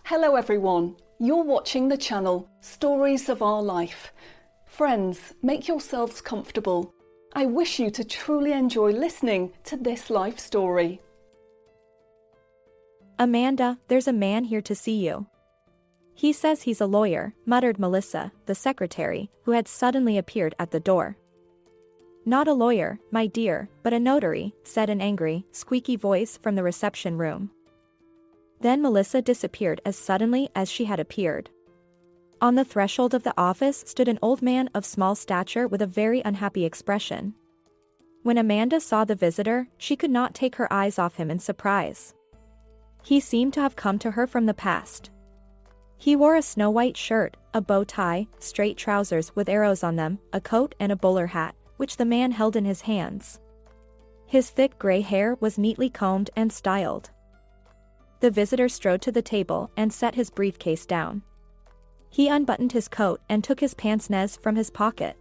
Hello everyone, you're watching the channel Stories of Our Life. Friends, make yourselves comfortable. I wish you to truly enjoy listening to this life story. Amanda, there's a man here to see you. He says he's a lawyer, muttered Melissa, the secretary, who had suddenly appeared at the door. Not a lawyer, my dear, but a notary, said an angry, squeaky voice from the reception room. Then Melissa disappeared as suddenly as she had appeared. On the threshold of the office stood an old man of small stature with a very unhappy expression. When Amanda saw the visitor, she could not take her eyes off him in surprise. He seemed to have come to her from the past. He wore a snow-white shirt, a bow tie, straight trousers with arrows on them, a coat and a bowler hat, which the man held in his hands. His thick gray hair was neatly combed and styled. The visitor strode to the table and set his briefcase down. He unbuttoned his coat and took his pince-nez from his pocket.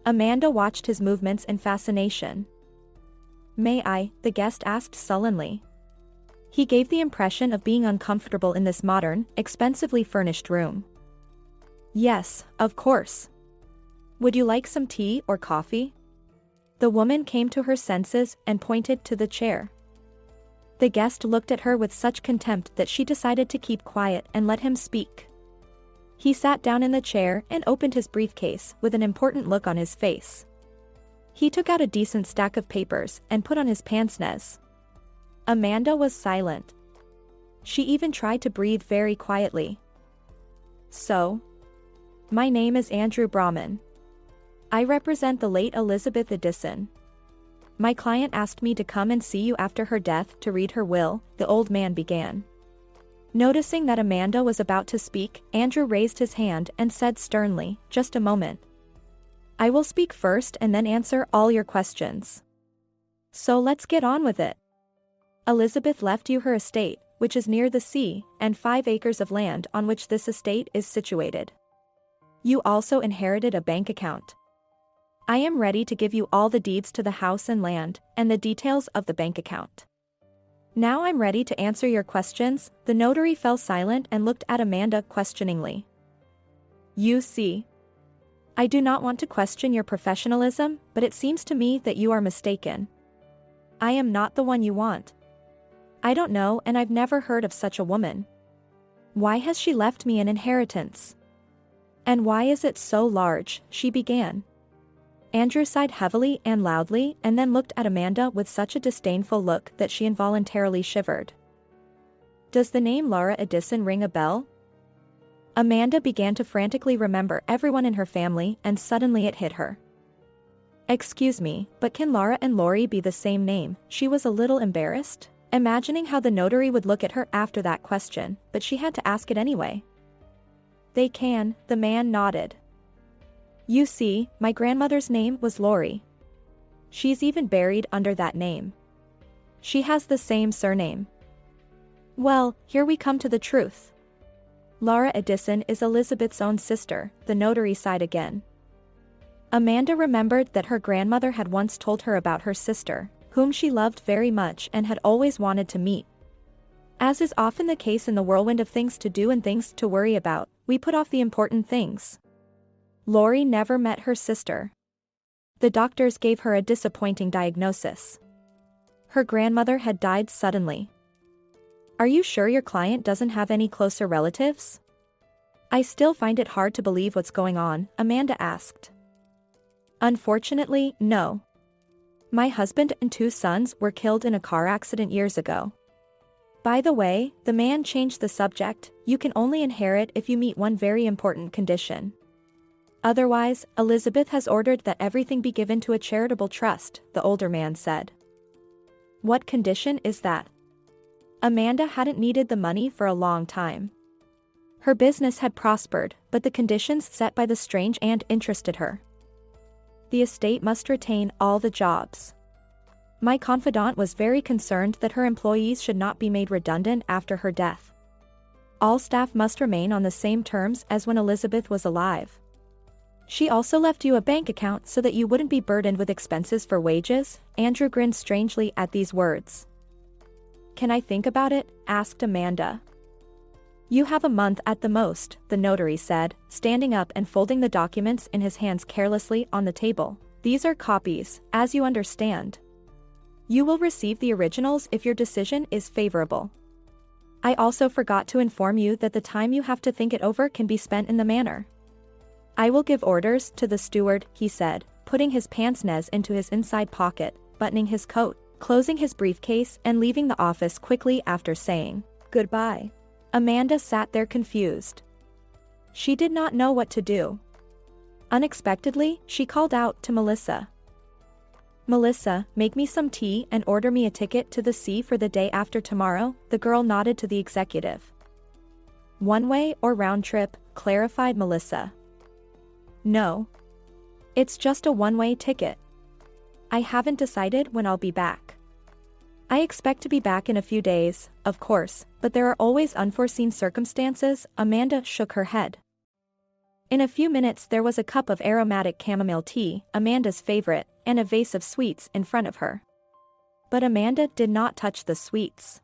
Amanda watched his movements in fascination. "May I?" the guest asked sullenly. He gave the impression of being uncomfortable in this modern, expensively furnished room. "Yes, of course. Would you like some tea or coffee?" The woman came to her senses and pointed to the chair. The guest looked at her with such contempt that she decided to keep quiet and let him speak. He sat down in the chair and opened his briefcase with an important look on his face. He took out a decent stack of papers and put on his pince-nez. Amanda was silent. She even tried to breathe very quietly. "So? My name is Andrew Brahman. I represent the late Elizabeth Edison. My client asked me to come and see you after her death to read her will," the old man began. Noticing that Amanda was about to speak, Andrew raised his hand and said sternly, "Just a moment. I will speak first and then answer all your questions. So let's get on with it. Elizabeth left you her estate, which is near the sea, and 5 acres of land on which this estate is situated. You also inherited a bank account. I am ready to give you all the deeds to the house and land, and the details of the bank account. Now I'm ready to answer your questions." The notary fell silent and looked at Amanda questioningly. "You see. I do not want to question your professionalism, but it seems to me that you are mistaken. I am not the one you want. I don't know, and I've never heard of such a woman. Why has she left me an inheritance? And why is it so large?" she began. Andrew sighed heavily and loudly and then looked at Amanda with such a disdainful look that she involuntarily shivered. "Does the name Laura Edison ring a bell?" Amanda began to frantically remember everyone in her family, and suddenly it hit her. "Excuse me, but can Laura and Lori be the same name?" She was a little embarrassed, imagining how the notary would look at her after that question, but she had to ask it anyway. "They can," the man nodded. "You see, my grandmother's name was Lori. She's even buried under that name. She has the same surname. Well, here we come to the truth. Laura Edison is Elizabeth's own sister," the notary sighed again. Amanda remembered that her grandmother had once told her about her sister, whom she loved very much and had always wanted to meet. As is often the case in the whirlwind of things to do and things to worry about, we put off the important things. Lori never met her sister. The doctors gave her a disappointing diagnosis. Her grandmother had died suddenly. "Are you sure your client doesn't have any closer relatives?" "I still find it hard to believe what's going on," Amanda asked. "Unfortunately, no. My husband and 2 sons were killed in a car accident years ago. By the way," the man changed the subject, "you can only inherit if you meet one very important condition. Otherwise, Elizabeth has ordered that everything be given to a charitable trust," the older man said. "What condition is that?" Amanda hadn't needed the money for a long time. Her business had prospered, but the conditions set by the strange aunt interested her. "The estate must retain all the jobs. My confidant was very concerned that her employees should not be made redundant after her death. All staff must remain on the same terms as when Elizabeth was alive. She also left you a bank account so that you wouldn't be burdened with expenses for wages." Andrew grinned strangely at these words. "Can I think about it?" asked Amanda. You have a month at the most, the notary said, standing up and folding the documents in his hands carelessly on the table. These are copies, as you understand. You will receive the originals if your decision is favorable. I also forgot to inform you that the time you have to think it over can be spent in the manor. I will give orders to the steward, he said, putting his pince-nez into his inside pocket, buttoning his coat, closing his briefcase and leaving the office quickly after saying, "Goodbye." Amanda sat there confused. She did not know what to do. Unexpectedly, she called out to Melissa. "Melissa, make me some tea and order me a ticket to the sea for the day after tomorrow." The girl nodded to the executive. "One way or round trip?" clarified Melissa. "No. It's just a one-way ticket. I haven't decided when I'll be back. I expect to be back in a few days, of course, but there are always unforeseen circumstances." Amanda shook her head. In a few minutes there was a cup of aromatic chamomile tea, Amanda's favorite, and a vase of sweets in front of her. But Amanda did not touch the sweets.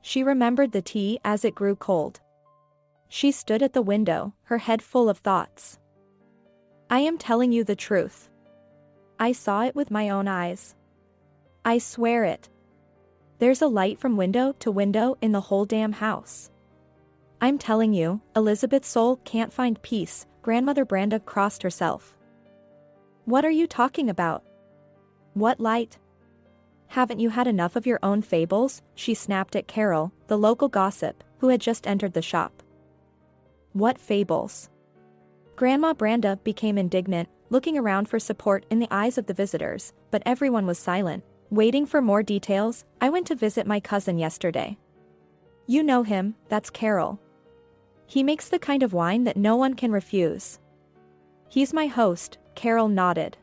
She remembered the tea as it grew cold. She stood at the window, her head full of thoughts. "I am telling you the truth. I saw it with my own eyes. I swear it. There's a light from window to window in the whole damn house. I'm telling you, Elizabeth's soul can't find peace." Grandmother Branda crossed herself. "What are you talking about? What light? Haven't you had enough of your own fables?" she snapped at Carol, the local gossip, who had just entered the shop. "What fables?" Grandma Branda became indignant, looking around for support in the eyes of the visitors, but everyone was silent, waiting for more details. "I went to visit my cousin yesterday. You know him, that's Carol. He makes the kind of wine that no one can refuse. He's my host." Carol nodded.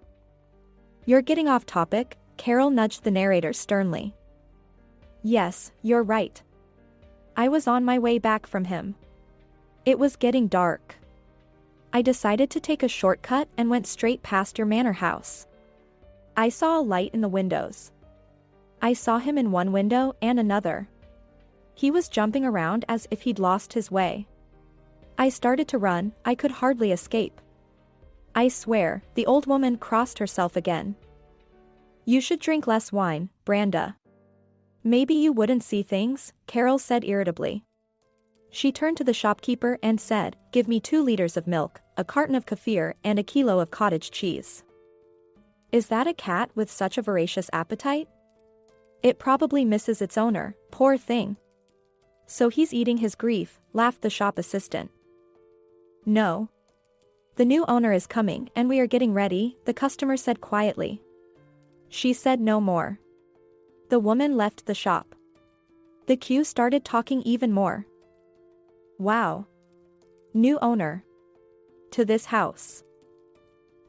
"You're getting off topic," Carol nudged the narrator sternly. "Yes, you're right. I was on my way back from him. It was getting dark. I decided to take a shortcut and went straight past your manor house. I saw a light in the windows. I saw him in one window and another. He was jumping around as if he'd lost his way. I started to run, I could hardly escape. I swear," the old woman crossed herself again. "You should drink less wine, Branda. Maybe you wouldn't see things," Carol said irritably. She turned to the shopkeeper and said, "Give me 2 liters of milk, a carton of kefir and a kilo of cottage cheese." Is that a cat with such a voracious appetite? It probably misses its owner, poor thing. So he's eating his grief, laughed the shop assistant. "No. The new owner is coming and we are getting ready," the customer said quietly. She said no more. The woman left the shop. The queue started talking even more. "Wow. New owner. To this house."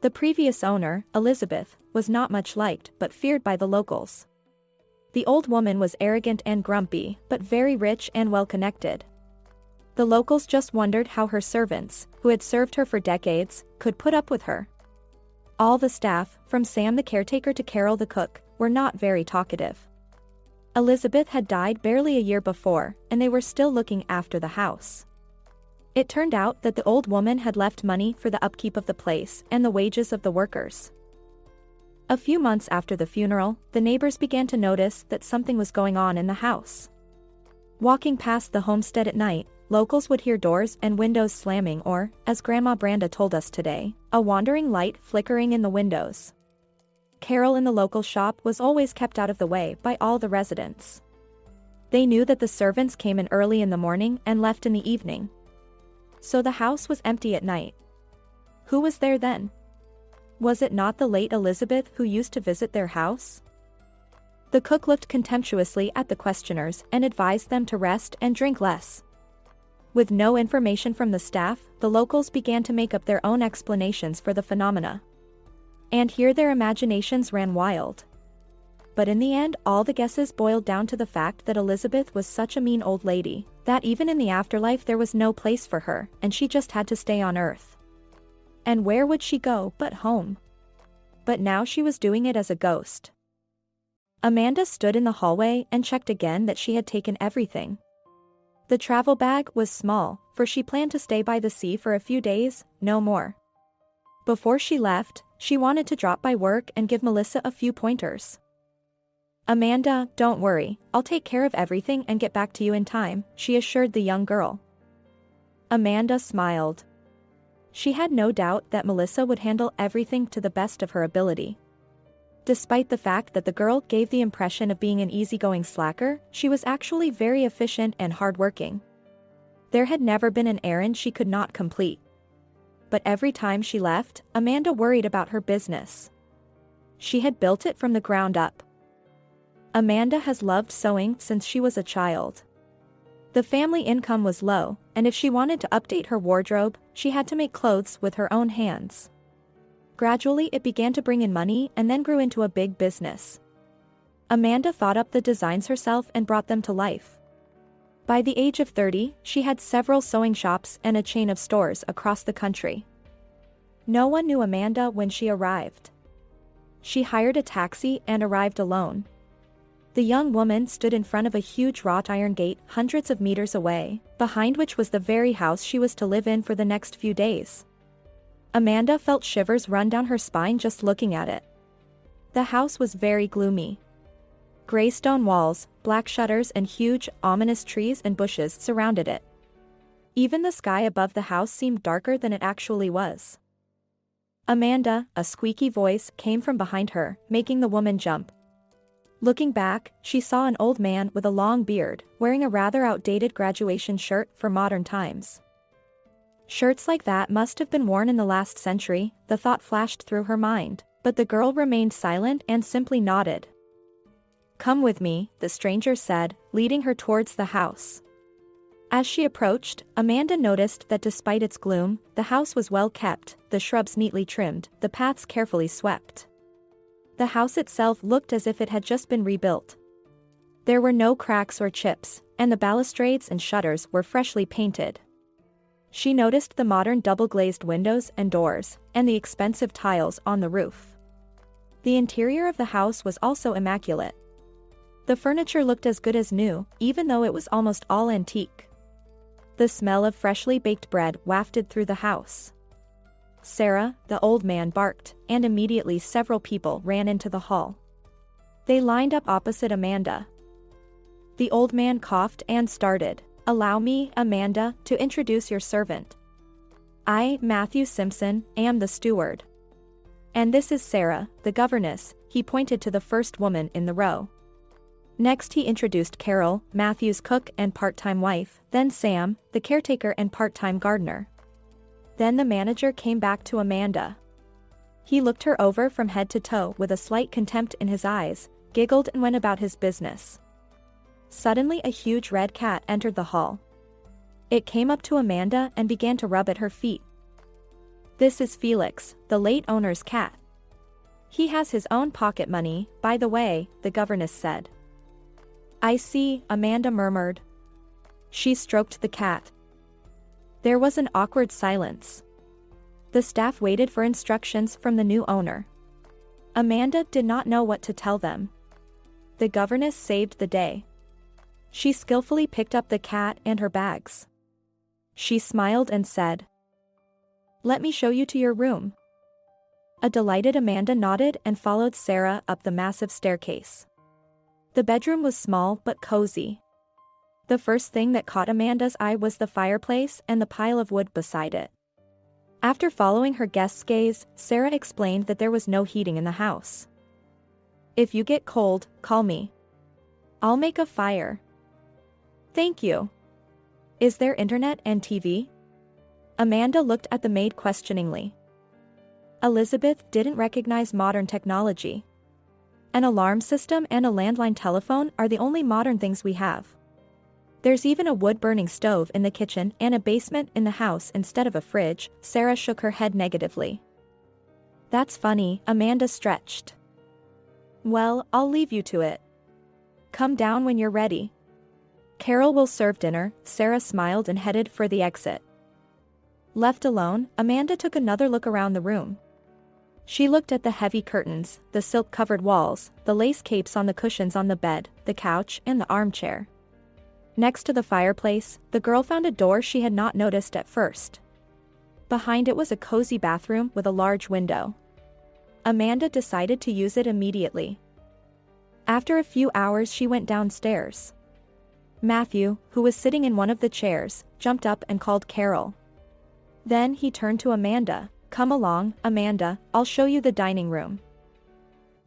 The previous owner, Elizabeth, was not much liked but feared by the locals. The old woman was arrogant and grumpy, but very rich and well-connected. The locals just wondered how her servants, who had served her for decades, could put up with her. All the staff, from Sam the caretaker to Carol the cook, were not very talkative. Elizabeth had died barely a year before, and they were still looking after the house. It turned out that the old woman had left money for the upkeep of the place and the wages of the workers. A few months after the funeral, the neighbors began to notice that something was going on in the house. Walking past the homestead at night, locals would hear doors and windows slamming or, as Grandma Branda told us today, a wandering light flickering in the windows. Carol in the local shop was always kept out of the way by all the residents. They knew that the servants came in early in the morning and left in the evening. So the house was empty at night. Who was there then? Was it not the late Elizabeth who used to visit their house? The cook looked contemptuously at the questioners and advised them to rest and drink less. With no information from the staff, the locals began to make up their own explanations for the phenomena. And here their imaginations ran wild. But in the end, all the guesses boiled down to the fact that Elizabeth was such a mean old lady, that even in the afterlife there was no place for her, and she just had to stay on Earth. And where would she go but home? But now she was doing it as a ghost. Amanda stood in the hallway and checked again that she had taken everything. The travel bag was small, for she planned to stay by the sea for a few days, no more. Before she left, she wanted to drop by work and give Melissa a few pointers. "Amanda, don't worry, I'll take care of everything and get back to you in time," she assured the young girl. Amanda smiled. She had no doubt that Melissa would handle everything to the best of her ability. Despite the fact that the girl gave the impression of being an easygoing slacker, she was actually very efficient and hardworking. There had never been an errand she could not complete. But every time she left, Amanda worried about her business. She had built it from the ground up. Amanda has loved sewing since she was a child. The family income was low, and if she wanted to update her wardrobe, she had to make clothes with her own hands. Gradually it began to bring in money and then grew into a big business. Amanda thought up the designs herself and brought them to life. By the age of 30, she had several sewing shops and a chain of stores across the country. No one knew Amanda when she arrived. She hired a taxi and arrived alone. The young woman stood in front of a huge wrought iron gate hundreds of meters away, behind which was the very house she was to live in for the next few days. Amanda felt shivers run down her spine just looking at it. The house was very gloomy. Gray stone walls, black shutters and huge, ominous trees and bushes surrounded it. Even the sky above the house seemed darker than it actually was. "Amanda," a squeaky voice came from behind her, making the woman jump. Looking back, she saw an old man with a long beard, wearing a rather outdated graduation shirt for modern times. Shirts like that must have been worn in the last century, the thought flashed through her mind, but the girl remained silent and simply nodded. "Come with me," the stranger said, leading her towards the house. As she approached, Amanda noticed that despite its gloom, the house was well kept, the shrubs neatly trimmed, the paths carefully swept. The house itself looked as if it had just been rebuilt. There were no cracks or chips, and the balustrades and shutters were freshly painted. She noticed the modern double-glazed windows and doors, and the expensive tiles on the roof. The interior of the house was also immaculate. The furniture looked as good as new, even though it was almost all antique. The smell of freshly baked bread wafted through the house. "Sarah," the old man barked, and immediately several people ran into the hall. They lined up opposite Amanda. The old man coughed and started. "Allow me, Amanda, to introduce your servant. I, Matthew Simpson, am the steward. And this is Sarah, the governess," he pointed to the first woman in the row. Next he introduced Carol, Matthew's cook and part-time wife, then Sam, the caretaker and part-time gardener. Then the manager came back to Amanda. He looked her over from head to toe with a slight contempt in his eyes, giggled and went about his business. Suddenly a huge red cat entered the hall. It came up to Amanda and began to rub at her feet. "This is Felix, the late owner's cat. He has his own pocket money, by the way," the governess said. "I see," Amanda murmured. She stroked the cat. There was an awkward silence. The staff waited for instructions from the new owner. Amanda did not know what to tell them. The governess saved the day. She skillfully picked up the cat and her bags. She smiled and said, "Let me show you to your room." A delighted Amanda nodded and followed Sarah up the massive staircase. The bedroom was small but cozy. The first thing that caught Amanda's eye was the fireplace and the pile of wood beside it. After following her guest's gaze, Sarah explained that there was no heating in the house. "If you get cold, call me. I'll make a fire." "Thank you. Is there internet and TV?" Amanda looked at the maid questioningly. Elizabeth didn't recognize modern technology. An alarm system and a landline telephone are the only modern things we have. There's even a wood-burning stove in the kitchen and a basement in the house instead of a fridge. Sarah shook her head negatively. "That's funny," Amanda stretched. "Well, I'll leave you to it. Come down when you're ready. Carol will serve dinner." Sarah smiled and headed for the exit. Left alone, Amanda took another look around the room. She looked at the heavy curtains, the silk-covered walls, the lace capes on the cushions on the bed, the couch, and the armchair. Next to the fireplace, the girl found a door she had not noticed at first. Behind it was a cozy bathroom with a large window. Amanda decided to use it immediately. After a few hours, she went downstairs. Matthew, who was sitting in one of the chairs, jumped up and called Carol. Then he turned to Amanda. "Come along, Amanda, I'll show you the dining room."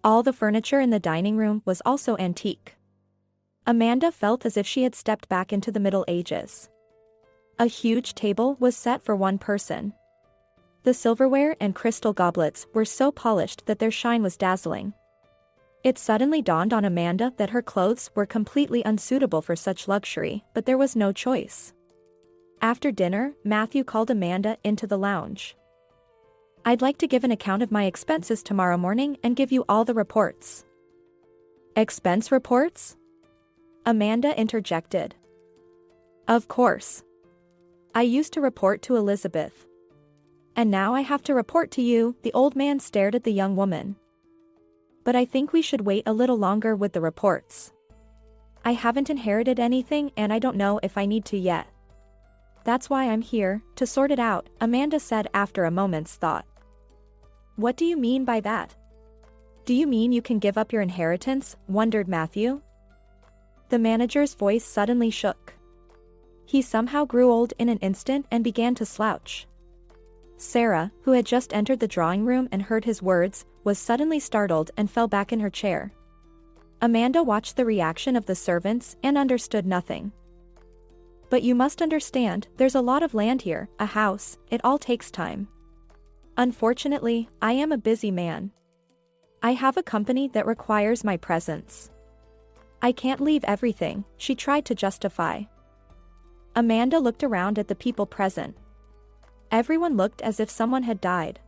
All the furniture in the dining room was also antique. Amanda felt as if she had stepped back into the Middle Ages. A huge table was set for one person. The silverware and crystal goblets were so polished that their shine was dazzling. It suddenly dawned on Amanda that her clothes were completely unsuitable for such luxury, but there was no choice. After dinner, Matthew called Amanda into the lounge. "I'd like to give an account of my expenses tomorrow morning and give you all the reports." "Expense reports?" Amanda interjected. "Of course. I used to report to Elizabeth. And now I have to report to you." The old man stared at the young woman. "But I think we should wait a little longer with the reports. I haven't inherited anything and I don't know if I need to yet. That's why I'm here, to sort it out," Amanda said after a moment's thought. "What do you mean by that? Do you mean you can give up your inheritance?" wondered Matthew. The manager's voice suddenly shook. He somehow grew old in an instant and began to slouch. Sarah, who had just entered the drawing room and heard his words, was suddenly startled and fell back in her chair. Amanda watched the reaction of the servants and understood nothing. "But you must understand, there's a lot of land here, a house, it all takes time. Unfortunately, I am a busy man. I have a company that requires my presence. I can't leave everything," she tried to justify. Amanda looked around at the people present. Everyone looked as if someone had died.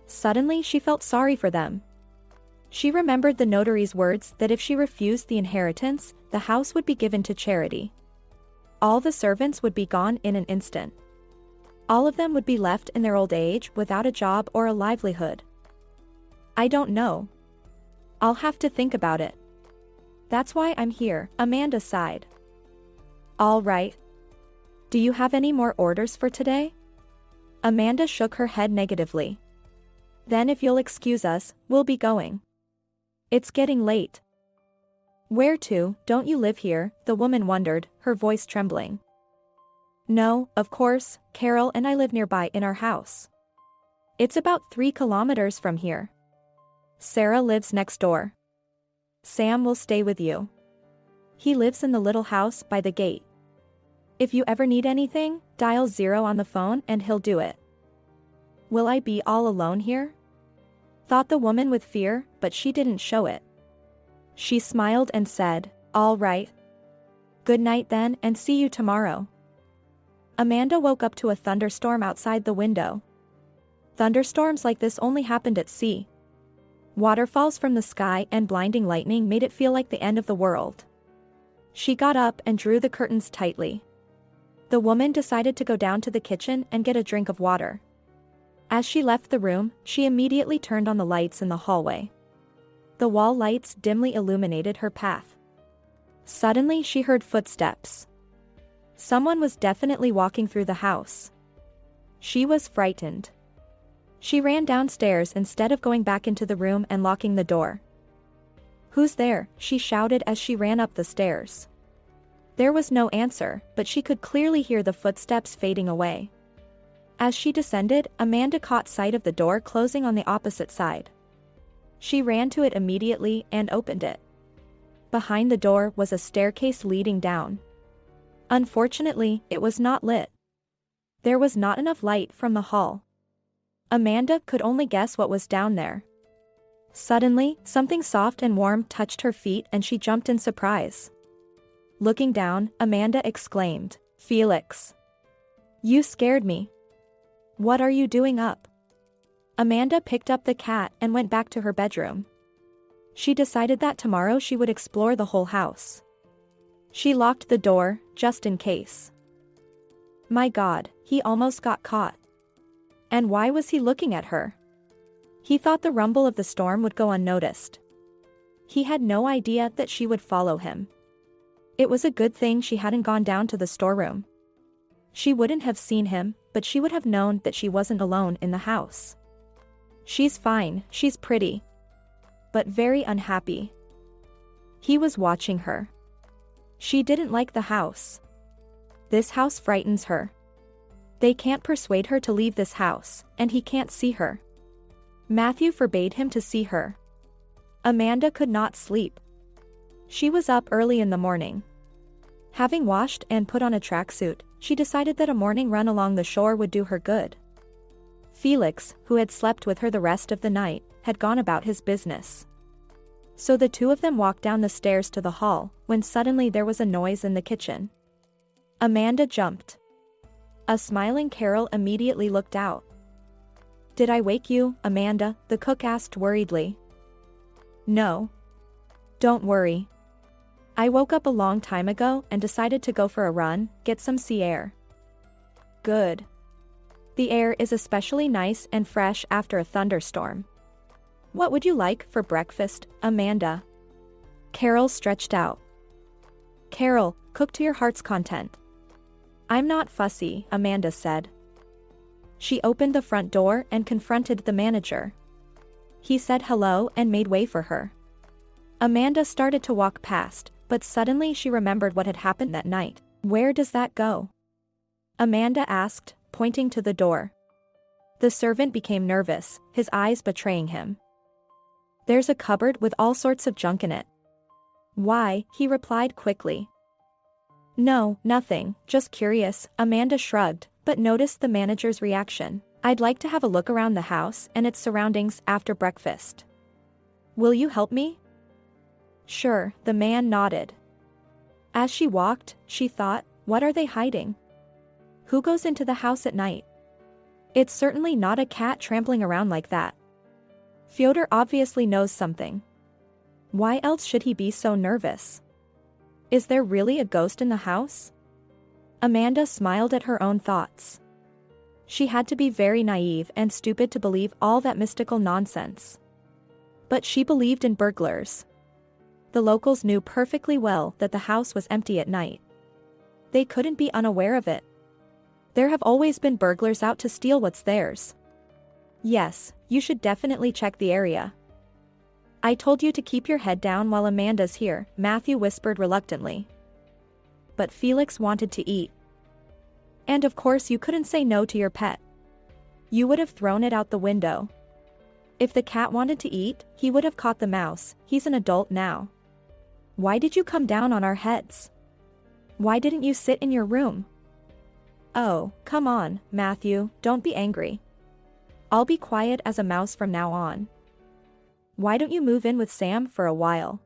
Suddenly she felt sorry for them. She remembered the notary's words that if she refused the inheritance, the house would be given to charity. All the servants would be gone in an instant. All of them would be left in their old age without a job or a livelihood. "I don't know. I'll have to think about it. That's why I'm here," Amanda sighed. "All right. Do you have any more orders for today?" Amanda shook her head negatively. "Then if you'll excuse us, we'll be going. It's getting late." "Where to? Don't you live here?" the woman wondered, her voice trembling. "No, of course, Carol and I live nearby in our house. It's about 3 kilometers from here. Sarah lives next door. Sam will stay with you. He lives in the little house by the gate. If you ever need anything, dial 0 on the phone and he'll do it." "Will I be all alone here?" thought the woman with fear, but she didn't show it. She smiled and said, "All right. Good night then, and see you tomorrow." Amanda woke up to a thunderstorm outside the window. Thunderstorms like this only happened at sea. Waterfalls from the sky and blinding lightning made it feel like the end of the world. She got up and drew the curtains tightly. The woman decided to go down to the kitchen and get a drink of water. As she left the room, she immediately turned on the lights in the hallway. The wall lights dimly illuminated her path. Suddenly she heard footsteps. Someone was definitely walking through the house. She was frightened. She ran downstairs instead of going back into the room and locking the door. "Who's there?" she shouted as she ran up the stairs. There was no answer, but she could clearly hear the footsteps fading away. As she descended, Amanda caught sight of the door closing on the opposite side. She ran to it immediately and opened it. Behind the door was a staircase leading down. Unfortunately, it was not lit. There was not enough light from the hall. Amanda could only guess what was down there. Suddenly, something soft and warm touched her feet and she jumped in surprise. Looking down, Amanda exclaimed, "Felix! You scared me. What are you doing up?" Amanda picked up the cat and went back to her bedroom. She decided that tomorrow she would explore the whole house. She locked the door, just in case. My God, he almost got caught. And why was he looking at her? He thought the rumble of the storm would go unnoticed. He had no idea that she would follow him. It was a good thing she hadn't gone down to the storeroom. She wouldn't have seen him, but she would have known that she wasn't alone in the house. She's fine, she's pretty. But very unhappy. He was watching her. She didn't like the house. This house frightens her. They can't persuade her to leave this house, and he can't see her. Matthew forbade him to see her. Amanda could not sleep. She was up early in the morning. Having washed and put on a tracksuit, she decided that a morning run along the shore would do her good. Felix, who had slept with her the rest of the night, had gone about his business. So the two of them walked down the stairs to the hall, when suddenly there was a noise in the kitchen. Amanda jumped. A smiling Carol immediately looked out. "Did I wake you, Amanda?" the cook asked worriedly. "No. Don't worry. I woke up a long time ago and decided to go for a run, get some sea air." "Good. The air is especially nice and fresh after a thunderstorm. What would you like for breakfast, Amanda?" Carol stretched out. "Carol, cook to your heart's content." "I'm not fussy," Amanda said. She opened the front door and confronted the manager. He said hello and made way for her. Amanda started to walk past, but suddenly she remembered what had happened that night. "Where does that go?" Amanda asked, pointing to the door. The servant became nervous, his eyes betraying him. "There's a cupboard with all sorts of junk in it." "Why?" he replied quickly. "No, nothing, just curious," Amanda shrugged, but noticed the manager's reaction. "I'd like to have a look around the house and its surroundings after breakfast. Will you help me?" "Sure," the man nodded. As she walked, she thought, what are they hiding? Who goes into the house at night? It's certainly not a cat trampling around like that. Fyodor obviously knows something. Why else should he be so nervous? Is there really a ghost in the house? Amanda smiled at her own thoughts. She had to be very naive and stupid to believe all that mystical nonsense. But she believed in burglars. The locals knew perfectly well that the house was empty at night. They couldn't be unaware of it. There have always been burglars out to steal what's theirs. "Yes, you should definitely check the area." "I told you to keep your head down while Amanda's here," Matthew whispered reluctantly. But Felix wanted to eat. And of course you couldn't say no to your pet. You would have thrown it out the window. If the cat wanted to eat, he would have caught the mouse. He's an adult now. "Why did you come down on our heads? Why didn't you sit in your room?" "Oh, come on, Matthew, don't be angry. I'll be quiet as a mouse from now on. Why don't you move in with Sam for a while?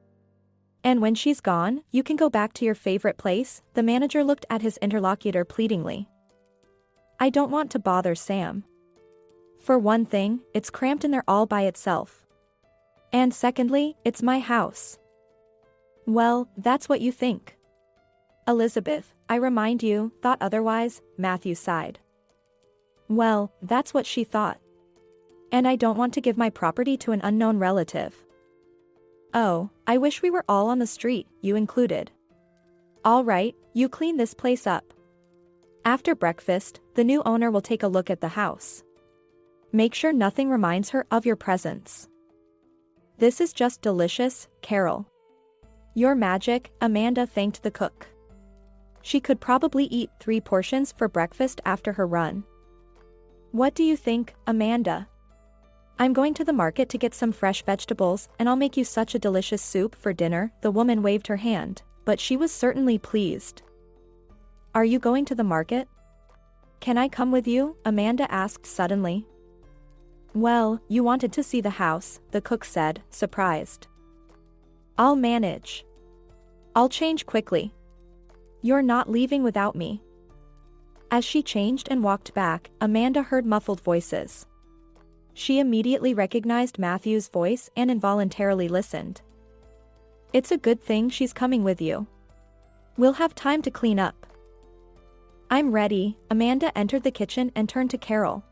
And when she's gone, you can go back to your favorite place." The manager looked at his interlocutor pleadingly. "I don't want to bother Sam. For one thing, it's cramped in there all by itself. And secondly, it's my house." "Well, that's what you think. Elizabeth, I remind you, thought otherwise," Matthew sighed. Well, that's what she thought. And I don't want to give my property to an unknown relative. Oh, I wish we were all on the street, you included. All right, you clean this place up. After breakfast, the new owner will take a look at the house. Make sure nothing reminds her of your presence. This is just delicious, Carol. Your magic, Amanda thanked the cook. She could probably eat 3 portions for breakfast after her run. What do you think, Amanda? I'm going to the market to get some fresh vegetables, and I'll make you such a delicious soup for dinner. The woman waved her hand, but she was certainly pleased. Are you going to the market? Can I come with you? Amanda asked suddenly. Well, you wanted to see the house, the cook said, surprised. I'll manage. I'll change quickly. You're not leaving without me. As she changed and walked back, Amanda heard muffled voices. She immediately recognized Matthew's voice and involuntarily listened. It's a good thing she's coming with you. We'll have time to clean up. I'm ready. Amanda entered the kitchen and turned to Carol.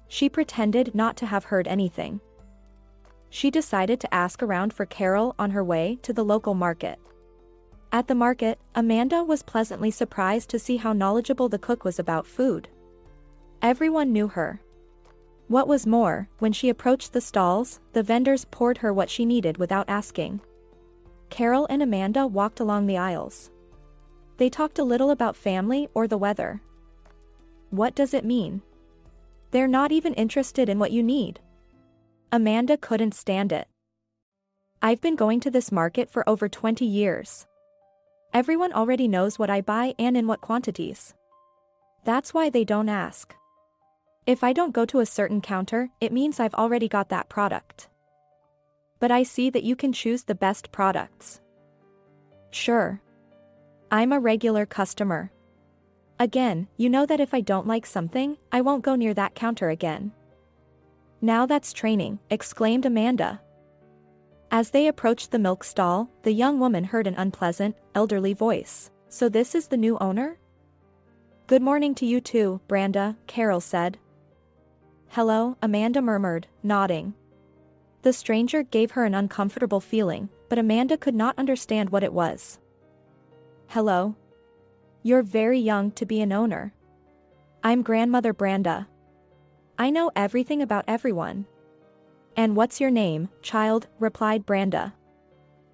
She pretended not to have heard anything. She decided to ask around for Carol on her way to the local market. At the market, Amanda was pleasantly surprised to see how knowledgeable the cook was about food. Everyone knew her. What was more, when she approached the stalls, the vendors poured her what she needed without asking. Carol and Amanda walked along the aisles. They talked a little about family or the weather. What does it mean? They're not even interested in what you need. Amanda couldn't stand it. I've been going to this market for over 20 years. Everyone already knows what I buy and in what quantities. That's why they don't ask. If I don't go to a certain counter, it means I've already got that product. But I see that you can choose the best products. Sure. I'm a regular customer. Again, you know that if I don't like something, I won't go near that counter again. Now that's training, exclaimed Amanda. As they approached the milk stall, the young woman heard an unpleasant, elderly voice. So this is the new owner? Good morning to you too, Brenda, Carol said. Hello, Amanda murmured, nodding. The stranger gave her an uncomfortable feeling, but Amanda could not understand what it was. Hello. You're very young to be an owner. I'm Grandmother Brenda. I know everything about everyone. And what's your name, child? Replied Brenda.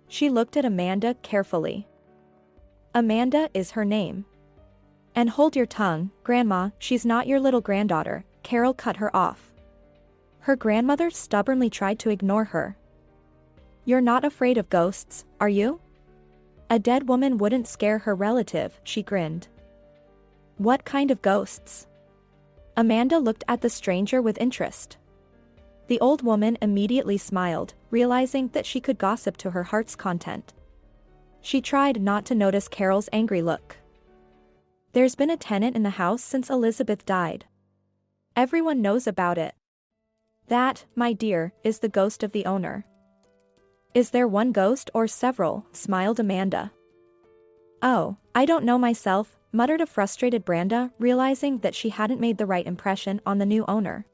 She looked at Amanda carefully. Amanda is her name. And hold your tongue, Grandma, she's not your little granddaughter, Carol cut her off. Her grandmother stubbornly tried to ignore her. You're not afraid of ghosts, are you? A dead woman wouldn't scare her relative, she grinned. What kind of ghosts? Amanda looked at the stranger with interest. The old woman immediately smiled, realizing that she could gossip to her heart's content. She tried not to notice Carol's angry look. There's been a tenant in the house since Elizabeth died. Everyone knows about it. That, my dear, is the ghost of the owner. Is there one ghost or several? Smiled Amanda. Oh, I don't know myself, muttered a frustrated Brenda, realizing that she hadn't made the right impression on the new owner.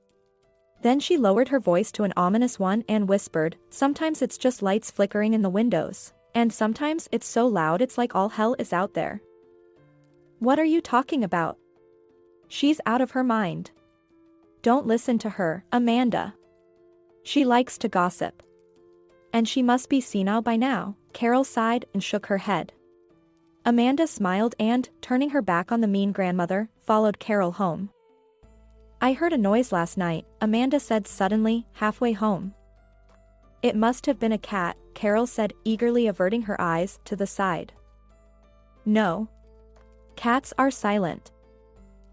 Then she lowered her voice to an ominous one and whispered, sometimes it's just lights flickering in the windows, and sometimes it's so loud it's like all hell is out there. What are you talking about? She's out of her mind. Don't listen to her, Amanda. She likes to gossip. And she must be senile by now, Carol sighed and shook her head. Amanda smiled and, turning her back on the mean grandmother, followed Carol home. I heard a noise last night, Amanda said suddenly, halfway home. It must have been a cat, Carol said, eagerly averting her eyes to the side. No. Cats are silent.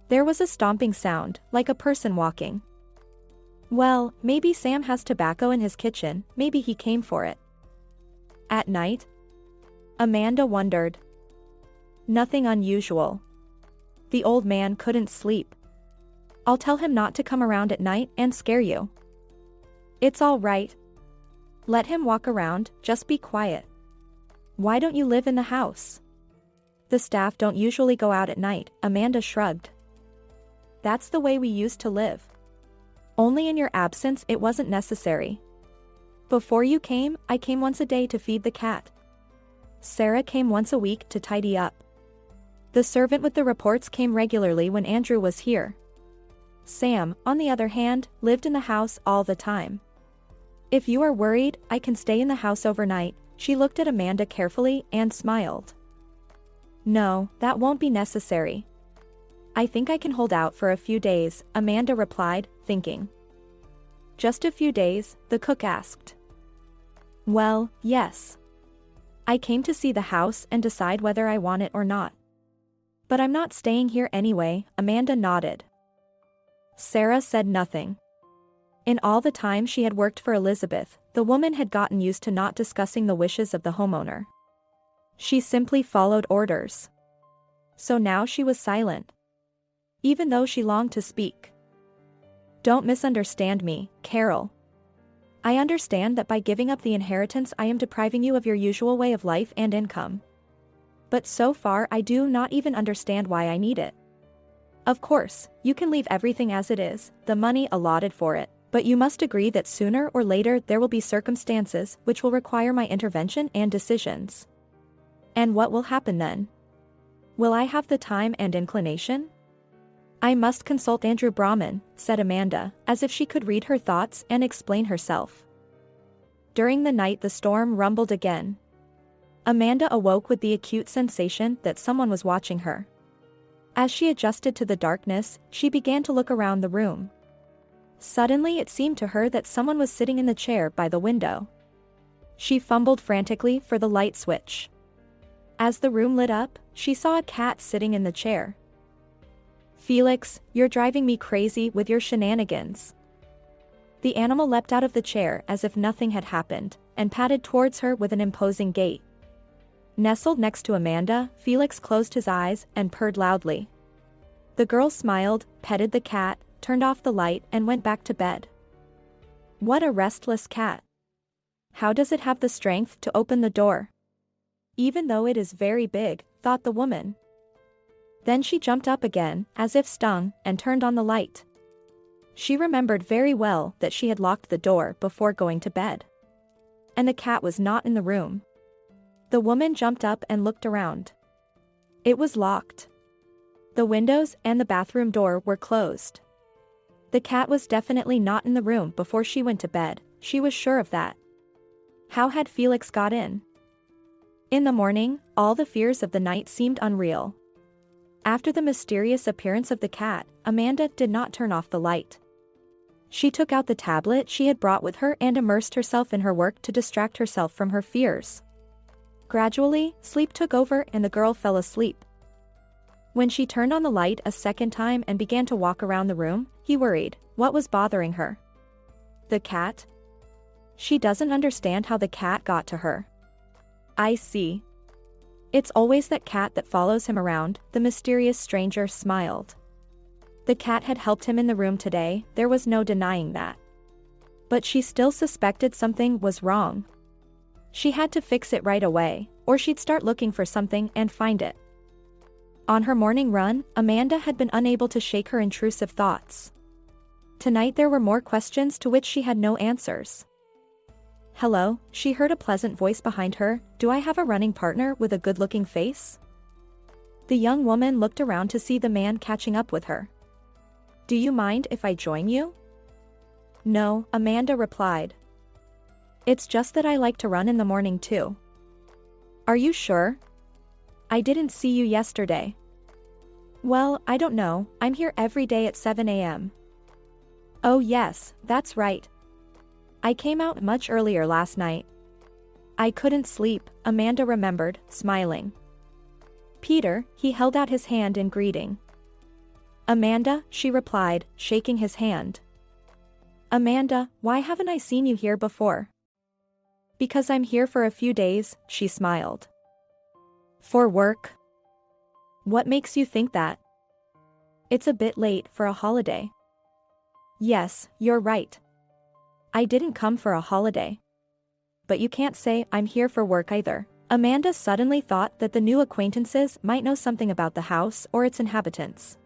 There was a stomping sound, like a person walking. Well, maybe Sam has tobacco in his kitchen, maybe he came for it. At night? Amanda wondered. Nothing unusual. The old man couldn't sleep. I'll tell him not to come around at night and scare you. It's all right. Let him walk around, just be quiet. Why don't you live in the house? The staff don't usually go out at night, Amanda shrugged. That's the way we used to live. Only in your absence it wasn't necessary. Before you came, I came once a day to feed the cat. Sarah came once a week to tidy up. The servant with the reports came regularly when Andrew was here. Sam, on the other hand, lived in the house all the time. If you are worried, I can stay in the house overnight. She looked at Amanda carefully and smiled. No, that won't be necessary. I think I can hold out for a few days, Amanda replied, thinking. Just a few days, the cook asked. Well, yes. I came to see the house and decide whether I want it or not. But I'm not staying here anyway, Amanda nodded. Sarah said nothing. In all the time she had worked for Elizabeth, the woman had gotten used to not discussing the wishes of the homeowner. She simply followed orders. So now she was silent. Even though she longed to speak. Don't misunderstand me, Carol. I understand that by giving up the inheritance I am depriving you of your usual way of life and income. But so far I do not even understand why I need it. Of course, you can leave everything as it is, the money allotted for it, but you must agree that sooner or later there will be circumstances which will require my intervention and decisions. And what will happen then? Will I have the time and inclination? I must consult Andrew Brahman, said Amanda, as if she could read her thoughts and explain herself. During the night the storm rumbled again. Amanda awoke with the acute sensation that someone was watching her. As she adjusted to the darkness, she began to look around the room. Suddenly it seemed to her that someone was sitting in the chair by the window. She fumbled frantically for the light switch. As the room lit up, she saw a cat sitting in the chair. "Felix, you're driving me crazy with your shenanigans." The animal leapt out of the chair as if nothing had happened, and padded towards her with an imposing gait. Nestled next to Amanda, Felix closed his eyes and purred loudly. The girl smiled, petted the cat, turned off the light and went back to bed. What a restless cat. How does it have the strength to open the door? Even though it is very big, thought the woman. Then she jumped up again, as if stung, and turned on the light. She remembered very well that she had locked the door before going to bed. And the cat was not in the room. The woman jumped up and looked around. It was locked. The windows and the bathroom door were closed. The cat was definitely not in the room before she went to bed, she was sure of that. How had Felix got in? In the morning, all the fears of the night seemed unreal. After the mysterious appearance of the cat, Amanda did not turn off the light. She took out the tablet she had brought with her and immersed herself in her work to distract herself from her fears. Gradually, sleep took over and the girl fell asleep. When she turned on the light a second time and began to walk around the room, he worried. What was bothering her? The cat? She doesn't understand how the cat got to her. I see. It's always that cat that follows him around, the mysterious stranger smiled. The cat had helped him in the room today, there was no denying that. But she still suspected something was wrong. She had to fix it right away, or she'd start looking for something and find it. On her morning run, Amanda had been unable to shake her intrusive thoughts. Tonight there were more questions to which she had no answers. Hello, she heard a pleasant voice behind her. Do I have a running partner with a good-looking face? The young woman looked around to see the man catching up with her. Do you mind if I join you? No, Amanda replied. It's just that I like to run in the morning too. Are you sure? I didn't see you yesterday. Well, I don't know, I'm here every day at 7 a.m. Oh yes, that's right. I came out much earlier last night. I couldn't sleep, Amanda remembered, smiling. Peter, he held out his hand in greeting. Amanda, she replied, shaking his hand. Amanda, why haven't I seen you here before? Because I'm here for a few days, she smiled. For work? What makes you think that? It's a bit late for a holiday. Yes, you're right. I didn't come for a holiday. But you can't say I'm here for work either. Amanda suddenly thought that the new acquaintances might know something about the house or its inhabitants.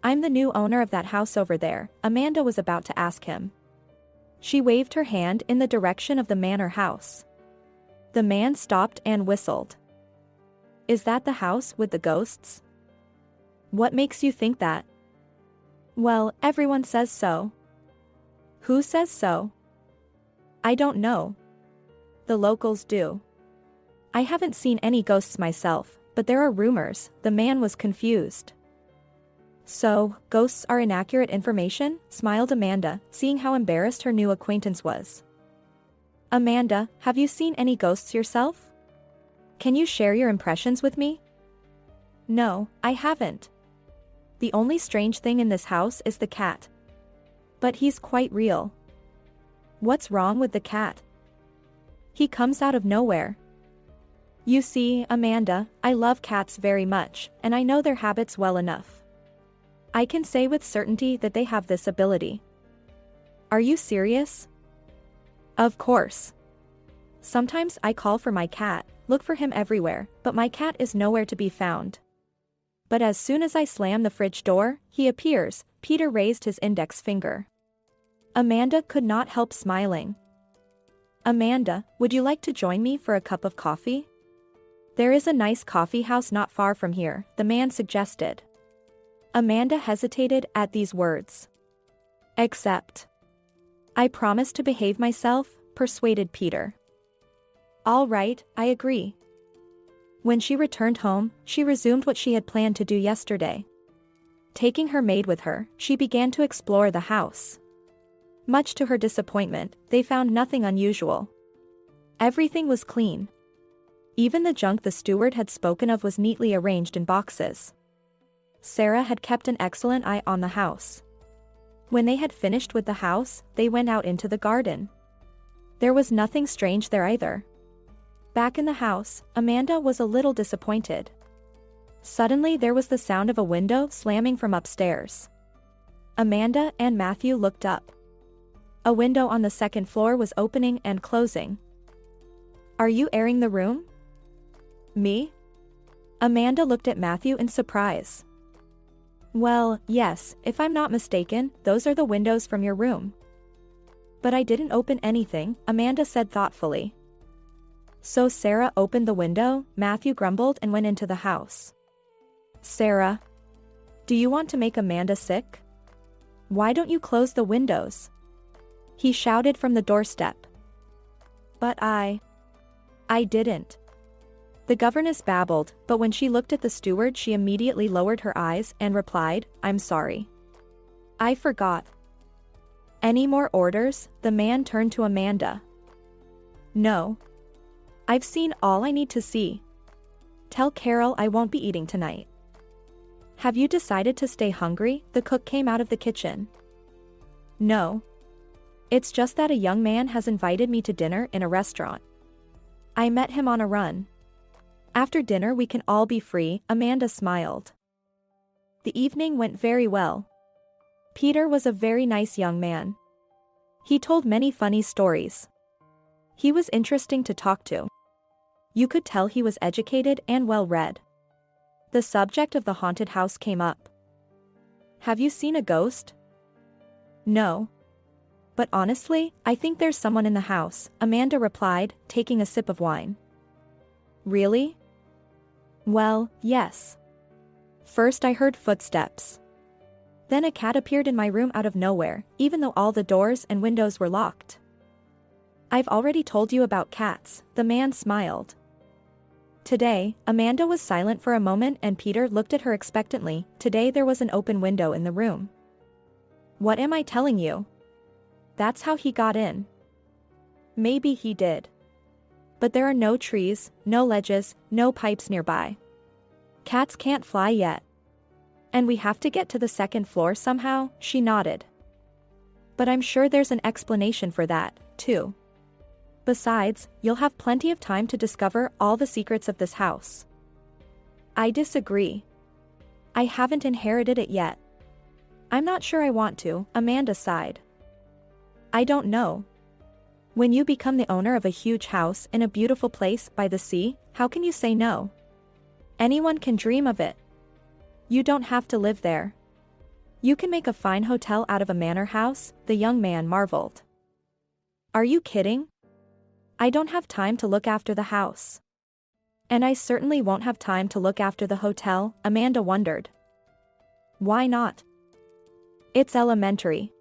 I'm the new owner of that house over there, Amanda was about to ask him. She waved her hand in the direction of the manor house. The man stopped and whistled. Is that the house with the ghosts? What makes you think that? Well, everyone says so. Who says so? I don't know. The locals do. I haven't seen any ghosts myself, but there are rumors, the man was confused. So, ghosts are inaccurate information? Smiled Amanda, seeing how embarrassed her new acquaintance was. Amanda, have you seen any ghosts yourself? Can you share your impressions with me? No, I haven't. The only strange thing in this house is the cat. But he's quite real. What's wrong with the cat? He comes out of nowhere. You see, Amanda, I love cats very much, and I know their habits well enough. I can say with certainty that they have this ability. Are you serious? Of course. Sometimes I call for my cat, look for him everywhere, but my cat is nowhere to be found. But as soon as I slam the fridge door, he appears. Peter raised his index finger. Amanda could not help smiling. Amanda, would you like to join me for a cup of coffee? There is a nice coffee house not far from here, the man suggested. Amanda hesitated at these words. Except. I promise to behave myself, persuaded Peter. All right, I agree. When she returned home, she resumed what she had planned to do yesterday. Taking her maid with her, she began to explore the house. Much to her disappointment, they found nothing unusual. Everything was clean. Even the junk the steward had spoken of was neatly arranged in boxes. Sarah had kept an excellent eye on the house. When they had finished with the house, they went out into the garden. There was nothing strange there either. Back in the house, Amanda was a little disappointed. Suddenly there was the sound of a window slamming from upstairs. Amanda and Matthew looked up. A window on the second floor was opening and closing. Are you airing the room? Me? Amanda looked at Matthew in surprise. Well, yes, if I'm not mistaken, those are the windows from your room. But I didn't open anything, Amanda said thoughtfully. So Sarah opened the window, Matthew grumbled and went into the house. Sarah, do you want to make Amanda sick? Why don't you close the windows? He shouted from the doorstep. But I didn't. The governess babbled, but when she looked at the steward she immediately lowered her eyes and replied, I'm sorry. I forgot. Any more orders? The man turned to Amanda. No. I've seen all I need to see. Tell Carol I won't be eating tonight. Have you decided to stay hungry? The cook came out of the kitchen. No. It's just that a young man has invited me to dinner in a restaurant. I met him on a run. After dinner we can all be free, Amanda smiled. The evening went very well. Peter was a very nice young man. He told many funny stories. He was interesting to talk to. You could tell he was educated and well-read. The subject of the haunted house came up. Have you seen a ghost? No. But honestly, I think there's someone in the house, Amanda replied, taking a sip of wine. Really? Well, yes. First I heard footsteps. Then a cat appeared in my room out of nowhere, even though all the doors and windows were locked. I've already told you about cats, the man smiled. Today, Amanda was silent for a moment and Peter looked at her expectantly. Today there was an open window in the room. What am I telling you? That's how he got in. Maybe he did. But there are no trees, no ledges, no pipes nearby. Cats can't fly yet. And we have to get to the second floor somehow, she nodded. But I'm sure there's an explanation for that, too. Besides, you'll have plenty of time to discover all the secrets of this house. I disagree. I haven't inherited it yet. I'm not sure I want to, Amanda sighed. I don't know. When you become the owner of a huge house in a beautiful place by the sea, how can you say no? Anyone can dream of it. You don't have to live there. You can make a fine hotel out of a manor house, the young man marveled. Are you kidding? I don't have time to look after the house. And I certainly won't have time to look after the hotel, Amanda wondered. Why not? It's elementary.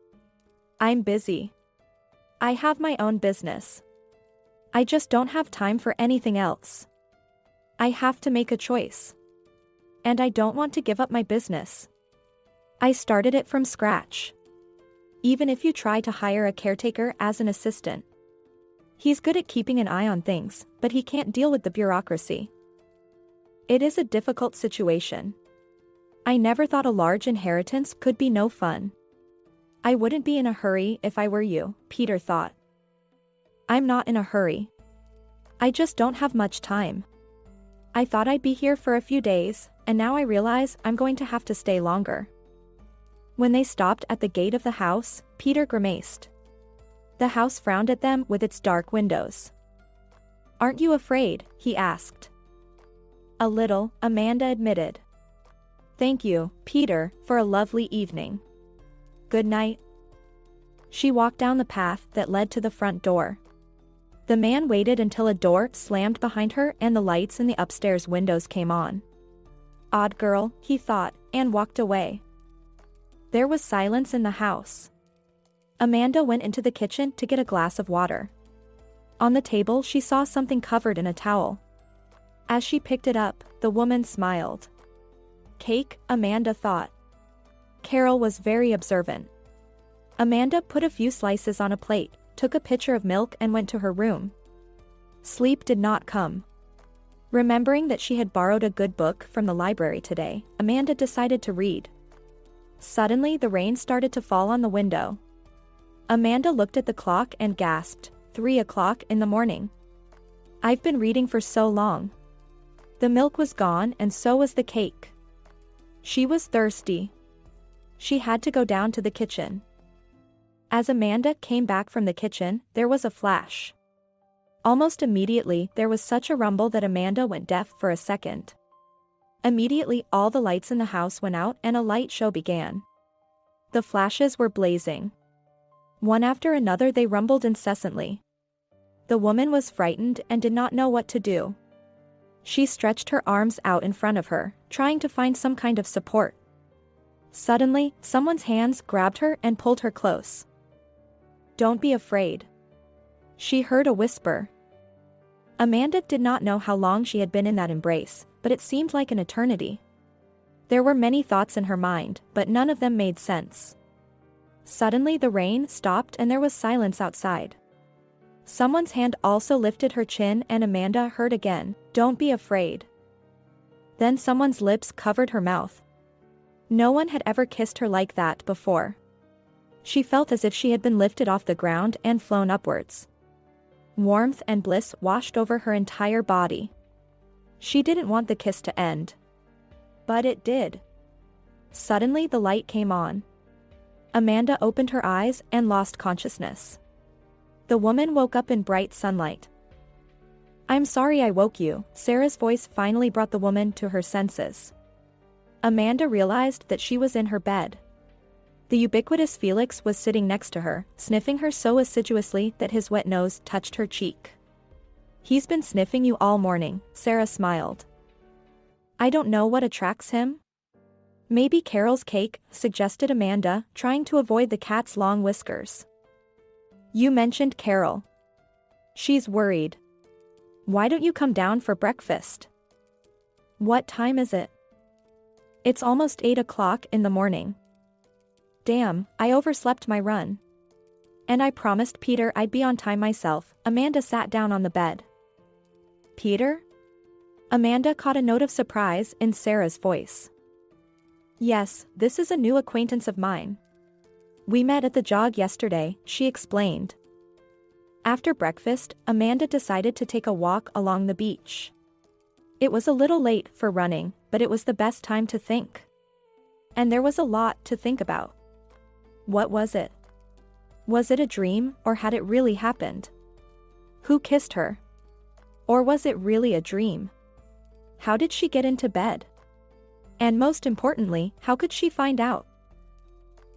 I'm busy. I have my own business. I just don't have time for anything else. I have to make a choice. And I don't want to give up my business. I started it from scratch. Even if you try to hire a caretaker as an assistant. He's good at keeping an eye on things, but he can't deal with the bureaucracy. It is a difficult situation. I never thought a large inheritance could be no fun. I wouldn't be in a hurry if I were you, Peter thought. I'm not in a hurry. I just don't have much time. I thought I'd be here for a few days, and now I realize I'm going to have to stay longer. When they stopped at the gate of the house, Peter grimaced. The house frowned at them with its dark windows. Aren't you afraid? He asked. A little, Amanda admitted. Thank you, Peter, for a lovely evening. Good night. She walked down the path that led to the front door. The man waited until a door slammed behind her and the lights in the upstairs windows came on. Odd girl, he thought, and walked away. There was silence in the house. Amanda went into the kitchen to get a glass of water. On the table she saw something covered in a towel. As she picked it up, the woman smiled. Cake, Amanda thought. Carol was very observant. Amanda put a few slices on a plate, took a pitcher of milk and went to her room. Sleep did not come. Remembering that she had borrowed a good book from the library today, Amanda decided to read. Suddenly the rain started to fall on the window. Amanda looked at the clock and gasped, 3 o'clock in the morning. I've been reading for so long. The milk was gone and so was the cake. She was thirsty. She had to go down to the kitchen. As Amanda came back from the kitchen, there was a flash. Almost immediately, there was such a rumble that Amanda went deaf for a second. Immediately, all the lights in the house went out and a light show began. The flashes were blazing. One after another they rumbled incessantly. The woman was frightened and did not know what to do. She stretched her arms out in front of her, trying to find some kind of support. Suddenly, someone's hands grabbed her and pulled her close. Don't be afraid. She heard a whisper. Amanda did not know how long she had been in that embrace, but it seemed like an eternity. There were many thoughts in her mind, but none of them made sense. Suddenly the rain stopped and there was silence outside. Someone's hand also lifted her chin and Amanda heard again, "Don't be afraid." Then someone's lips covered her mouth. No one had ever kissed her like that before. She felt as if she had been lifted off the ground and flown upwards. Warmth and bliss washed over her entire body. She didn't want the kiss to end. But it did. Suddenly the light came on. Amanda opened her eyes and lost consciousness. The woman woke up in bright sunlight. "I'm sorry I woke you," Sarah's voice finally brought the woman to her senses. Amanda realized that she was in her bed. The ubiquitous Felix was sitting next to her, sniffing her so assiduously that his wet nose touched her cheek. "He's been sniffing you all morning," Sarah smiled. "I don't know what attracts him." "Maybe Carol's cake," suggested Amanda, trying to avoid the cat's long whiskers. "You mentioned Carol. She's worried. Why don't you come down for breakfast?" "What time is it?" "It's almost 8 o'clock in the morning." "Damn, I overslept my run. And I promised Peter I'd be on time myself." Amanda sat down on the bed. "Peter?" Amanda caught a note of surprise in Sarah's voice. "Yes, this is a new acquaintance of mine. We met at the jog yesterday," she explained. After breakfast, Amanda decided to take a walk along the beach. It was a little late for running, but it was the best time to think. And there was a lot to think about. What was it? Was it a dream, or had it really happened? Who kissed her? Or was it really a dream? How did she get into bed? And most importantly, how could she find out?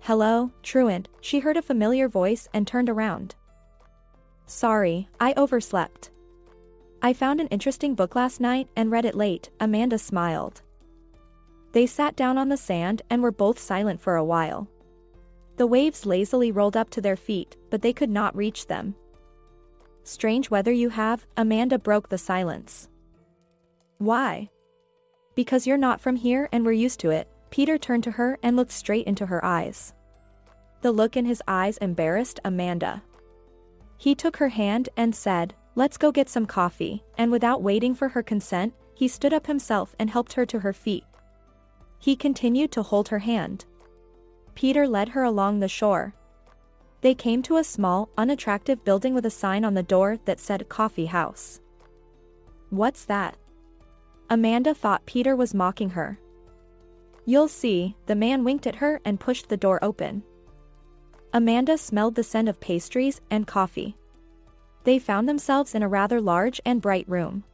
"Hello, truant," she heard a familiar voice and turned around. "Sorry, I overslept. I found an interesting book last night and read it late," Amanda smiled. They sat down on the sand and were both silent for a while. The waves lazily rolled up to their feet, but they could not reach them. "Strange weather you have," Amanda broke the silence. "Why?" "Because you're not from here and we're used to it." Peter turned to her and looked straight into her eyes. The look in his eyes embarrassed Amanda. He took her hand and said, "Let's go get some coffee," and without waiting for her consent, he stood up himself and helped her to her feet. He continued to hold her hand. Peter led her along the shore. They came to a small, unattractive building with a sign on the door that said Coffee House. "What's that?" Amanda thought Peter was mocking her. "You'll see," the man winked at her and pushed the door open. Amanda smelled the scent of pastries and coffee. They found themselves in a rather large and bright room.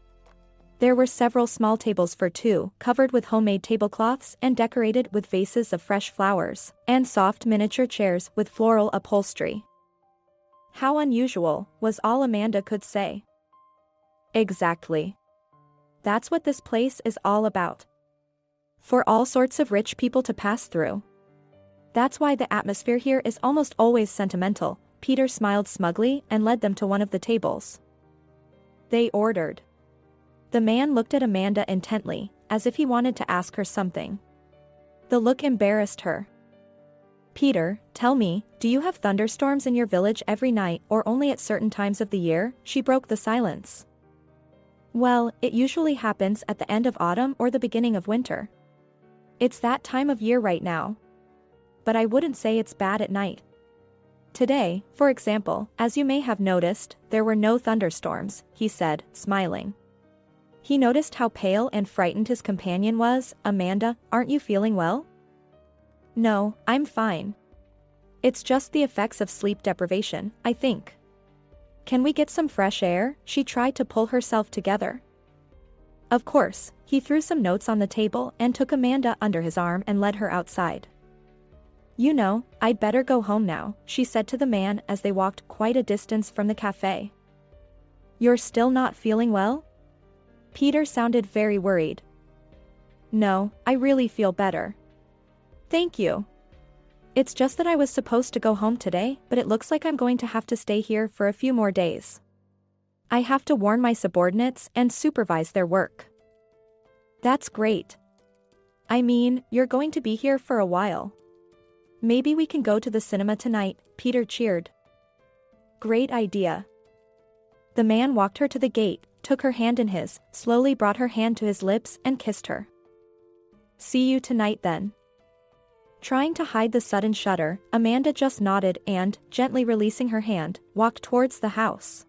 There were several small tables for two, covered with homemade tablecloths and decorated with vases of fresh flowers, and soft miniature chairs with floral upholstery. How unusual, was all Amanda could say. Exactly. That's what this place is all about. For all sorts of rich people to pass through. That's why the atmosphere here is almost always sentimental. Peter smiled smugly and led them to one of the tables. They ordered. The man looked at Amanda intently, as if he wanted to ask her something. The look embarrassed her. Peter, tell me, do you have thunderstorms in your village every night or only at certain times of the year? She broke the silence. Well, it usually happens at the end of autumn or the beginning of winter. It's that time of year right now. But I wouldn't say it's bad at night. Today, for example, as you may have noticed, there were no thunderstorms, he said, smiling. He noticed how pale and frightened his companion was. Amanda, aren't you feeling well? No, I'm fine. It's just the effects of sleep deprivation, I think. Can we get some fresh air? She tried to pull herself together. Of course, he threw some notes on the table and took Amanda under his arm and led her outside. You know, I'd better go home now, she said to the man as they walked quite a distance from the cafe. You're still not feeling well? Peter sounded very worried. No, I really feel better. Thank you. It's just that I was supposed to go home today, but it looks like I'm going to have to stay here for a few more days. I have to warn my subordinates and supervise their work. That's great. I mean, you're going to be here for a while. Maybe we can go to the cinema tonight, Peter cheered. Great idea. The man walked her to the gate, took her hand in his, slowly brought her hand to his lips and kissed her. See you tonight then. Trying to hide the sudden shudder, Amanda just nodded and, gently releasing her hand, walked towards the house.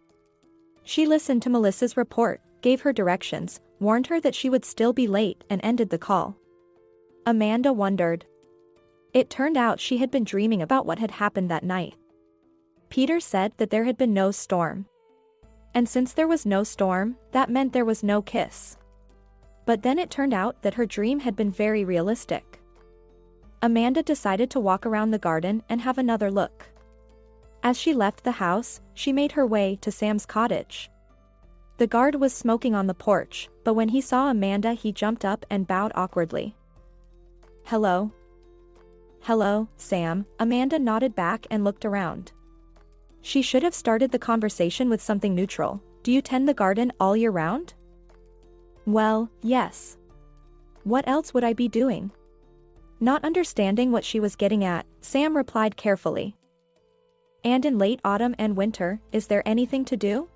She listened to Melissa's report, gave her directions, warned her that she would still be late and ended the call. Amanda wondered. It turned out she had been dreaming about what had happened that night. Peter said that there had been no storm. And since there was no storm, that meant there was no kiss. But then it turned out that her dream had been very realistic. Amanda decided to walk around the garden and have another look. As she left the house, she made her way to Sam's cottage. The guard was smoking on the porch, but when he saw Amanda he jumped up and bowed awkwardly. Hello? Hello, Sam. Amanda nodded back and looked around. She should have started the conversation with something neutral. Do you tend the garden all year round? Well, yes. What else would I be doing? Not understanding what she was getting at, Sam replied carefully. And in late autumn and winter, is there anything to do?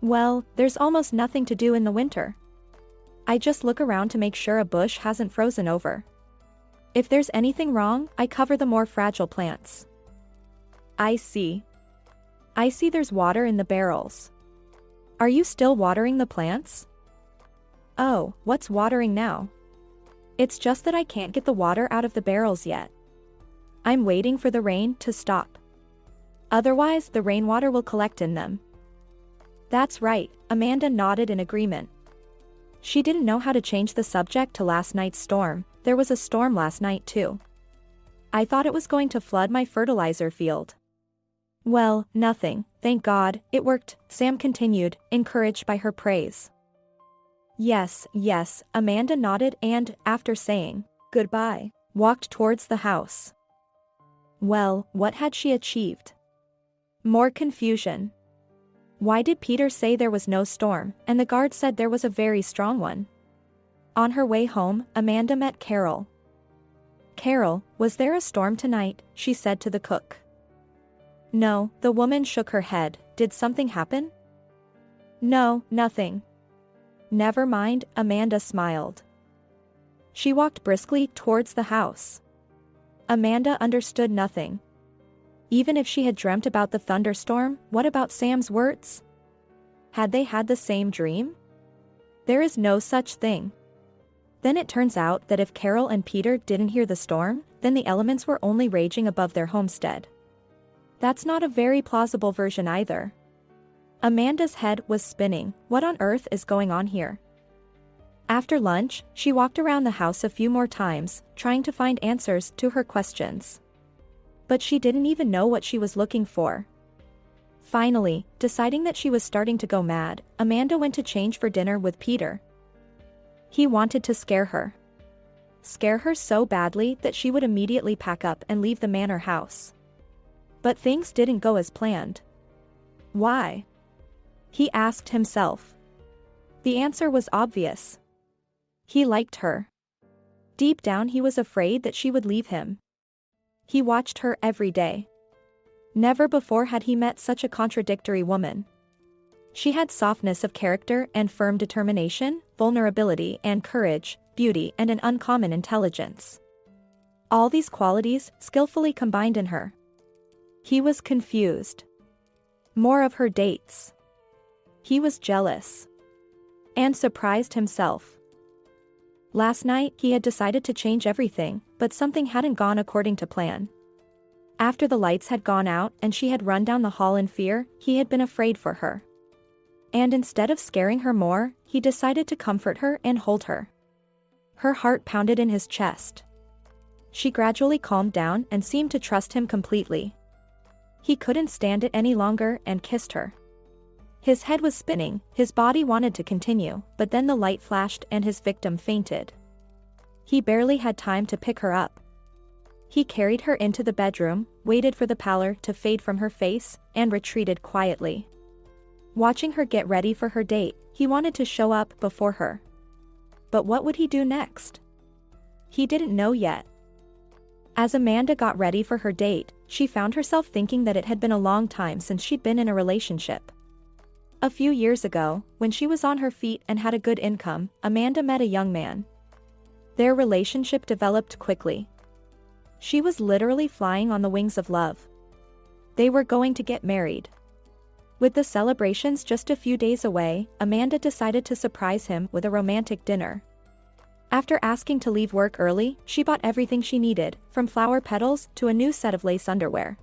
Well, there's almost nothing to do in the winter. I just look around to make sure a bush hasn't frozen over. If there's anything wrong, I cover the more fragile plants. I see. I see there's water in the barrels. Are you still watering the plants? Oh, what's watering now? It's just that I can't get the water out of the barrels yet. I'm waiting for the rain to stop. Otherwise, the rainwater will collect in them. That's right, Amanda nodded in agreement. She didn't know how to change the subject to last night's storm. There was a storm last night too. I thought it was going to flood my fertilizer field. Well, nothing, thank God, it worked, Sam continued, encouraged by her praise. Yes, yes, Amanda nodded and, after saying goodbye, walked towards the house. Well, what had she achieved? More confusion. Why did Peter say there was no storm, and the guard said there was a very strong one? On her way home, Amanda met Carol. Carol, was there a storm tonight? She said to the cook. No, the woman shook her head. Did something happen? No, nothing. Never mind, Amanda smiled. She walked briskly towards the house. Amanda understood nothing. Even if she had dreamt about the thunderstorm, what about Sam's words? Had they had the same dream? There is no such thing. Then it turns out that if Carol and Peter didn't hear the storm, then the elements were only raging above their homestead. That's not a very plausible version either. Amanda's head was spinning. What on earth is going on here? After lunch, she walked around the house a few more times, trying to find answers to her questions. But she didn't even know what she was looking for. Finally, deciding that she was starting to go mad, Amanda went to change for dinner with Peter. He wanted to scare her. Scare her so badly that she would immediately pack up and leave the manor house. But things didn't go as planned. Why? He asked himself. The answer was obvious. He liked her. Deep down he was afraid that she would leave him. He watched her every day. Never before had he met such a contradictory woman. She had softness of character and firm determination, vulnerability and courage, beauty and an uncommon intelligence. All these qualities skillfully combined in her. He was confused. More of her dates. He was jealous. And surprised himself. Last night he had decided to change everything, but something hadn't gone according to plan. After the lights had gone out and she had run down the hall in fear, he had been afraid for her. And instead of scaring her more, he decided to comfort her and hold her. Her heart pounded in his chest. She gradually calmed down and seemed to trust him completely. He couldn't stand it any longer and kissed her. His head was spinning, his body wanted to continue, but then the light flashed and his victim fainted. He barely had time to pick her up. He carried her into the bedroom, waited for the pallor to fade from her face, and retreated quietly. Watching her get ready for her date, he wanted to show up before her. But what would he do next? He didn't know yet. As Amanda got ready for her date, she found herself thinking that it had been a long time since she'd been in a relationship. A few years ago, when she was on her feet and had a good income, Amanda met a young man. Their relationship developed quickly. She was literally flying on the wings of love. They were going to get married. With the celebrations just a few days away, Amanda decided to surprise him with a romantic dinner. After asking to leave work early, she bought everything she needed, from flower petals to a new set of lace underwear.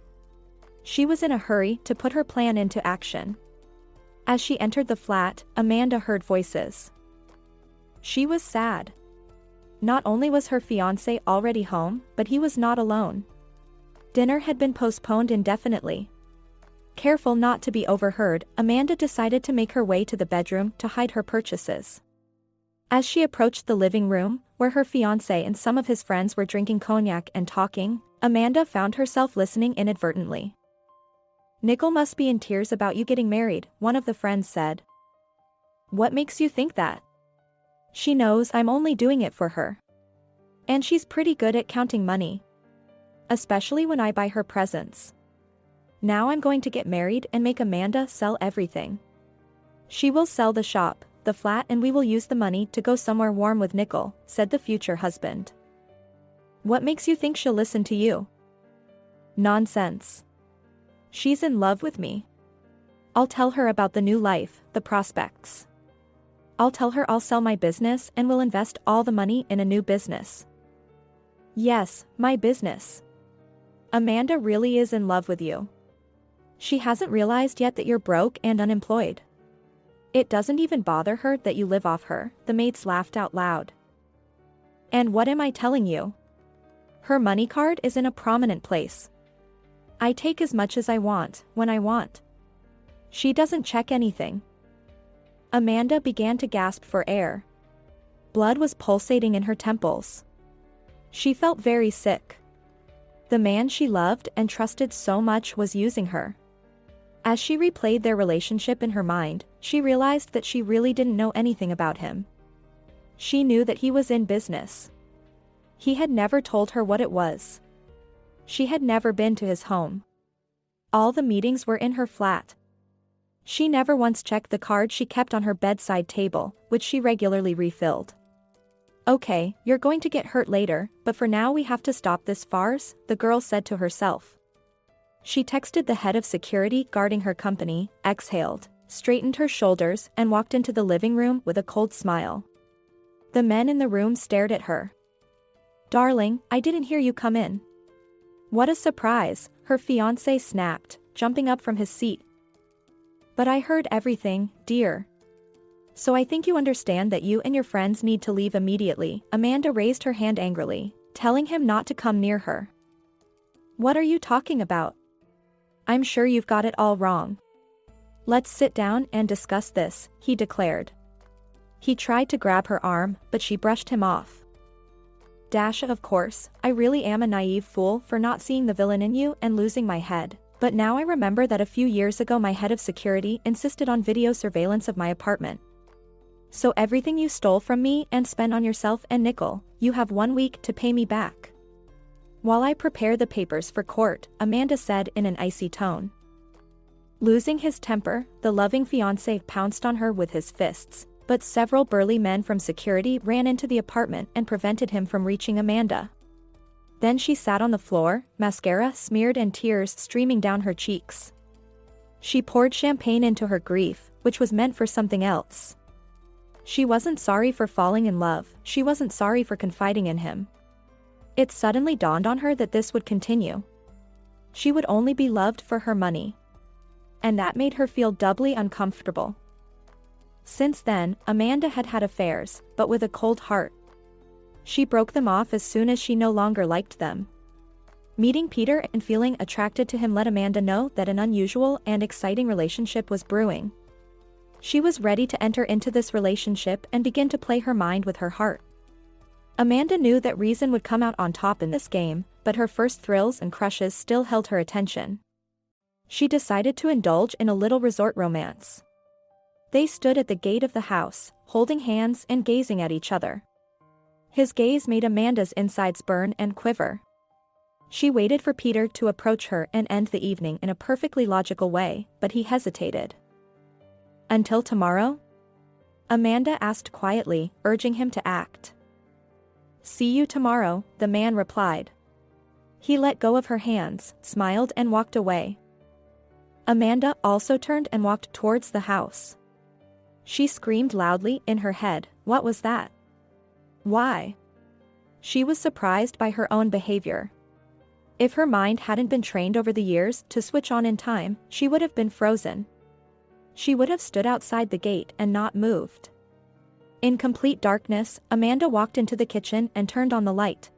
She was in a hurry to put her plan into action. As she entered the flat, Amanda heard voices. She was sad. Not only was her fiancé already home, but he was not alone. Dinner had been postponed indefinitely. Careful not to be overheard, Amanda decided to make her way to the bedroom to hide her purchases. As she approached the living room, where her fiancé and some of his friends were drinking cognac and talking, Amanda found herself listening inadvertently. "Nicole must be in tears about you getting married," one of the friends said. "What makes you think that?" "She knows I'm only doing it for her. And she's pretty good at counting money. Especially when I buy her presents. Now I'm going to get married and make Amanda sell everything. She will sell the shop, the flat, and we will use the money to go somewhere warm with Nicole," said the future husband. "What makes you think she'll listen to you?" "Nonsense. She's in love with me. I'll tell her about the new life, the prospects. I'll tell her I'll sell my business and will invest all the money in a new business." "Yes, my business. Amanda really is in love with you. She hasn't realized yet that you're broke and unemployed. It doesn't even bother her that you live off her," the maids laughed out loud. "And what am I telling you? Her money card is in a prominent place. I take as much as I want, when I want. She doesn't check anything." Amanda began to gasp for air. Blood was pulsating in her temples. She felt very sick. The man she loved and trusted so much was using her. As she replayed their relationship in her mind, she realized that she really didn't know anything about him. She knew that he was in business. He had never told her what it was. She had never been to his home. All the meetings were in her flat. She never once checked the card she kept on her bedside table, which she regularly refilled. "Okay, you're going to get hurt later, but for now we have to stop this farce," the girl said to herself. She texted the head of security guarding her company, exhaled, straightened her shoulders, and walked into the living room with a cold smile. The men in the room stared at her. "Darling, I didn't hear you come in." "What a surprise," her fiancé snapped, jumping up from his seat. "But I heard everything, dear. So I think you understand that you and your friends need to leave immediately." Amanda raised her hand angrily, telling him not to come near her. "What are you talking about? I'm sure you've got it all wrong." Let's sit down and discuss this, he declared. He tried to grab her arm, but she brushed him off. Of course, I really am a naive fool for not seeing the villain in you and losing my head. But now I remember that a few years ago my head of security insisted on video surveillance of my apartment. So everything you stole from me and spent on yourself and Nickel, you have 1 week to pay me back. While I prepare the papers for court, Amanda said in an icy tone. Losing his temper, the loving fiancé pounced on her with his fists, but several burly men from security ran into the apartment and prevented him from reaching Amanda. Then she sat on the floor, mascara smeared and tears streaming down her cheeks. She poured champagne into her grief, which was meant for something else. She wasn't sorry for falling in love, she wasn't sorry for confiding in him. It suddenly dawned on her that this would continue. She would only be loved for her money. And that made her feel doubly uncomfortable. Since then, Amanda had had affairs, but with a cold heart. She broke them off as soon as she no longer liked them. Meeting Peter and feeling attracted to him let Amanda know that an unusual and exciting relationship was brewing. She was ready to enter into this relationship and begin to play her mind with her heart. Amanda knew that reason would come out on top in this game, but her first thrills and crushes still held her attention. She decided to indulge in a little resort romance. They stood at the gate of the house, holding hands and gazing at each other. His gaze made Amanda's insides burn and quiver. She waited for Peter to approach her and end the evening in a perfectly logical way, but he hesitated. Until tomorrow? Amanda asked quietly, urging him to act. See you tomorrow, the man replied. He let go of her hands, smiled and walked away. Amanda also turned and walked towards the house. She screamed loudly in her head, what was that? Why? She was surprised by her own behavior. If her mind hadn't been trained over the years to switch on in time, she would have been frozen. She would have stood outside the gate and not moved. In complete darkness, Amanda walked into the kitchen and turned on the light.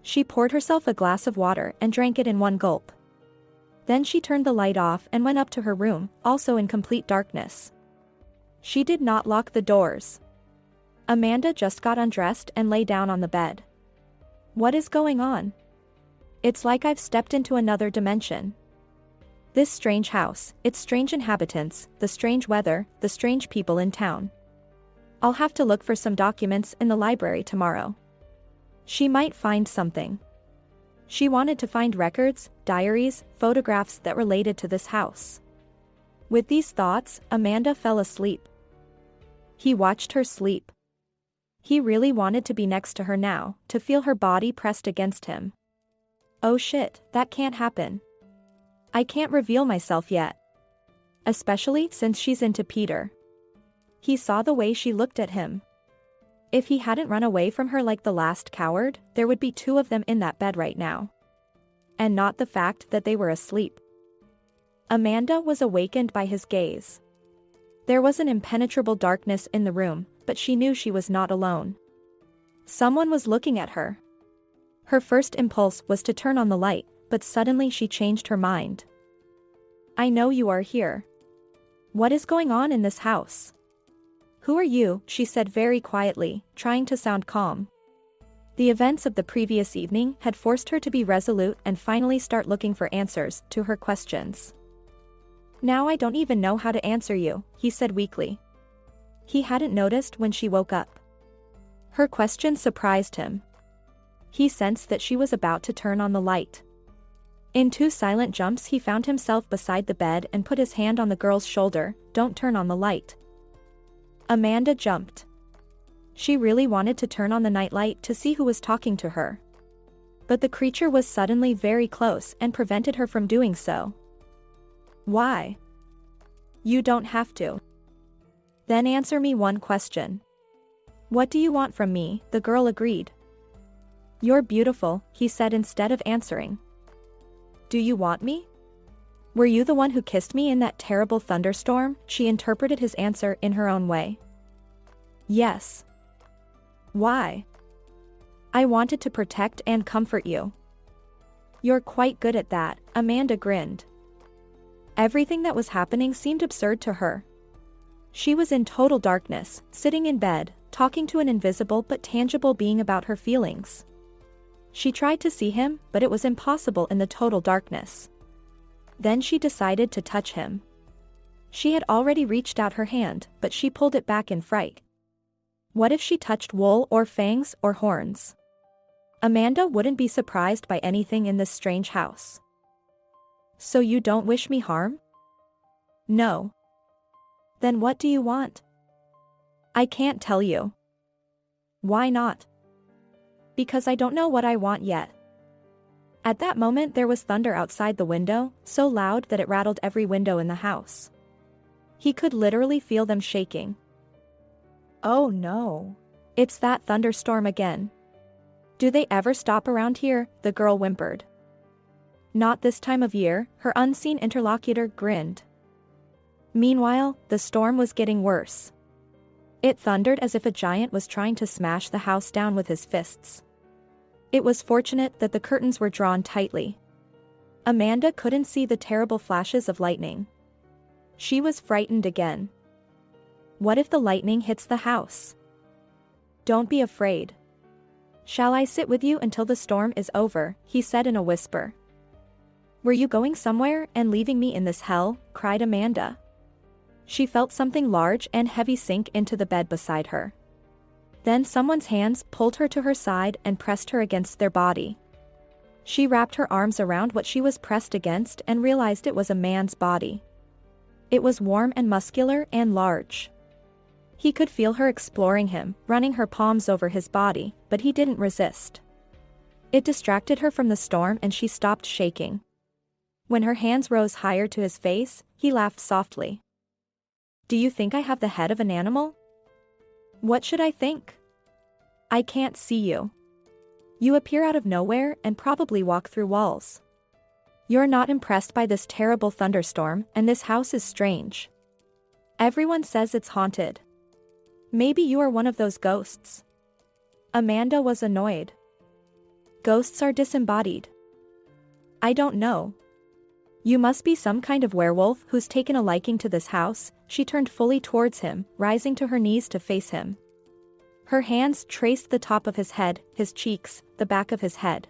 She poured herself a glass of water and drank it in one gulp. Then she turned the light off and went up to her room, also in complete darkness. She did not lock the doors. Amanda just got undressed and lay down on the bed. What is going on? It's like I've stepped into another dimension. This strange house, its strange inhabitants, the strange weather, the strange people in town. I'll have to look for some documents in the library tomorrow. She might find something. She wanted to find records, diaries, photographs that related to this house. With these thoughts, Amanda fell asleep. He watched her sleep. He really wanted to be next to her now, to feel her body pressed against him. Oh shit, that can't happen. I can't reveal myself yet. Especially since she's into Peter. He saw the way she looked at him. If he hadn't run away from her like the last coward, there would be 2 of them in that bed right now. And not the fact that they were asleep. Amanda was awakened by his gaze. There was an impenetrable darkness in the room, but she knew she was not alone. Someone was looking at her. Her first impulse was to turn on the light, but suddenly she changed her mind. I know you are here. What is going on in this house? Who are you? She said very quietly, trying to sound calm. The events of the previous evening had forced her to be resolute and finally start looking for answers to her questions. Now I don't even know how to answer you, he said weakly. He hadn't noticed when she woke up. Her question surprised him. He sensed that she was about to turn on the light. In 2 silent jumps he found himself beside the bed and put his hand on the girl's shoulder. Don't turn on the light. Amanda jumped. She really wanted to turn on the nightlight to see who was talking to her. But the creature was suddenly very close and prevented her from doing so. Why? You don't have to. Then answer me one question. What do you want from me? The girl agreed. You're beautiful, he said instead of answering. Do you want me? Were you the one who kissed me in that terrible thunderstorm? She interpreted his answer in her own way. Yes. Why? I wanted to protect and comfort you. You're quite good at that, Amanda grinned. Everything that was happening seemed absurd to her. She was in total darkness, sitting in bed, talking to an invisible but tangible being about her feelings. She tried to see him, but it was impossible in the total darkness. Then she decided to touch him. She had already reached out her hand, but she pulled it back in fright. What if she touched wool or fangs or horns? Amanda wouldn't be surprised by anything in this strange house. So you don't wish me harm? No. Then what do you want? I can't tell you. Why not? Because I don't know what I want yet. At that moment there was thunder outside the window, so loud that it rattled every window in the house. He could literally feel them shaking. Oh no. It's that thunderstorm again. Do they ever stop around here? The girl whimpered. Not this time of year, her unseen interlocutor grinned. Meanwhile, the storm was getting worse. It thundered as if a giant was trying to smash the house down with his fists. It was fortunate that the curtains were drawn tightly. Amanda couldn't see the terrible flashes of lightning. She was frightened again. What if the lightning hits the house? Don't be afraid. Shall I sit with you until the storm is over? He said in a whisper. Were you going somewhere and leaving me in this hell? Cried Amanda. She felt something large and heavy sink into the bed beside her. Then someone's hands pulled her to her side and pressed her against their body. She wrapped her arms around what she was pressed against and realized it was a man's body. It was warm and muscular and large. He could feel her exploring him, running her palms over his body, but he didn't resist. It distracted her from the storm and she stopped shaking. When her hands rose higher to his face, he laughed softly. Do you think I have the head of an animal? What should I think? I can't see you. You appear out of nowhere and probably walk through walls. You're not impressed by this terrible thunderstorm, and this house is strange. Everyone says it's haunted. Maybe you are one of those ghosts. Amanda was annoyed. Ghosts are disembodied. I don't know. You must be some kind of werewolf who's taken a liking to this house. She turned fully towards him, rising to her knees to face him. Her hands traced the top of his head, his cheeks, the back of his head.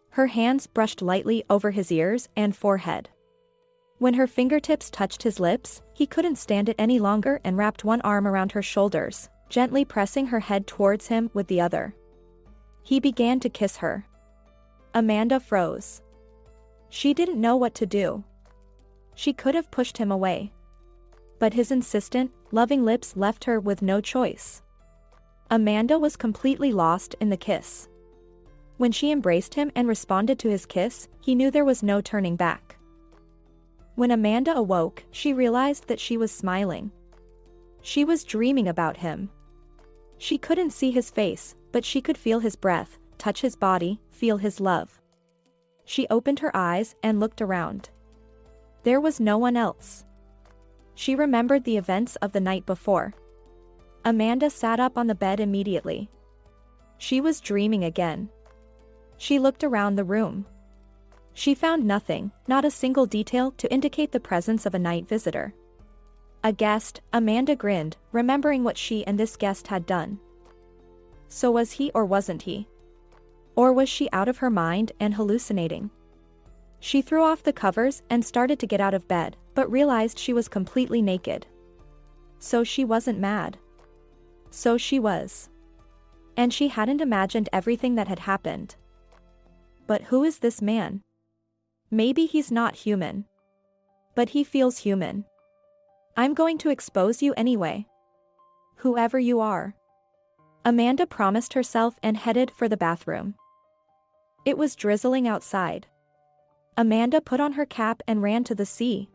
Her hands brushed lightly over his ears and forehead. When her fingertips touched his lips, he couldn't stand it any longer and wrapped one arm around her shoulders, gently pressing her head towards him with the other. He began to kiss her. Amanda froze. She didn't know what to do. She could have pushed him away. But his insistent, loving lips left her with no choice. Amanda was completely lost in the kiss. When she embraced him and responded to his kiss, he knew there was no turning back. When Amanda awoke, she realized that she was smiling. She was dreaming about him. She couldn't see his face, but she could feel his breath, touch his body, feel his love. She opened her eyes and looked around. There was no one else. She remembered the events of the night before. Amanda sat up on the bed immediately. She was dreaming again. She looked around the room. She found nothing, not a single detail to indicate the presence of a night visitor. A guest, Amanda grinned, remembering what she and this guest had done. So was he or wasn't he? Or was she out of her mind and hallucinating? She threw off the covers and started to get out of bed, but realized she was completely naked. So she wasn't mad. So she was. And she hadn't imagined everything that had happened. But who is this man? Maybe he's not human. But he feels human. I'm going to expose you anyway. Whoever you are. Amanda promised herself and headed for the bathroom. It was drizzling outside. Amanda put on her cap and ran to the sea.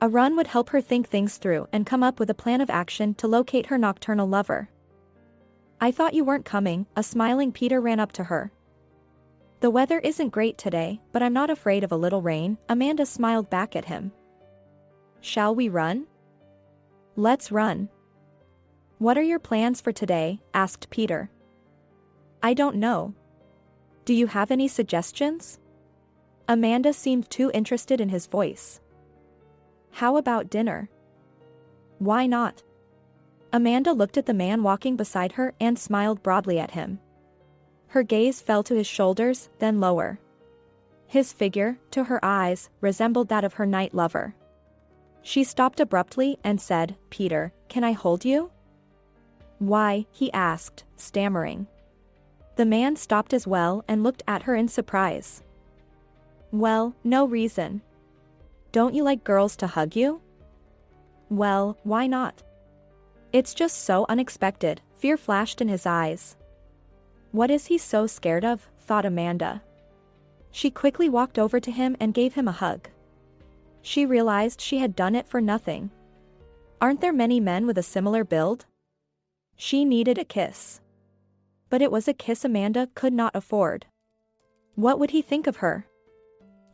A run would help her think things through and come up with a plan of action to locate her nocturnal lover. I thought you weren't coming, a smiling Peter ran up to her. The weather isn't great today, but I'm not afraid of a little rain, Amanda smiled back at him. Shall we run? Let's run. What are your plans for today? Asked Peter. I don't know. Do you have any suggestions? Amanda seemed too interested in his voice. How about dinner? Why not? Amanda looked at the man walking beside her and smiled broadly at him. Her gaze fell to his shoulders, then lower. His figure, to her eyes, resembled that of her night lover. She stopped abruptly and said, "Peter, can I hold you?" "Why?" he asked, stammering. The man stopped as well and looked at her in surprise. "Well, no reason. Don't you like girls to hug you?" "Well, why not?" "It's just so unexpected," fear flashed in his eyes. What is he so scared of, thought Amanda. She quickly walked over to him and gave him a hug. She realized she had done it for nothing. Aren't there many men with a similar build? She needed a kiss. But it was a kiss Amanda could not afford. What would he think of her?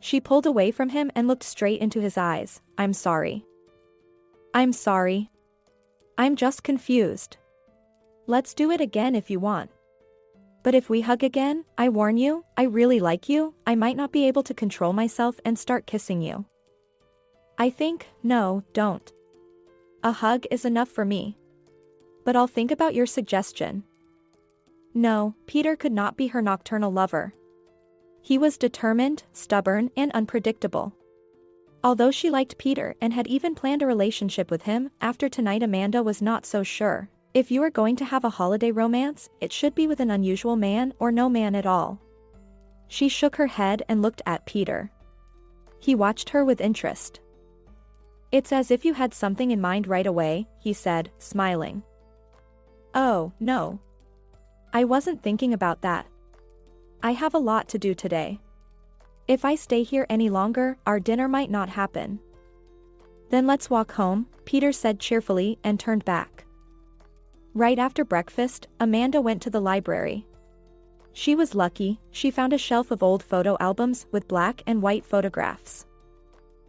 She pulled away from him and looked straight into his eyes. "I'm sorry." "I'm sorry. I'm just confused. Let's do it again if you want. But if we hug again, I warn you, I really like you, I might not be able to control myself and start kissing you." No, don't. A hug is enough for me. But I'll think about your suggestion." No, Peter could not be her nocturnal lover. He was determined, stubborn, and unpredictable. Although she liked Peter and had even planned a relationship with him, after tonight Amanda was not so sure. If you are going to have a holiday romance, it should be with an unusual man or no man at all. She shook her head and looked at Peter. He watched her with interest. "It's as if you had something in mind right away," he said, smiling. "Oh, no. I wasn't thinking about that. I have a lot to do today. If I stay here any longer, our dinner might not happen." "Then let's walk home," Peter said cheerfully and turned back. Right after breakfast, Amanda went to the library. She was lucky, she found a shelf of old photo albums with black and white photographs.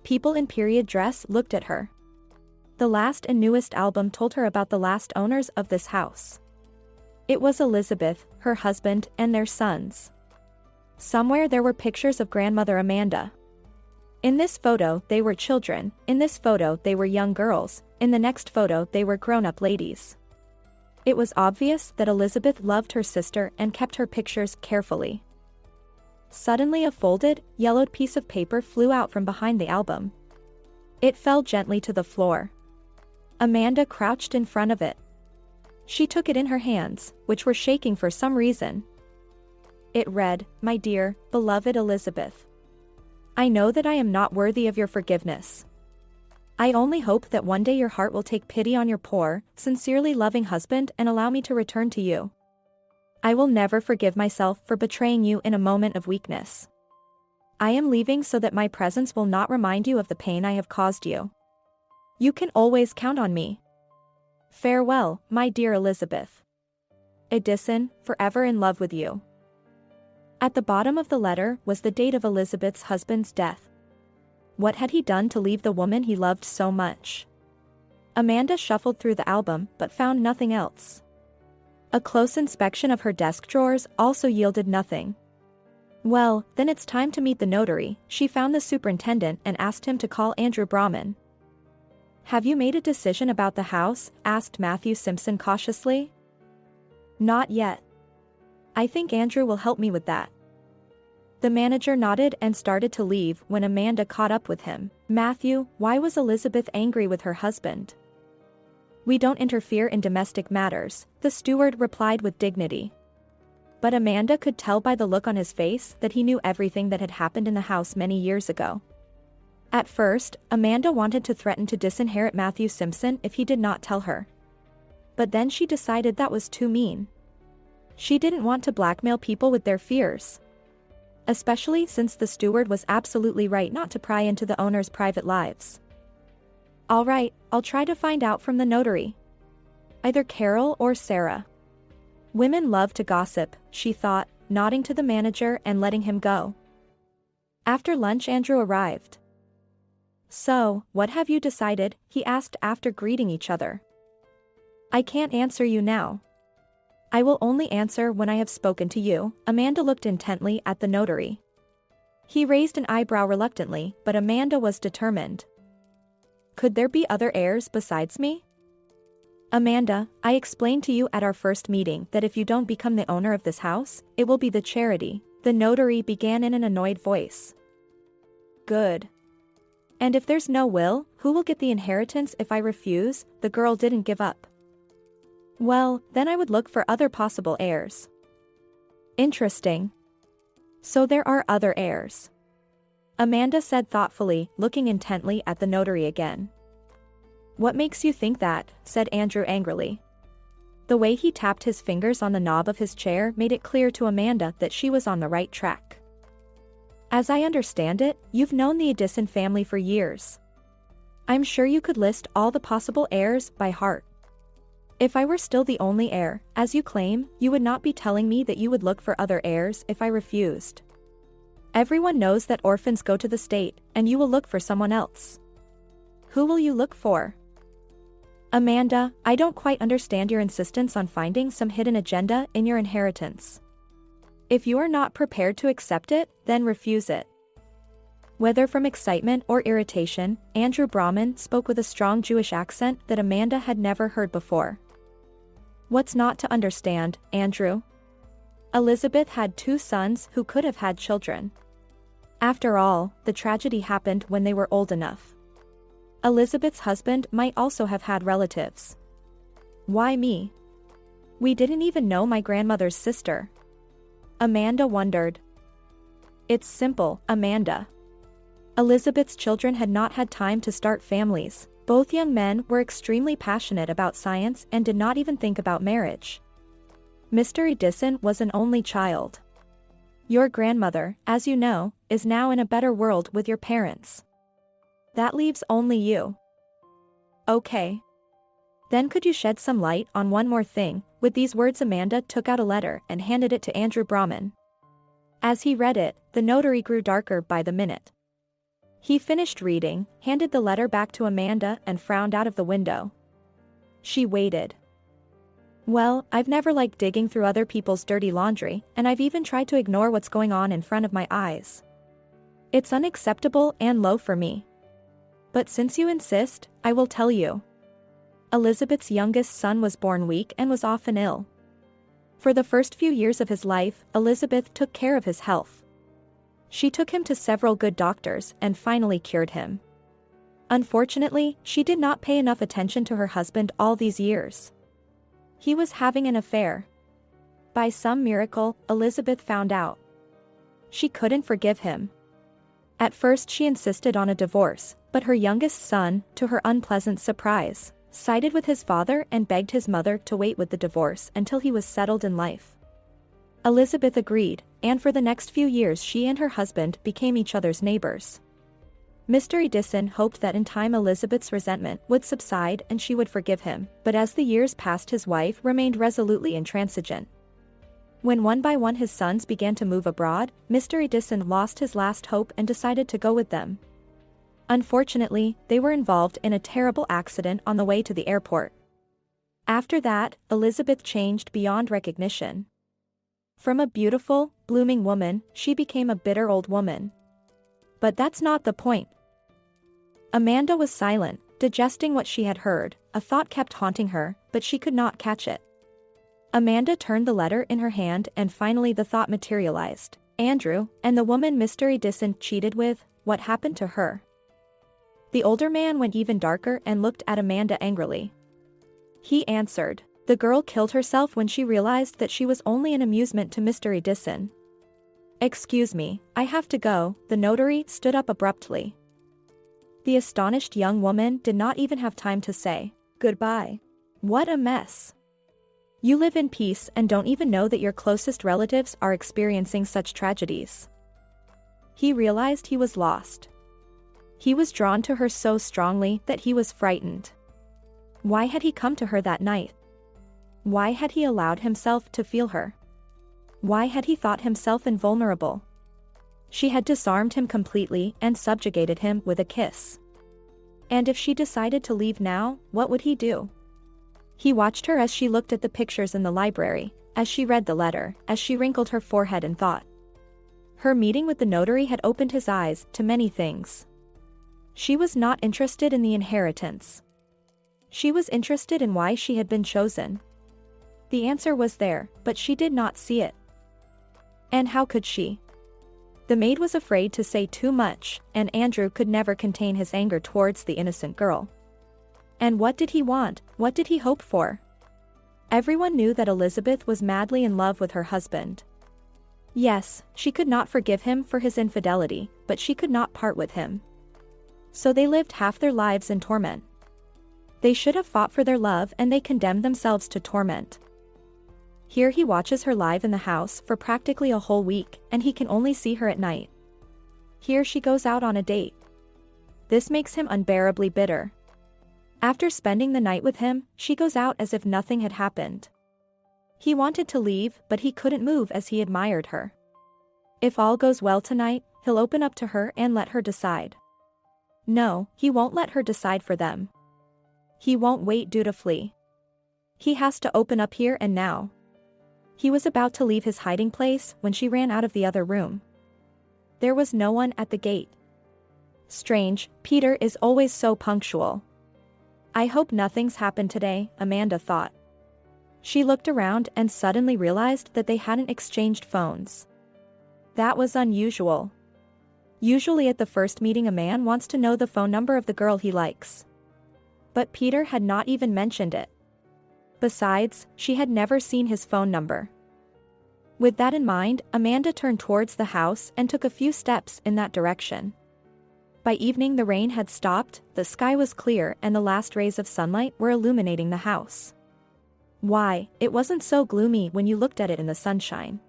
People in period dress looked at her. The last and newest album told her about the last owners of this house. It was Elizabeth, her husband, and their sons. Somewhere there were pictures of grandmother Amanda. In this photo, they were children, in this photo they were young girls, in the next photo they were grown-up ladies. It was obvious that Elizabeth loved her sister and kept her pictures carefully. Suddenly a folded, yellowed piece of paper flew out from behind the album. It fell gently to the floor. Amanda crouched in front of it. She took it in her hands, which were shaking for some reason. It read, "My dear, beloved Elizabeth. I know that I am not worthy of your forgiveness. I only hope that one day your heart will take pity on your poor, sincerely loving husband and allow me to return to you. I will never forgive myself for betraying you in a moment of weakness. I am leaving so that my presence will not remind you of the pain I have caused you. You can always count on me. Farewell, my dear Elizabeth. Edison, forever in love with you." At the bottom of the letter was the date of Elizabeth's husband's death. What had he done to leave the woman he loved so much? Amanda shuffled through the album but found nothing else. A close inspection of her desk drawers also yielded nothing. Well, then it's time to meet the notary. She found the superintendent and asked him to call Andrew Brahman. "Have you made a decision about the house?" asked Matthew Simpson cautiously. "Not yet. I think Andrew will help me with that." The manager nodded and started to leave when Amanda caught up with him. "Matthew, why was Elizabeth angry with her husband?" "We don't interfere in domestic matters," the steward replied with dignity. But Amanda could tell by the look on his face that he knew everything that had happened in the house many years ago. At first, Amanda wanted to threaten to disinherit Matthew Simpson if he did not tell her. But then she decided that was too mean. She didn't want to blackmail people with their fears. Especially since the steward was absolutely right not to pry into the owner's private lives. "All right, I'll try to find out from the notary. Either Carol or Sarah." Women love to gossip, she thought, nodding to the manager and letting him go. After lunch Andrew arrived. "So, what have you decided?" he asked after greeting each other. "I can't answer you now. I will only answer when I have spoken to you." Amanda looked intently at the notary. He raised an eyebrow reluctantly, but Amanda was determined. Could there be other heirs besides me? Amanda, I explained to you at our first meeting that if you don't become the owner of this house, it will be the charity, the notary began in an annoyed voice. Good. And if there's no will, who will get the inheritance if I refuse? The girl didn't give up. Well, then I would look for other possible heirs. Interesting. So there are other heirs. Amanda said thoughtfully, looking intently at the notary again. What makes you think that? Said Andrew angrily. The way he tapped his fingers on the knob of his chair made it clear to Amanda that she was on the right track. As I understand it, you've known the Edison family for years. I'm sure you could list all the possible heirs by heart. If I were still the only heir, as you claim, you would not be telling me that you would look for other heirs if I refused. Everyone knows that orphans go to the state, and you will look for someone else. Who will you look for? Amanda, I don't quite understand your insistence on finding some hidden agenda in your inheritance. If you are not prepared to accept it, then refuse it. Whether from excitement or irritation, Andrew Brahman spoke with a strong Jewish accent that Amanda had never heard before. What's not to understand, Andrew? Elizabeth had 2 sons who could have had children. After all, the tragedy happened when they were old enough. Elizabeth's husband might also have had relatives. Why me? We didn't even know my grandmother's sister. Amanda wondered. It's simple, Amanda. Elizabeth's children had not had time to start families. Both young men were extremely passionate about science and did not even think about marriage. Mr. Edison was an only child. Your grandmother, as you know, is now in a better world with your parents. That leaves only you. Okay. Then could you shed some light on one more thing? With these words Amanda took out a letter and handed it to Andrew Brahman. As he read it, the notary grew darker by the minute. He finished reading, handed the letter back to Amanda and frowned out of the window. She waited. Well, I've never liked digging through other people's dirty laundry, and I've even tried to ignore what's going on in front of my eyes. It's unacceptable and low for me. But since you insist, I will tell you. Elizabeth's youngest son was born weak and was often ill. For the first few years of his life, Elizabeth took care of his health. She took him to several good doctors and finally cured him. Unfortunately, she did not pay enough attention to her husband all these years. He was having an affair. By some miracle, Elizabeth found out. She couldn't forgive him. At first she insisted on a divorce, but her youngest son, to her unpleasant surprise, sided with his father and begged his mother to wait with the divorce until he was settled in life. Elizabeth agreed, and for the next few years she and her husband became each other's neighbors. Mr. Edison hoped that in time Elizabeth's resentment would subside and she would forgive him, but as the years passed his wife remained resolutely intransigent. When one by one his sons began to move abroad, Mr. Edison lost his last hope and decided to go with them. Unfortunately, they were involved in a terrible accident on the way to the airport. After that, Elizabeth changed beyond recognition. From a beautiful, blooming woman, she became a bitter old woman. But that's not the point. Amanda was silent, digesting what she had heard. A thought kept haunting her, but she could not catch it. Amanda turned the letter in her hand and finally the thought materialized. Andrew, and the woman Mr. Edison cheated with, what happened to her? The older man went even darker and looked at Amanda angrily. He answered, the girl killed herself when she realized that she was only an amusement to Mr. Edison. Excuse me, I have to go. The notary stood up abruptly. The astonished young woman did not even have time to say, goodbye. What a mess. You live in peace and don't even know that your closest relatives are experiencing such tragedies. He realized he was lost. He was drawn to her so strongly that he was frightened. Why had he come to her that night? Why had he allowed himself to feel her? Why had he thought himself invulnerable? She had disarmed him completely and subjugated him with a kiss. And if she decided to leave now, what would he do? He watched her as she looked at the pictures in the library, as she read the letter, as she wrinkled her forehead in thought. Her meeting with the notary had opened his eyes to many things. She was not interested in the inheritance. She was interested in why she had been chosen. The answer was there, but she did not see it. And how could she? The maid was afraid to say too much, and Andrew could never contain his anger towards the innocent girl. And what did he want? What did he hope for? Everyone knew that Elizabeth was madly in love with her husband. Yes, she could not forgive him for his infidelity, but she could not part with him. So they lived half their lives in torment. They should have fought for their love, and they condemned themselves to torment. Here he watches her live in the house for practically a whole week, and he can only see her at night. Here she goes out on a date. This makes him unbearably bitter. After spending the night with him, she goes out as if nothing had happened. He wanted to leave, but he couldn't move as he admired her. If all goes well tonight, he'll open up to her and let her decide. No, he won't let her decide for them. He won't wait dutifully. He has to open up here and now. He was about to leave his hiding place when she ran out of the other room. There was no one at the gate. Strange, Peter is always so punctual. I hope nothing's happened today, Amanda thought. She looked around and suddenly realized that they hadn't exchanged phones. That was unusual. Usually at the first meeting a man wants to know the phone number of the girl he likes. But Peter had not even mentioned it. Besides, she had never seen his phone number. With that in mind, Amanda turned towards the house and took a few steps in that direction. By evening the rain had stopped, the sky was clear, and the last rays of sunlight were illuminating the house. Why, it wasn't so gloomy when you looked at it in the sunshine.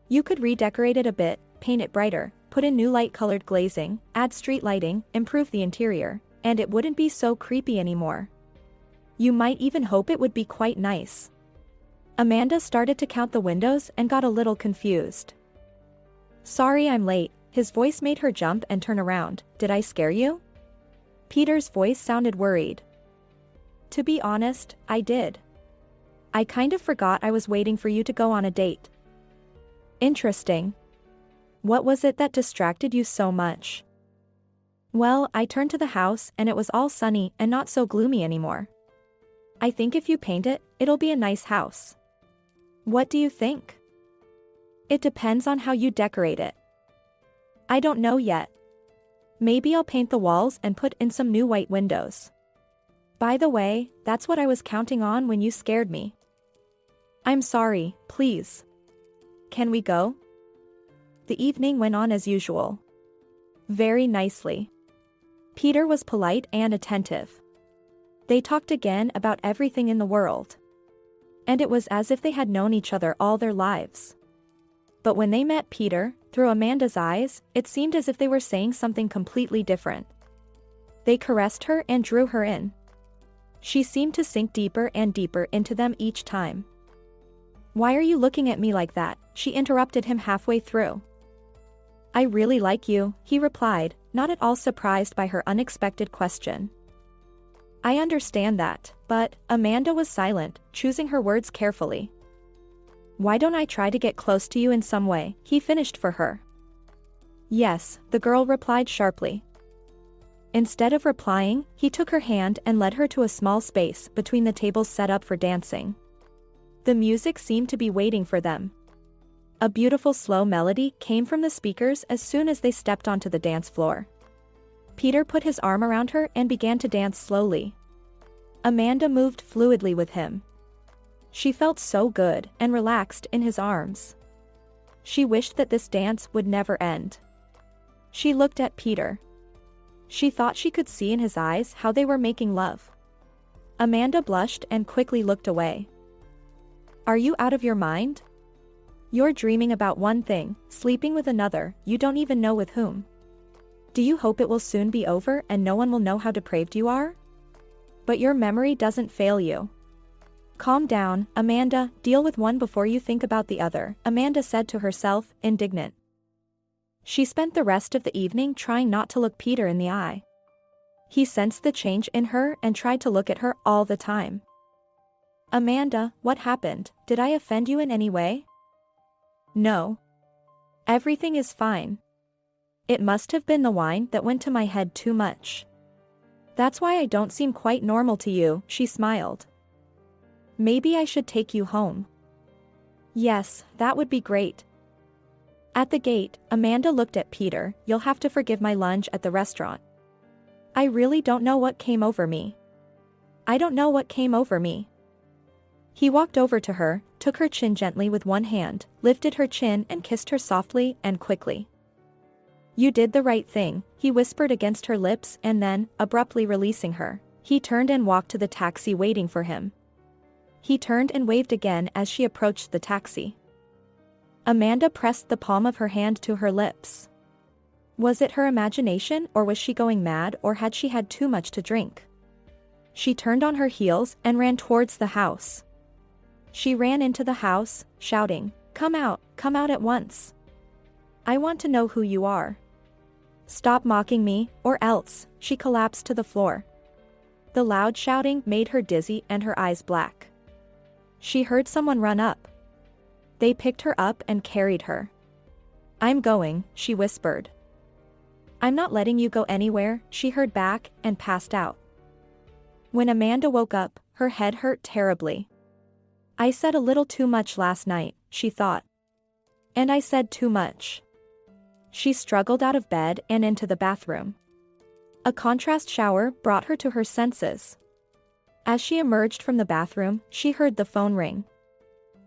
You could redecorate it a bit, paint it brighter, put in new light-colored glazing, add street lighting, improve the interior, and it wouldn't be so creepy anymore. You might even hope it would be quite nice. Amanda started to count the windows and got a little confused. Sorry I'm late. His voice made her jump and turn around. Did I scare you? Peter's voice sounded worried. To be honest, I did. I kind of forgot I was waiting for you to go on a date. Interesting. What was it that distracted you so much? Well, I turned to the house and it was all sunny and not so gloomy anymore. I think if you paint it, it'll be a nice house. What do you think? It depends on how you decorate it. I don't know yet. Maybe I'll paint the walls and put in some new white windows. By the way, that's what I was counting on when you scared me. I'm sorry, please. Can we go? The evening went on as usual. Very nicely. Peter was polite and attentive. They talked again about everything in the world. And it was as if they had known each other all their lives. But when they met Peter, through Amanda's eyes, it seemed as if they were saying something completely different. They caressed her and drew her in. She seemed to sink deeper and deeper into them each time. Why are you looking at me like that? She interrupted him halfway through. I really like you, he replied, not at all surprised by her unexpected question. I understand that, but Amanda was silent, choosing her words carefully. Why don't I try to get close to you in some way? He finished for her. Yes, the girl replied sharply. Instead of replying, he took her hand and led her to a small space between the tables set up for dancing. The music seemed to be waiting for them. A beautiful slow melody came from the speakers as soon as they stepped onto the dance floor. Peter put his arm around her and began to dance slowly. Amanda moved fluidly with him. She felt so good and relaxed in his arms. She wished that this dance would never end. She looked at Peter. She thought she could see in his eyes how they were making love. Amanda blushed and quickly looked away. Are you out of your mind? You're dreaming about one thing, sleeping with another, you don't even know with whom. Do you hope it will soon be over and no one will know how depraved you are? But your memory doesn't fail you. Calm down, Amanda, deal with one before you think about the other, Amanda said to herself, indignant. She spent the rest of the evening trying not to look Peter in the eye. He sensed the change in her and tried to look at her all the time. Amanda, what happened? Did I offend you in any way? No. Everything is fine. It must have been the wine that went to my head too much. That's why I don't seem quite normal to you, she smiled. Maybe I should take you home. Yes, that would be great. At the gate, Amanda looked at Peter. You'll have to forgive my lunge at the restaurant. I really don't know what came over me. I don't know what came over me. He walked over to her, took her chin gently with one hand, lifted her chin and kissed her softly and quickly. You did the right thing, he whispered against her lips, and then, abruptly releasing her, he turned and walked to the taxi waiting for him. He turned and waved again as she approached the taxi. Amanda pressed the palm of her hand to her lips. Was it her imagination, or was she going mad, or had she had too much to drink? She turned on her heels and ran towards the house. She ran into the house, shouting, come out at once. I want to know who you are. Stop mocking me, or else. She collapsed to the floor. The loud shouting made her dizzy and her eyes black. She heard someone run up. They picked her up and carried her. I'm going, she whispered. I'm not letting you go anywhere, she heard back, and passed out. When Amanda woke up, her head hurt terribly. I said a little too much last night, she thought. And I said too much. She struggled out of bed and into the bathroom. A contrast shower brought her to her senses. As she emerged from the bathroom, she heard the phone ring.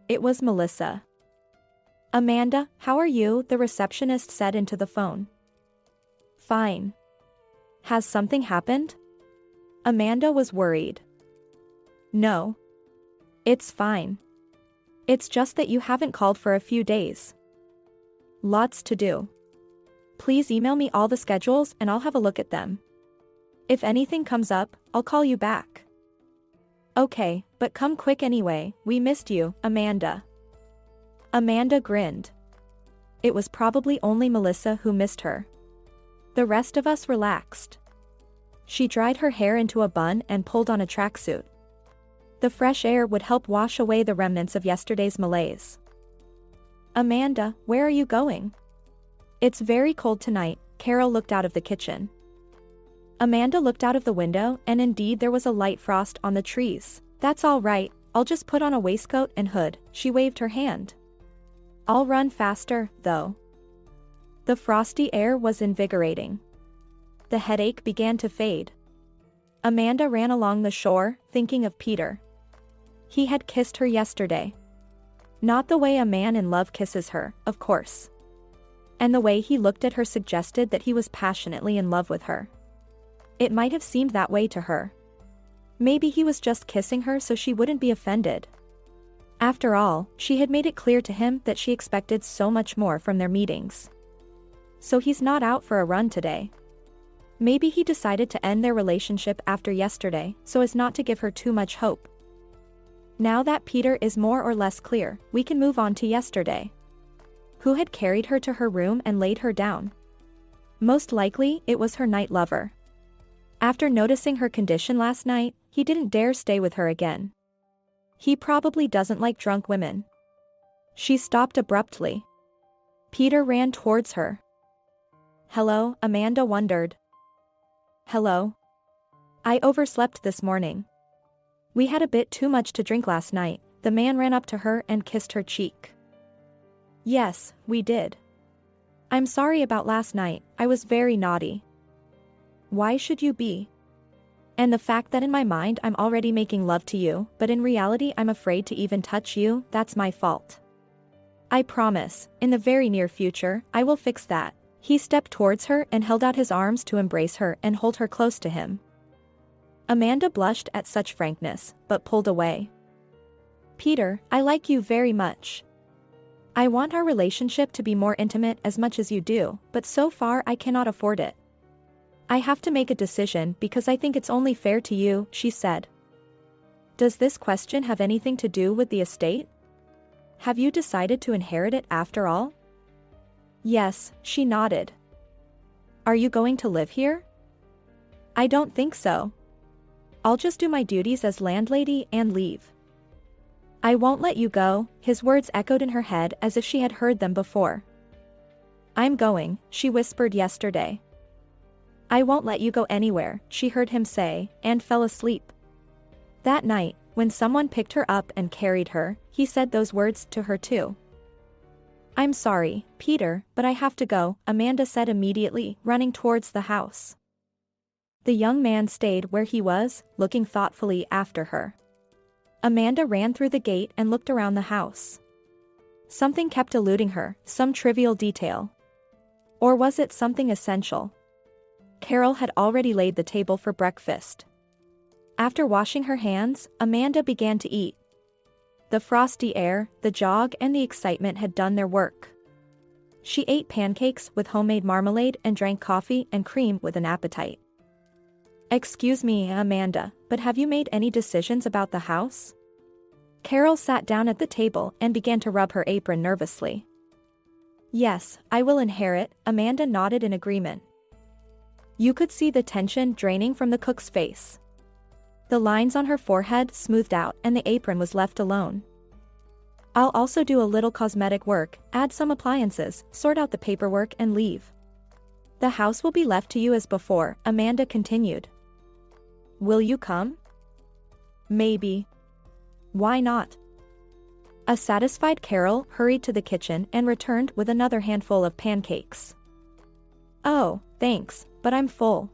It was Melissa. Amanda, how are you? The receptionist said into the phone. Fine. Has something happened? Amanda was worried. No. It's fine. It's just that you haven't called for a few days. Lots to do. Please email me all the schedules and I'll have a look at them. If anything comes up, I'll call you back. Okay, but come quick anyway, we missed you, Amanda. Amanda grinned. It was probably only Melissa who missed her. The rest of us relaxed. She dried her hair into a bun and pulled on a tracksuit. The fresh air would help wash away the remnants of yesterday's malaise. Amanda, where are you going? It's very cold tonight, Carol looked out of the kitchen. Amanda looked out of the window and indeed there was a light frost on the trees. That's all right, I'll just put on a waistcoat and hood, she waved her hand. I'll run faster, though. The frosty air was invigorating. The headache began to fade. Amanda ran along the shore, thinking of Peter. He had kissed her yesterday. Not the way a man in love kisses her, of course. And the way he looked at her suggested that he was passionately in love with her. It might have seemed that way to her. Maybe he was just kissing her so she wouldn't be offended. After all, she had made it clear to him that she expected so much more from their meetings. So he's not out for a run today. Maybe he decided to end their relationship after yesterday so as not to give her too much hope. Now that Peter is more or less clear, we can move on to yesterday. Who had carried her to her room and laid her down? Most likely, it was her night lover. After noticing her condition last night, he didn't dare stay with her again. He probably doesn't like drunk women. She stopped abruptly. Peter ran towards her. Hello, Amanda wondered. Hello. I overslept this morning. We had a bit too much to drink last night. The man ran up to her and kissed her cheek. Yes, we did. I'm sorry about last night, I was very naughty. Why should you be? And the fact that in my mind I'm already making love to you, but in reality I'm afraid to even touch you, that's my fault. I promise, in the very near future, I will fix that. He stepped towards her and held out his arms to embrace her and hold her close to him. Amanda blushed at such frankness, but pulled away. Peter, I like you very much. I want our relationship to be more intimate as much as you do, but so far I cannot afford it. I have to make a decision because I think it's only fair to you, she said. Does this question have anything to do with the estate? Have you decided to inherit it after all? Yes, she nodded. Are you going to live here? I don't think so. I'll just do my duties as landlady and leave. I won't let you go, his words echoed in her head as if she had heard them before. I'm going, she whispered yesterday. I won't let you go anywhere, she heard him say, and fell asleep. That night, when someone picked her up and carried her, he said those words to her too. I'm sorry, Peter, but I have to go, Amanda said immediately, running towards the house. The young man stayed where he was, looking thoughtfully after her. Amanda ran through the gate and looked around the house. Something kept eluding her, some trivial detail. Or was it something essential? Carol had already laid the table for breakfast. After washing her hands, Amanda began to eat. The frosty air, the jog, and the excitement had done their work. She ate pancakes with homemade marmalade and drank coffee and cream with an appetite. Excuse me, Amanda, but have you made any decisions about the house? Carol sat down at the table and began to rub her apron nervously. Yes, I will inherit, Amanda nodded in agreement. You could see the tension draining from the cook's face. The lines on her forehead smoothed out and the apron was left alone. I'll also do a little cosmetic work, add some appliances, sort out the paperwork and leave. The house will be left to you as before, Amanda continued. Will you come? Maybe. Why not? A satisfied Carol hurried to the kitchen and returned with another handful of pancakes. Oh, thanks, but I'm full.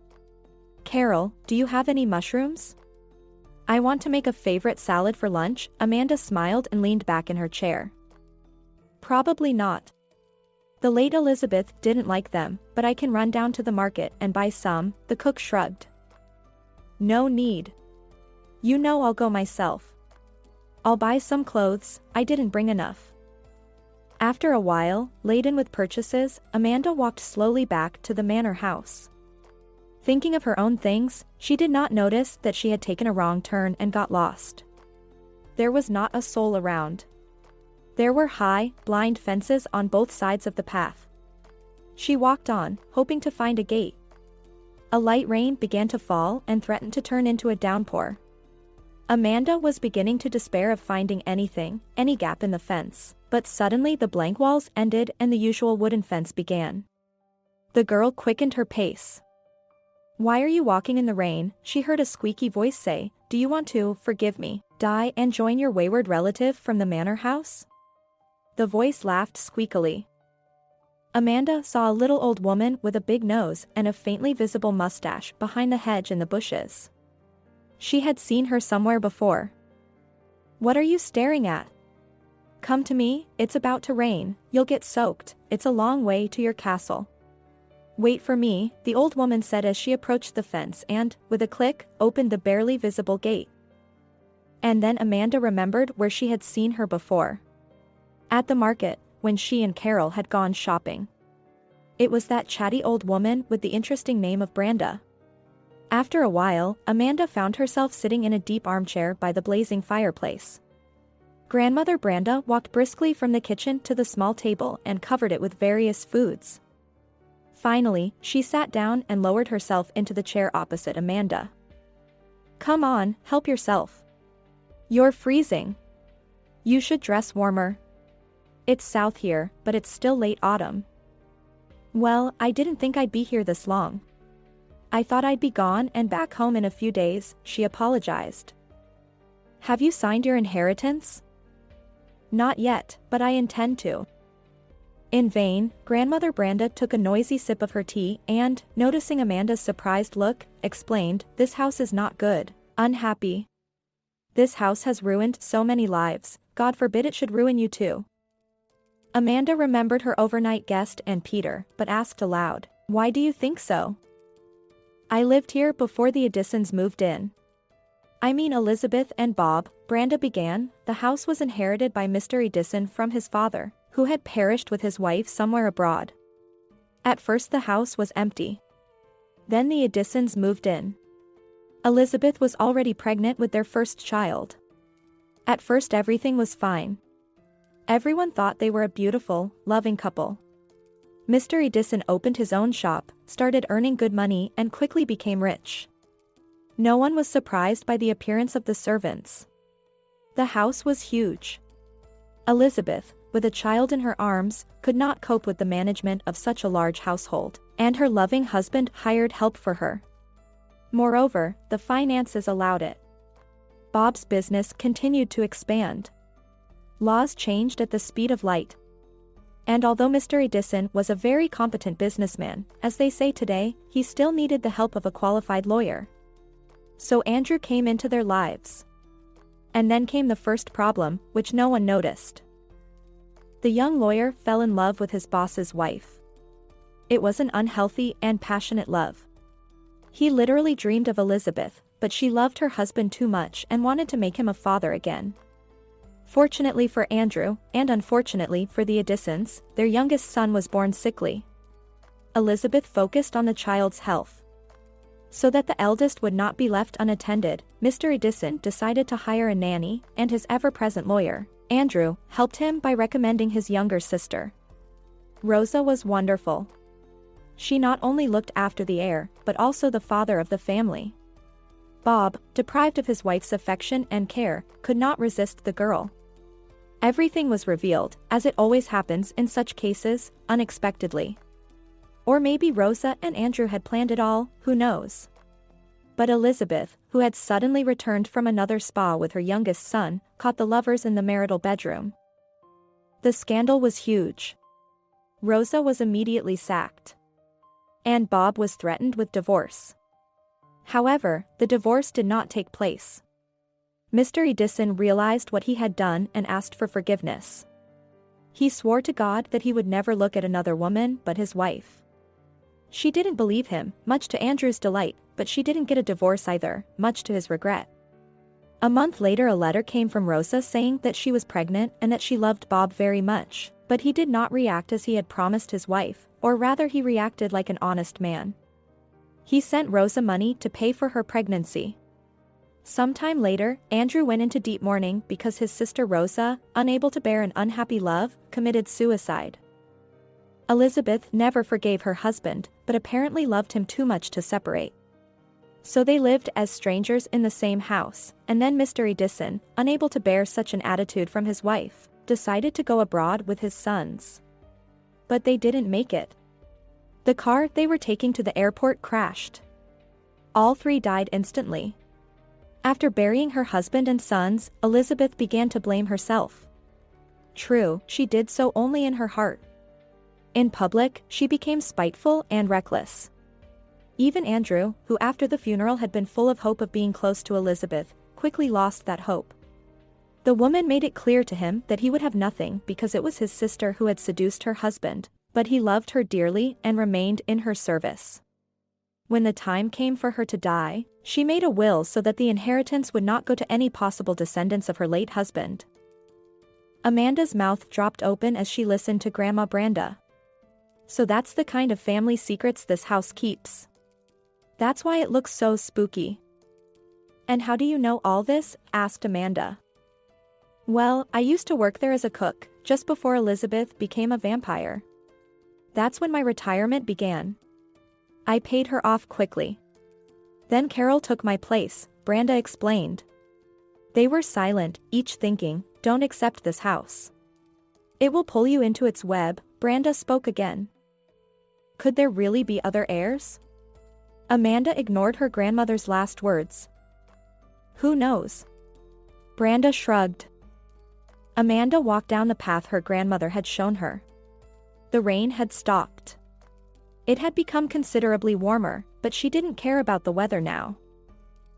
Carol, do you have any mushrooms? I want to make a favorite salad for lunch, Amanda smiled and leaned back in her chair. Probably not. The late Elizabeth didn't like them, but I can run down to the market and buy some, the cook shrugged. No need. You know I'll go myself. I'll buy some clothes, I didn't bring enough. After a while, laden with purchases, Amanda walked slowly back to the manor house. Thinking of her own things, she did not notice that she had taken a wrong turn and got lost. There was not a soul around. There were high, blind fences on both sides of the path. She walked on, hoping to find a gate. A light rain began to fall and threatened to turn into a downpour. Amanda was beginning to despair of finding anything, any gap in the fence, but suddenly the blank walls ended and the usual wooden fence began. The girl quickened her pace. Why are you walking in the rain? She heard a squeaky voice say, do you want to, forgive me, die and join your wayward relative from the manor house? The voice laughed squeakily. Amanda saw a little old woman with a big nose and a faintly visible mustache behind the hedge in the bushes. She had seen her somewhere before. What are you staring at? Come to me, it's about to rain, you'll get soaked, it's a long way to your castle. Wait for me, the old woman said as she approached the fence and, with a click, opened the barely visible gate. And then Amanda remembered where she had seen her before. At the market, when she and Carol had gone shopping. It was that chatty old woman with the interesting name of Branda. After a while, Amanda found herself sitting in a deep armchair by the blazing fireplace. Grandmother Branda walked briskly from the kitchen to the small table and covered it with various foods. Finally, she sat down and lowered herself into the chair opposite Amanda. Come on, help yourself. You're freezing. You should dress warmer. It's south here, but it's still late autumn. Well, I didn't think I'd be here this long. I thought I'd be gone and back home in a few days, she apologized. Have you signed your inheritance? Not yet, but I intend to. In vain, Grandmother Branda took a noisy sip of her tea and, noticing Amanda's surprised look, explained, this house is not good, unhappy. This house has ruined so many lives, God forbid it should ruin you too. Amanda remembered her overnight guest and Peter, but asked aloud, why do you think so? I lived here before the Addisons moved in. I mean Elizabeth and Bob, Branda began, the house was inherited by Mr. Addison from his father, who had perished with his wife somewhere abroad. At first the house was empty. Then the Addisons moved in. Elizabeth was already pregnant with their first child. At first everything was fine. Everyone thought they were a beautiful, loving couple. Mr. Addison opened his own shop, started earning good money and quickly became rich. No one was surprised by the appearance of the servants. The house was huge. Elizabeth, with a child in her arms, could not cope with the management of such a large household, and her loving husband hired help for her. Moreover, the finances allowed it. Bob's business continued to expand. Laws changed at the speed of light. And although Mr. Edison was a very competent businessman, as they say today, he still needed the help of a qualified lawyer. So Andrew came into their lives. And then came the first problem, which no one noticed. The young lawyer fell in love with his boss's wife. It was an unhealthy and passionate love. He literally dreamed of Elizabeth, but she loved her husband too much and wanted to make him a father again. Fortunately for Andrew, and unfortunately for the Edisons, their youngest son was born sickly. Elizabeth focused on the child's health. So that the eldest would not be left unattended, Mr. Edison decided to hire a nanny, and his ever-present lawyer, Andrew, helped him by recommending his younger sister. Rosa was wonderful. She not only looked after the heir, but also the father of the family. Bob, deprived of his wife's affection and care, could not resist the girl. Everything was revealed, as it always happens in such cases, unexpectedly. Or maybe Rosa and Andrew had planned it all, who knows? But Elizabeth, who had suddenly returned from another spa with her youngest son, caught the lovers in the marital bedroom. The scandal was huge. Rosa was immediately sacked. And Bob was threatened with divorce. However, the divorce did not take place. Mr. Edison realized what he had done and asked for forgiveness. He swore to God that he would never look at another woman but his wife. She didn't believe him, much to Andrew's delight, but she didn't get a divorce either, much to his regret. A month later a letter came from Rosa saying that she was pregnant and that she loved Bob very much, but he did not react as he had promised his wife, or rather he reacted like an honest man. He sent Rosa money to pay for her pregnancy. Sometime later, Andrew went into deep mourning because his sister Rosa, unable to bear an unhappy love, committed suicide. Elizabeth never forgave her husband, but apparently loved him too much to separate. So they lived as strangers in the same house, and then Mr. Edison, unable to bear such an attitude from his wife, decided to go abroad with his sons. But they didn't make it. The car they were taking to the airport crashed. All three died instantly. After burying her husband and sons, Elizabeth began to blame herself. True, she did so only in her heart. In public, she became spiteful and reckless. Even Andrew, who after the funeral had been full of hope of being close to Elizabeth, quickly lost that hope. The woman made it clear to him that he would have nothing because it was his sister who had seduced her husband, but he loved her dearly and remained in her service. When the time came for her to die, she made a will so that the inheritance would not go to any possible descendants of her late husband. Amanda's mouth dropped open as she listened to Grandma Branda. So that's the kind of family secrets this house keeps. That's why it looks so spooky. And how do you know all this? Asked Amanda. Well, I used to work there as a cook, just before Elizabeth became a vampire. That's when my retirement began. I paid her off quickly. Then Carol took my place, Branda explained. They were silent, each thinking, don't accept this house. It will pull you into its web, Branda spoke again. Could there really be other heirs? Amanda ignored her grandmother's last words. Who knows? Branda shrugged. Amanda walked down the path her grandmother had shown her. The rain had stopped. It had become considerably warmer, but she didn't care about the weather now.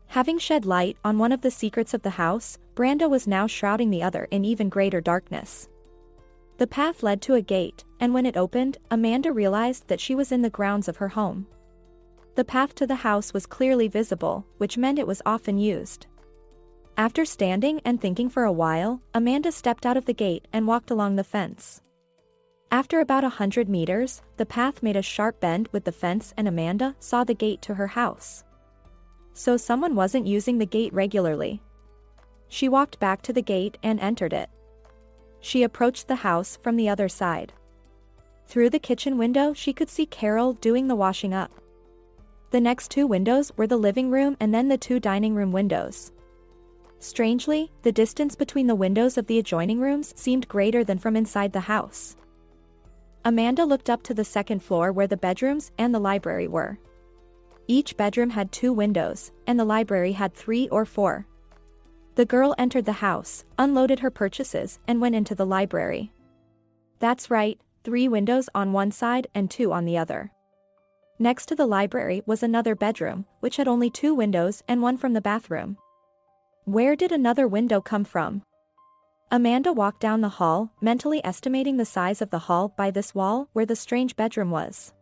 Having shed light on one of the secrets of the house, Branda was now shrouding the other in even greater darkness. The path led to a gate, and when it opened, Amanda realized that she was in the grounds of her home. The path to the house was clearly visible, which meant it was often used. After standing and thinking for a while, Amanda stepped out of the gate and walked along the fence. After about 100 meters, the path made a sharp bend with the fence and Amanda saw the gate to her house. So someone wasn't using the gate regularly. She walked back to the gate and entered it. She approached the house from the other side. Through the kitchen window she could see Carol doing the washing up. The next two windows were the living room and then the two dining room windows. Strangely, the distance between the windows of the adjoining rooms seemed greater than from inside the house. Amanda looked up to the second floor where the bedrooms and the library were. Each bedroom had 2 windows, and the library had 3 or 4. The girl entered the house, unloaded her purchases, and went into the library. That's right, 3 windows on one side and 2 on the other. Next to the library was another bedroom, which had only 2 windows and one from the bathroom. Where did another window come from? Amanda walked down the hall, mentally estimating the size of the hall by this wall where the strange bedroom was.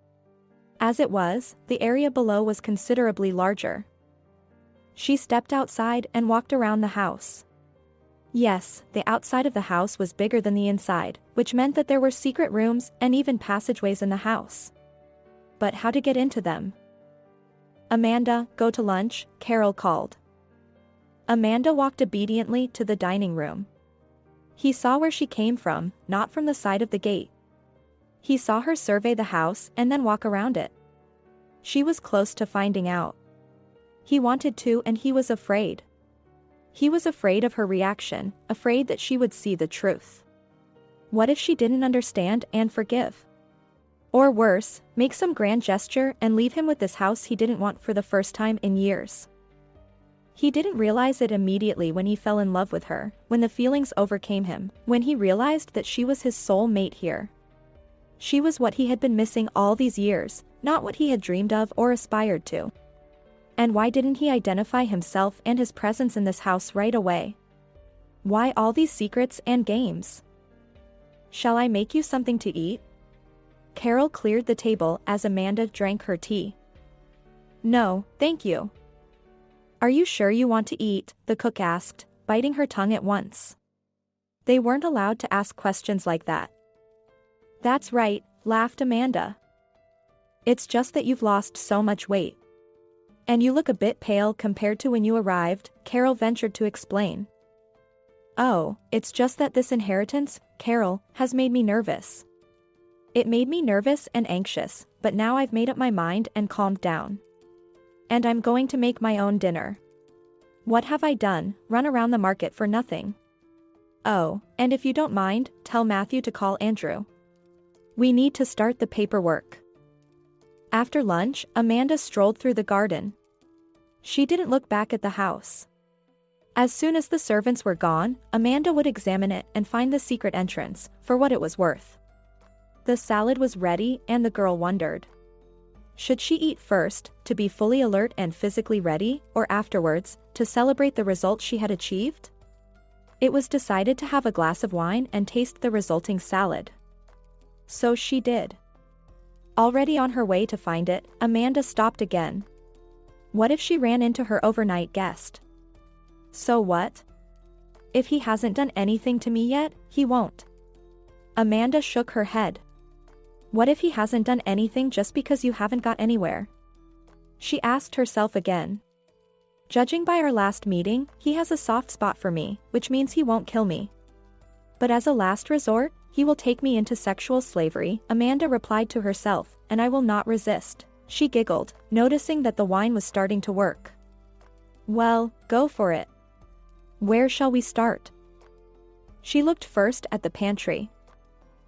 As it was, the area below was considerably larger. She stepped outside and walked around the house. Yes, the outside of the house was bigger than the inside, which meant that there were secret rooms and even passageways in the house. But how to get into them? Amanda, go to lunch, Carol called. Amanda walked obediently to the dining room. He saw where she came from, not from the side of the gate. He saw her survey the house and then walk around it. She was close to finding out. He wanted to, and he was afraid. He was afraid of her reaction, afraid that she would see the truth. What if she didn't understand and forgive? Or worse, make some grand gesture and leave him with this house he didn't want for the first time in years. He didn't realize it immediately when he fell in love with her, when the feelings overcame him, when he realized that she was his soul mate here. She was what he had been missing all these years, not what he had dreamed of or aspired to. And why didn't he identify himself and his presence in this house right away? Why all these secrets and games? Shall I make you something to eat? Carol cleared the table as Amanda drank her tea. No, thank you. Are you sure you want to eat? The cook asked, biting her tongue at once. They weren't allowed to ask questions like that. That's right, laughed Amanda. It's just that you've lost so much weight. And you look a bit pale compared to when you arrived, Carol ventured to explain. Oh, it's just that this inheritance, Carol, has made me nervous. It made me nervous and anxious, but now I've made up my mind and calmed down. And I'm going to make my own dinner. What have I done? Run around the market for nothing. Oh, and if you don't mind, tell Matthew to call Andrew. We need to start the paperwork. After lunch, Amanda strolled through the garden. She didn't look back at the house. As soon as the servants were gone, Amanda would examine it and find the secret entrance, for what it was worth. The salad was ready and the girl wondered. Should she eat first, to be fully alert and physically ready, or afterwards, to celebrate the results she had achieved? It was decided to have a glass of wine and taste the resulting salad. So she did. Already on her way to find it, Amanda stopped again. What if she ran into her overnight guest? So what? If he hasn't done anything to me yet, he won't. Amanda shook her head. What if he hasn't done anything just because you haven't got anywhere? She asked herself again. Judging by our last meeting, he has a soft spot for me, which means he won't kill me. But as a last resort, he will take me into sexual slavery, Amanda replied to herself, and I will not resist. She giggled, noticing that the wine was starting to work. Well, go for it. Where shall we start? She looked first at the pantry.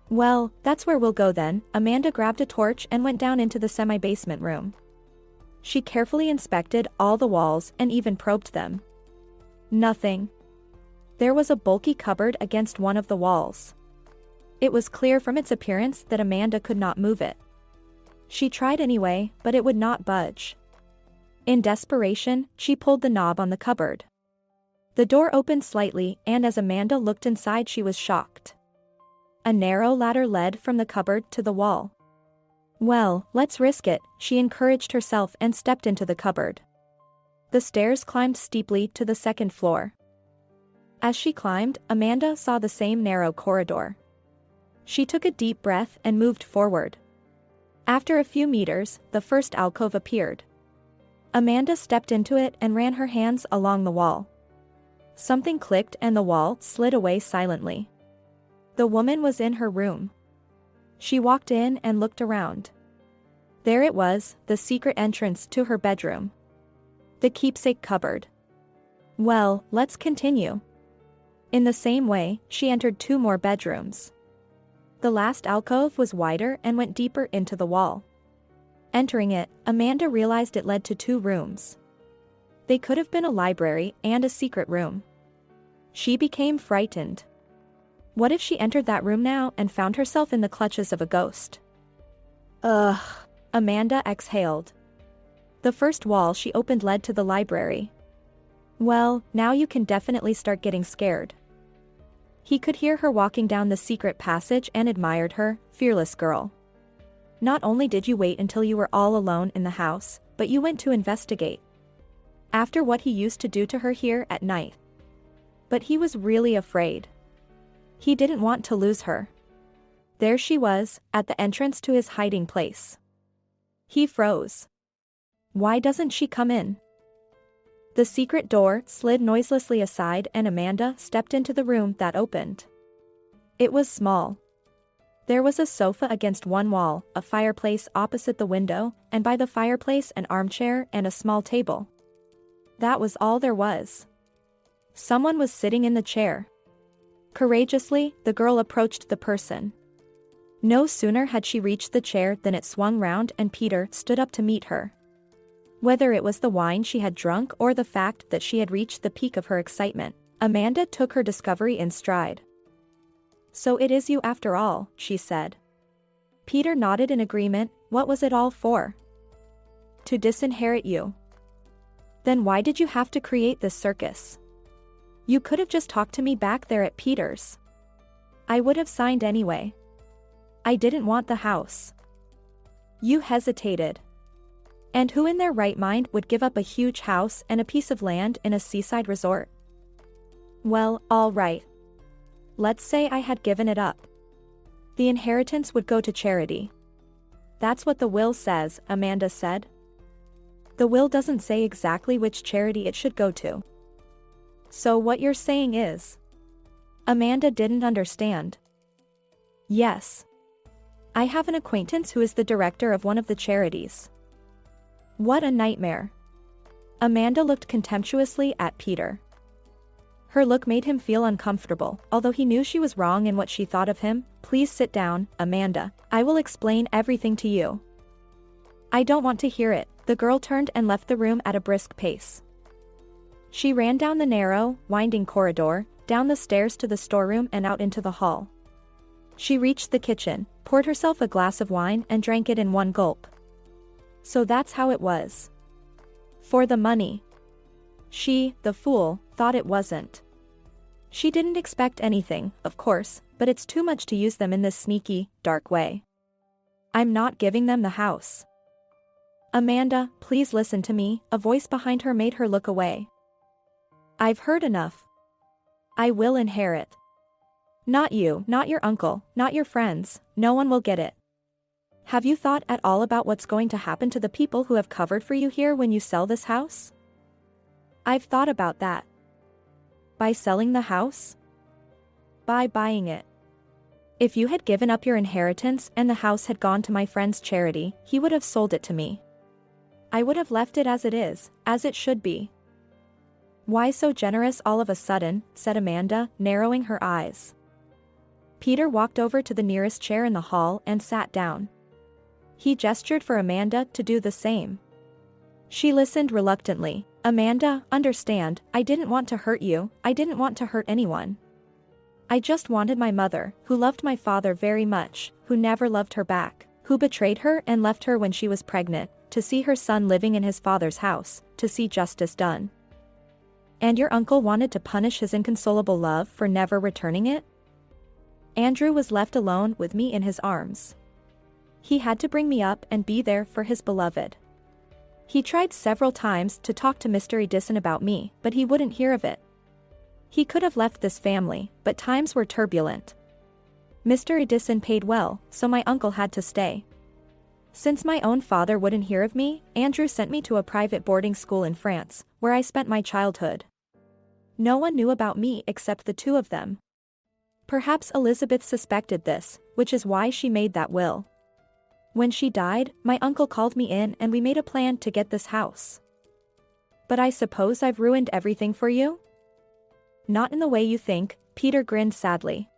Well, that's where we'll go then. Amanda grabbed a torch and went down into the semi-basement room. She carefully inspected all the walls and even probed them. Nothing. There was a bulky cupboard against one of the walls. It was clear from its appearance that Amanda could not move it. She tried anyway, but it would not budge. In desperation, she pulled the knob on the cupboard. The door opened slightly, and as Amanda looked inside, she was shocked. A narrow ladder led from the cupboard to the wall. Well, let's risk it, she encouraged herself and stepped into the cupboard. The stairs climbed steeply to the second floor. As she climbed, Amanda saw the same narrow corridor. She took a deep breath and moved forward. After a few meters, the first alcove appeared. Amanda stepped into it and ran her hands along the wall. Something clicked and the wall slid away silently. The woman was in her room. She walked in and looked around. There it was, the secret entrance to her bedroom. The keepsake cupboard. Well, let's continue. In the same way, she entered 2 more bedrooms. The last alcove was wider and went deeper into the wall. Entering it, Amanda realized it led to 2 rooms. They could have been a library and a secret room. She became frightened. What if she entered that room now and found herself in the clutches of a ghost? Ugh. Amanda exhaled. The first wall she opened led to the library. Well, now you can definitely start getting scared. He could hear her walking down the secret passage and admired her, fearless girl. Not only did you wait until you were all alone in the house, but you went to investigate. After what he used to do to her here at night. But he was really afraid. He didn't want to lose her. There she was, at the entrance to his hiding place. He froze. Why doesn't she come in? The secret door slid noiselessly aside and Amanda stepped into the room that opened. It was small. There was a sofa against one wall, a fireplace opposite the window, and by the fireplace an armchair and a small table. That was all there was. Someone was sitting in the chair. Courageously, the girl approached the person. No sooner had she reached the chair than it swung round and Peter stood up to meet her. Whether it was the wine she had drunk or the fact that she had reached the peak of her excitement, Amanda took her discovery in stride. So it is you after all, she said. Peter nodded in agreement. What was it all for? To disinherit you. Then why did you have to create this circus? You could have just talked to me back there at Peter's. I would have signed anyway. I didn't want the house. You hesitated. And who in their right mind would give up a huge house and a piece of land in a seaside resort? Well, all right. Let's say I had given it up. The inheritance would go to charity. That's what the will says, Amanda said. The will doesn't say exactly which charity it should go to. So what you're saying is? Amanda didn't understand. Yes. I have an acquaintance who is the director of one of the charities. What a nightmare. Amanda looked contemptuously at Peter. Her look made him feel uncomfortable, although he knew she was wrong in what she thought of him. Please sit down, Amanda. I will explain everything to you. I don't want to hear it. The girl turned and left the room at a brisk pace. She ran down the narrow, winding corridor, down the stairs to the storeroom and out into the hall. She reached the kitchen, poured herself a glass of wine and drank it in one gulp. So that's how it was. For the money. She, the fool, thought it wasn't. She didn't expect anything, of course, but it's too much to use them in this sneaky, dark way. I'm not giving them the house. Amanda, please listen to me, a voice behind her made her look away. I've heard enough. I will inherit. Not you, not your uncle, not your friends, no one will get it. Have you thought at all about what's going to happen to the people who have covered for you here when you sell this house? I've thought about that. By selling the house? By buying it. If you had given up your inheritance and the house had gone to my friend's charity, he would have sold it to me. I would have left it as it is, as it should be. Why so generous all of a sudden, said Amanda, narrowing her eyes. Peter walked over to the nearest chair in the hall and sat down. He gestured for Amanda to do the same. She listened reluctantly. Amanda, understand, I didn't want to hurt you, I didn't want to hurt anyone. I just wanted my mother, who loved my father very much, who never loved her back, who betrayed her and left her when she was pregnant, to see her son living in his father's house, to see justice done. And your uncle wanted to punish his inconsolable love for never returning it? Andrew was left alone with me in his arms. He had to bring me up and be there for his beloved. He tried several times to talk to Mr. Edison about me, but he wouldn't hear of it. He could have left this family, but times were turbulent. Mr. Edison paid well, so my uncle had to stay. Since my own father wouldn't hear of me, Andrew sent me to a private boarding school in France, where I spent my childhood. No one knew about me except the two of them. Perhaps Elizabeth suspected this, which is why she made that will. When she died, my uncle called me in and we made a plan to get this house. But I suppose I've ruined everything for you? Not in the way you think, Peter grinned sadly.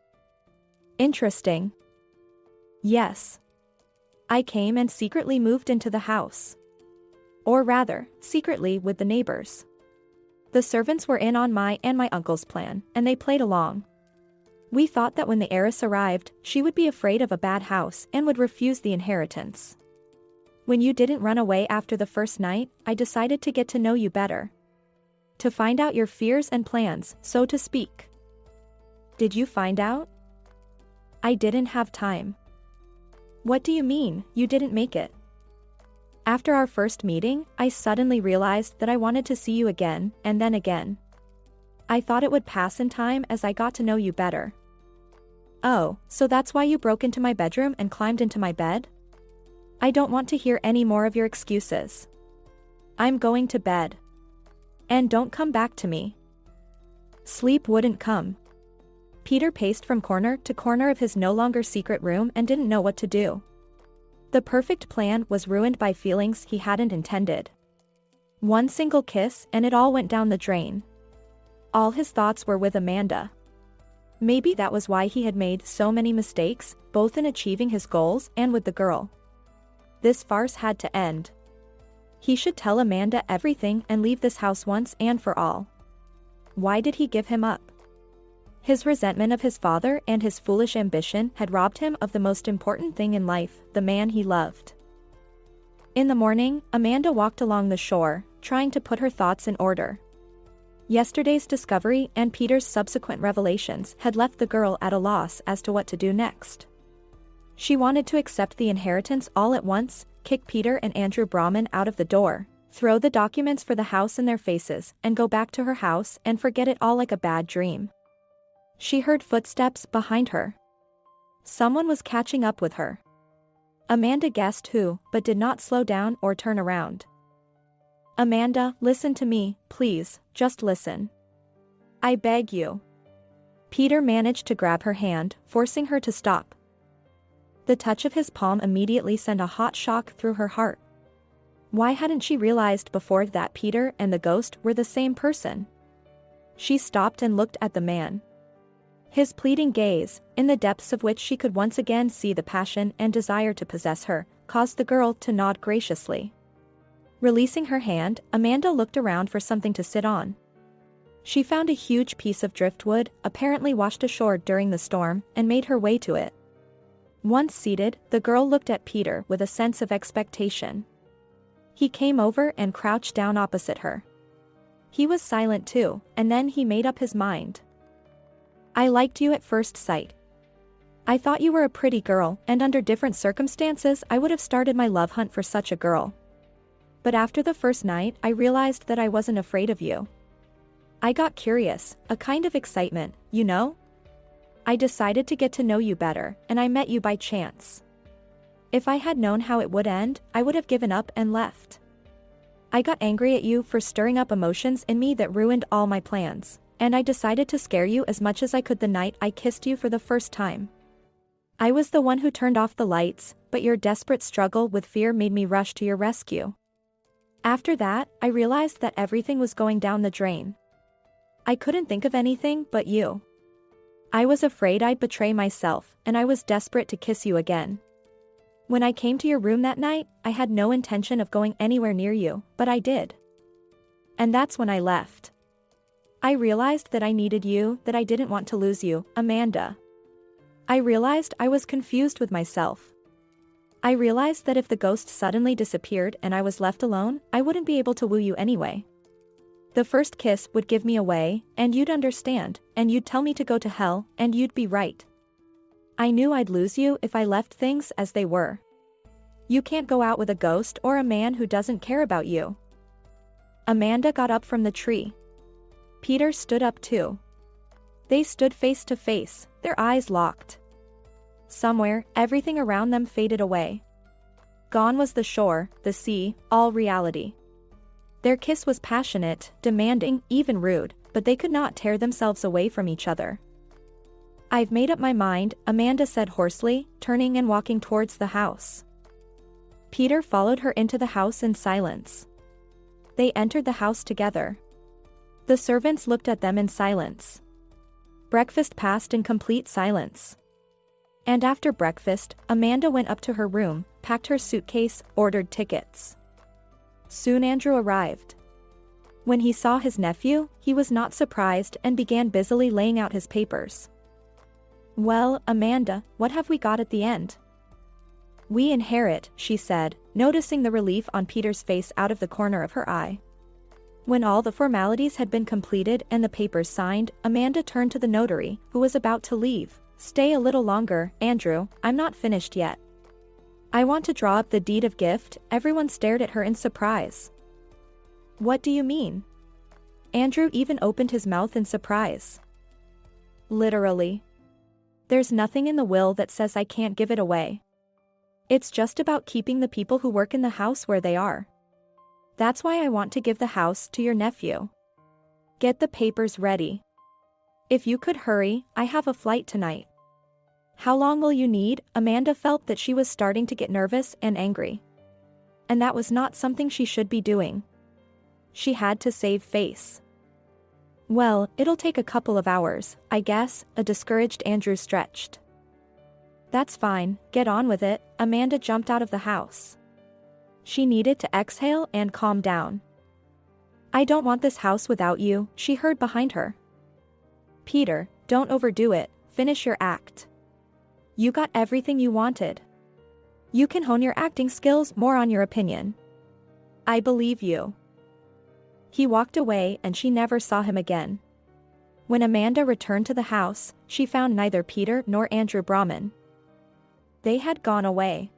Interesting. Yes. I came and secretly moved into the house. Or rather, secretly with the neighbors. The servants were in on my and my uncle's plan, and they played along. We thought that when the heiress arrived, she would be afraid of a bad house and would refuse the inheritance. When you didn't run away after the first night, I decided to get to know you better. To find out your fears and plans, so to speak. Did you find out? I didn't have time. What do you mean, you didn't make it? After our first meeting, I suddenly realized that I wanted to see you again, and then again. I thought it would pass in time as I got to know you better. Oh, so that's why you broke into my bedroom and climbed into my bed? I don't want to hear any more of your excuses. I'm going to bed. And don't come back to me. Sleep wouldn't come. Peter paced from corner to corner of his no longer secret room and didn't know what to do. The perfect plan was ruined by feelings he hadn't intended. One single kiss and it all went down the drain. All his thoughts were with Amanda. Maybe that was why he had made so many mistakes, both in achieving his goals and with the girl. This farce had to end. He should tell Amanda everything and leave this house once and for all. Why did he give him up? His resentment of his father and his foolish ambition had robbed him of the most important thing in life, the man he loved. In the morning, Amanda walked along the shore, trying to put her thoughts in order. Yesterday's discovery and Peter's subsequent revelations had left the girl at a loss as to what to do next. She wanted to accept the inheritance all at once, kick Peter and Andrew Brahman out of the door, throw the documents for the house in their faces, and go back to her house and forget it all like a bad dream. She heard footsteps behind her. Someone was catching up with her. Amanda guessed who, but did not slow down or turn around. Amanda, listen to me, please, just listen. I beg you. Peter managed to grab her hand, forcing her to stop. The touch of his palm immediately sent a hot shock through her heart. Why hadn't she realized before that Peter and the ghost were the same person? She stopped and looked at the man. His pleading gaze, in the depths of which she could once again see the passion and desire to possess her, caused the girl to nod graciously. Releasing her hand, Amanda looked around for something to sit on. She found a huge piece of driftwood, apparently washed ashore during the storm, and made her way to it. Once seated, the girl looked at Peter with a sense of expectation. He came over and crouched down opposite her. He was silent too, and then he made up his mind. I liked you at first sight. I thought you were a pretty girl, and under different circumstances I would have started my love hunt for such a girl. But after the first night, I realized that I wasn't afraid of you. I got curious, a kind of excitement, you know? I decided to get to know you better, and I met you by chance. If I had known how it would end, I would have given up and left. I got angry at you for stirring up emotions in me that ruined all my plans, and I decided to scare you as much as I could the night I kissed you for the first time. I was the one who turned off the lights, but your desperate struggle with fear made me rush to your rescue. After that, I realized that everything was going down the drain. I couldn't think of anything but you. I was afraid I'd betray myself, and I was desperate to kiss you again. When I came to your room that night, I had no intention of going anywhere near you, but I did. And that's when I left. I realized that I needed you, that I didn't want to lose you, Amanda. I realized I was confused with myself. I realized that if the ghost suddenly disappeared and I was left alone, I wouldn't be able to woo you anyway. The first kiss would give me away, and you'd understand, and you'd tell me to go to hell, and you'd be right. I knew I'd lose you if I left things as they were. You can't go out with a ghost or a man who doesn't care about you. Amanda got up from the tree. Peter stood up too. They stood face to face, their eyes locked. Somewhere, everything around them faded away. Gone was the shore, the sea, all reality. Their kiss was passionate, demanding, even rude, but they could not tear themselves away from each other. I've made up my mind, Amanda said hoarsely, turning and walking towards the house. Peter followed her into the house in silence. They entered the house together. The servants looked at them in silence. Breakfast passed in complete silence. And after breakfast, Amanda went up to her room, packed her suitcase, ordered tickets. Soon Andrew arrived. When he saw his nephew, he was not surprised and began busily laying out his papers. "Well, Amanda, what have we got at the end?" "We inherit," she said, noticing the relief on Peter's face out of the corner of her eye. When all the formalities had been completed and the papers signed, Amanda turned to the notary, who was about to leave. "Stay a little longer, Andrew, I'm not finished yet. I want to draw up the deed of gift." Everyone stared at her in surprise. "What do you mean?" Andrew even opened his mouth in surprise. "Literally. There's nothing in the will that says I can't give it away. It's just about keeping the people who work in the house where they are. That's why I want to give the house to your nephew. Get the papers ready. If you could hurry, I have a flight tonight." "How long will you need?" Amanda felt that she was starting to get nervous and angry. And that was not something she should be doing. She had to save face. "Well, it'll take a couple of hours, I guess," a discouraged Andrew stretched. "That's fine, get on with it." Amanda jumped out of the house. She needed to exhale and calm down. "I don't want this house without you," she heard behind her. "Peter, don't overdo it, finish your act. You got everything you wanted. You can hone your acting skills more on your opinion. I believe you." He walked away and she never saw him again. When Amanda returned to the house, she found neither Peter nor Andrew Brahman. They had gone away.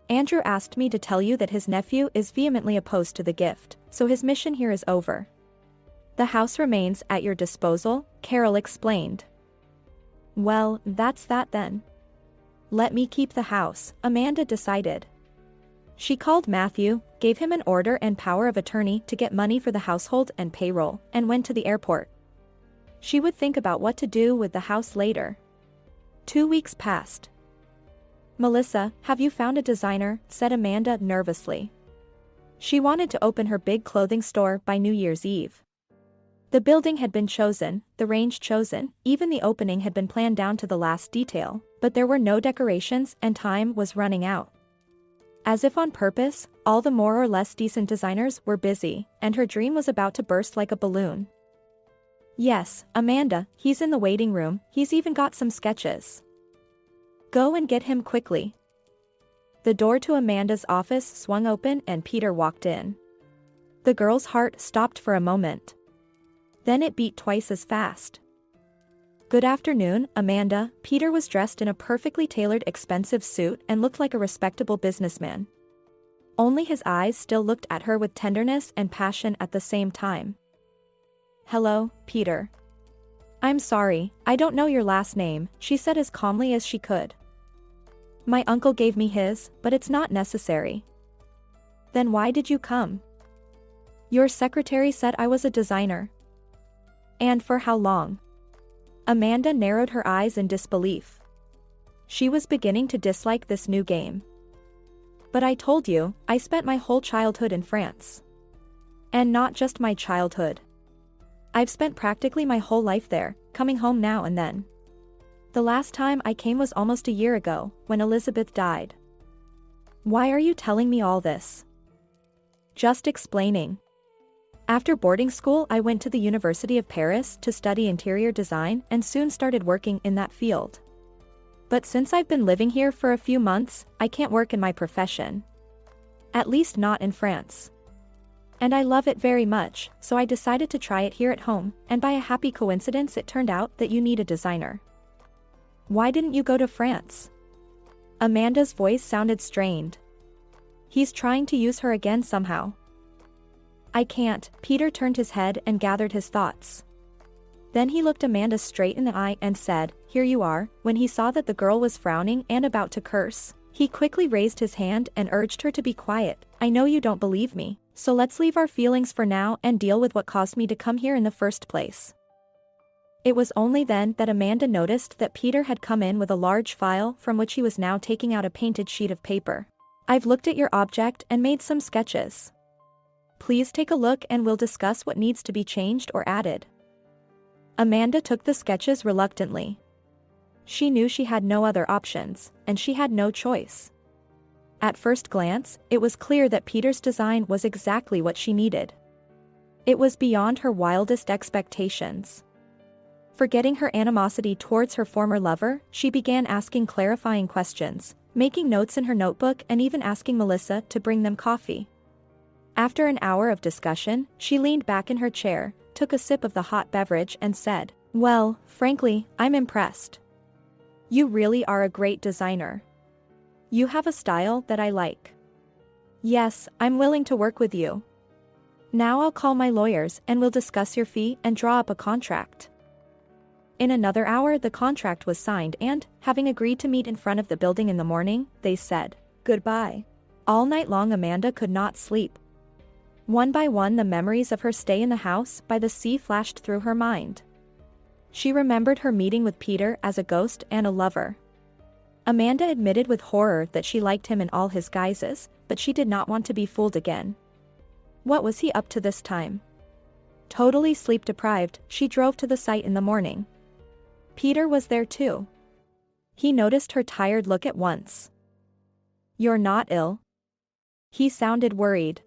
"Andrew asked me to tell you that his nephew is vehemently opposed to the gift, so his mission here is over. The house remains at your disposal," Carol explained. "Well, that's that then. Let me keep the house," Amanda decided. She called Matthew, gave him an order and power of attorney to get money for the household and payroll, and went to the airport. She would think about what to do with the house later. 2 weeks passed. "Melissa, have you found a designer?" said Amanda nervously. She wanted to open her big clothing store by New Year's Eve. The building had been chosen, the range chosen, even the opening had been planned down to the last detail, but there were no decorations and time was running out. As if on purpose, all the more or less decent designers were busy, and her dream was about to burst like a balloon. "Yes, Amanda, he's in the waiting room, he's even got some sketches. Go and get him quickly." The door to Amanda's office swung open and Peter walked in. The girl's heart stopped for a moment. Then it beat twice as fast. "Good afternoon, Amanda." Peter was dressed in a perfectly tailored expensive suit and looked like a respectable businessman. Only his eyes still looked at her with tenderness and passion at the same time. "Hello, Peter. I'm sorry, I don't know your last name," she said as calmly as she could. "My uncle gave me his, but it's not necessary." "Then why did you come?" "Your secretary said I was a designer." "And for how long?" Amanda narrowed her eyes in disbelief. She was beginning to dislike this new game. "But I told you, I spent my whole childhood in France. And not just my childhood. I've spent practically my whole life there, coming home now and then. The last time I came was almost a year ago, when Elizabeth died." "Why are you telling me all this?" "Just explaining. After boarding school, I went to the University of Paris to study interior design and soon started working in that field. But since I've been living here for a few months, I can't work in my profession. At least not in France. And I love it very much, so I decided to try it here at home, and by a happy coincidence it turned out that you need a designer." "Why didn't you go to France?" Amanda's voice sounded strained. "He's trying to use her again somehow." "I can't." Peter turned his head and gathered his thoughts. Then he looked Amanda straight in the eye and said, "Here you are." When he saw that the girl was frowning and about to curse, he quickly raised his hand and urged her to be quiet. "I know you don't believe me, so let's leave our feelings for now and deal with what caused me to come here in the first place." It was only then that Amanda noticed that Peter had come in with a large file from which he was now taking out a painted sheet of paper. "I've looked at your object and made some sketches. Please take a look and we'll discuss what needs to be changed or added. Amanda took the sketches reluctantly. She knew she had no other options, and she had no choice. At first glance, it was clear that Peter's design was exactly what she needed. It was beyond her wildest expectations. Forgetting her animosity towards her former lover, she began asking clarifying questions, making notes in her notebook and even asking Melissa to bring them coffee. After an hour of discussion, she leaned back in her chair, took a sip of the hot beverage and said, "Well, frankly, I'm impressed. You really are a great designer. You have a style that I like. Yes, I'm willing to work with you. Now I'll call my lawyers and we'll discuss your fee and draw up a contract." In another hour the contract was signed and, having agreed to meet in front of the building in the morning, they said goodbye. All night long Amanda could not sleep. One by one the memories of her stay in the house by the sea flashed through her mind. She remembered her meeting with Peter as a ghost and a lover. Amanda admitted with horror that she liked him in all his guises, but she did not want to be fooled again. What was he up to this time? Totally sleep-deprived, she drove to the site in the morning. Peter was there too. He noticed her tired look at once. "You're not ill?" He sounded worried.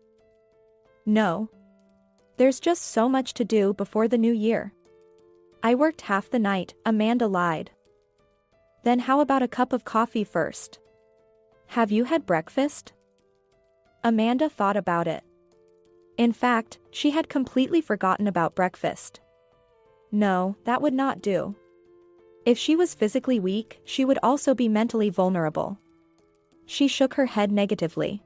"No. There's just so much to do before the new year." "I worked half the night," Amanda lied. "Then how about a cup of coffee first? Have you had breakfast?" Amanda thought about it. In fact, she had completely forgotten about breakfast. No, that would not do. If she was physically weak, she would also be mentally vulnerable. She shook her head negatively.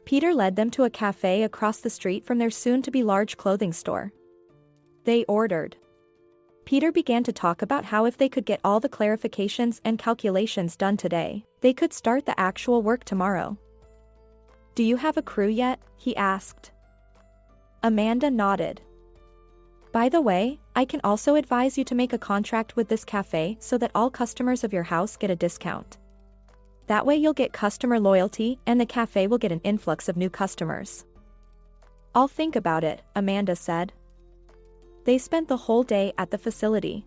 Peter led them to a cafe across the street from their soon-to-be large clothing store. They ordered. Peter began to talk about how if they could get all the clarifications and calculations done today, they could start the actual work tomorrow. "Do you have a crew yet?" he asked. Amanda nodded. "By the way, I can also advise you to make a contract with this cafe so that all customers of your house get a discount. That way you'll get customer loyalty and the cafe will get an influx of new customers." "I'll think about it," Amanda said. They spent the whole day at the facility.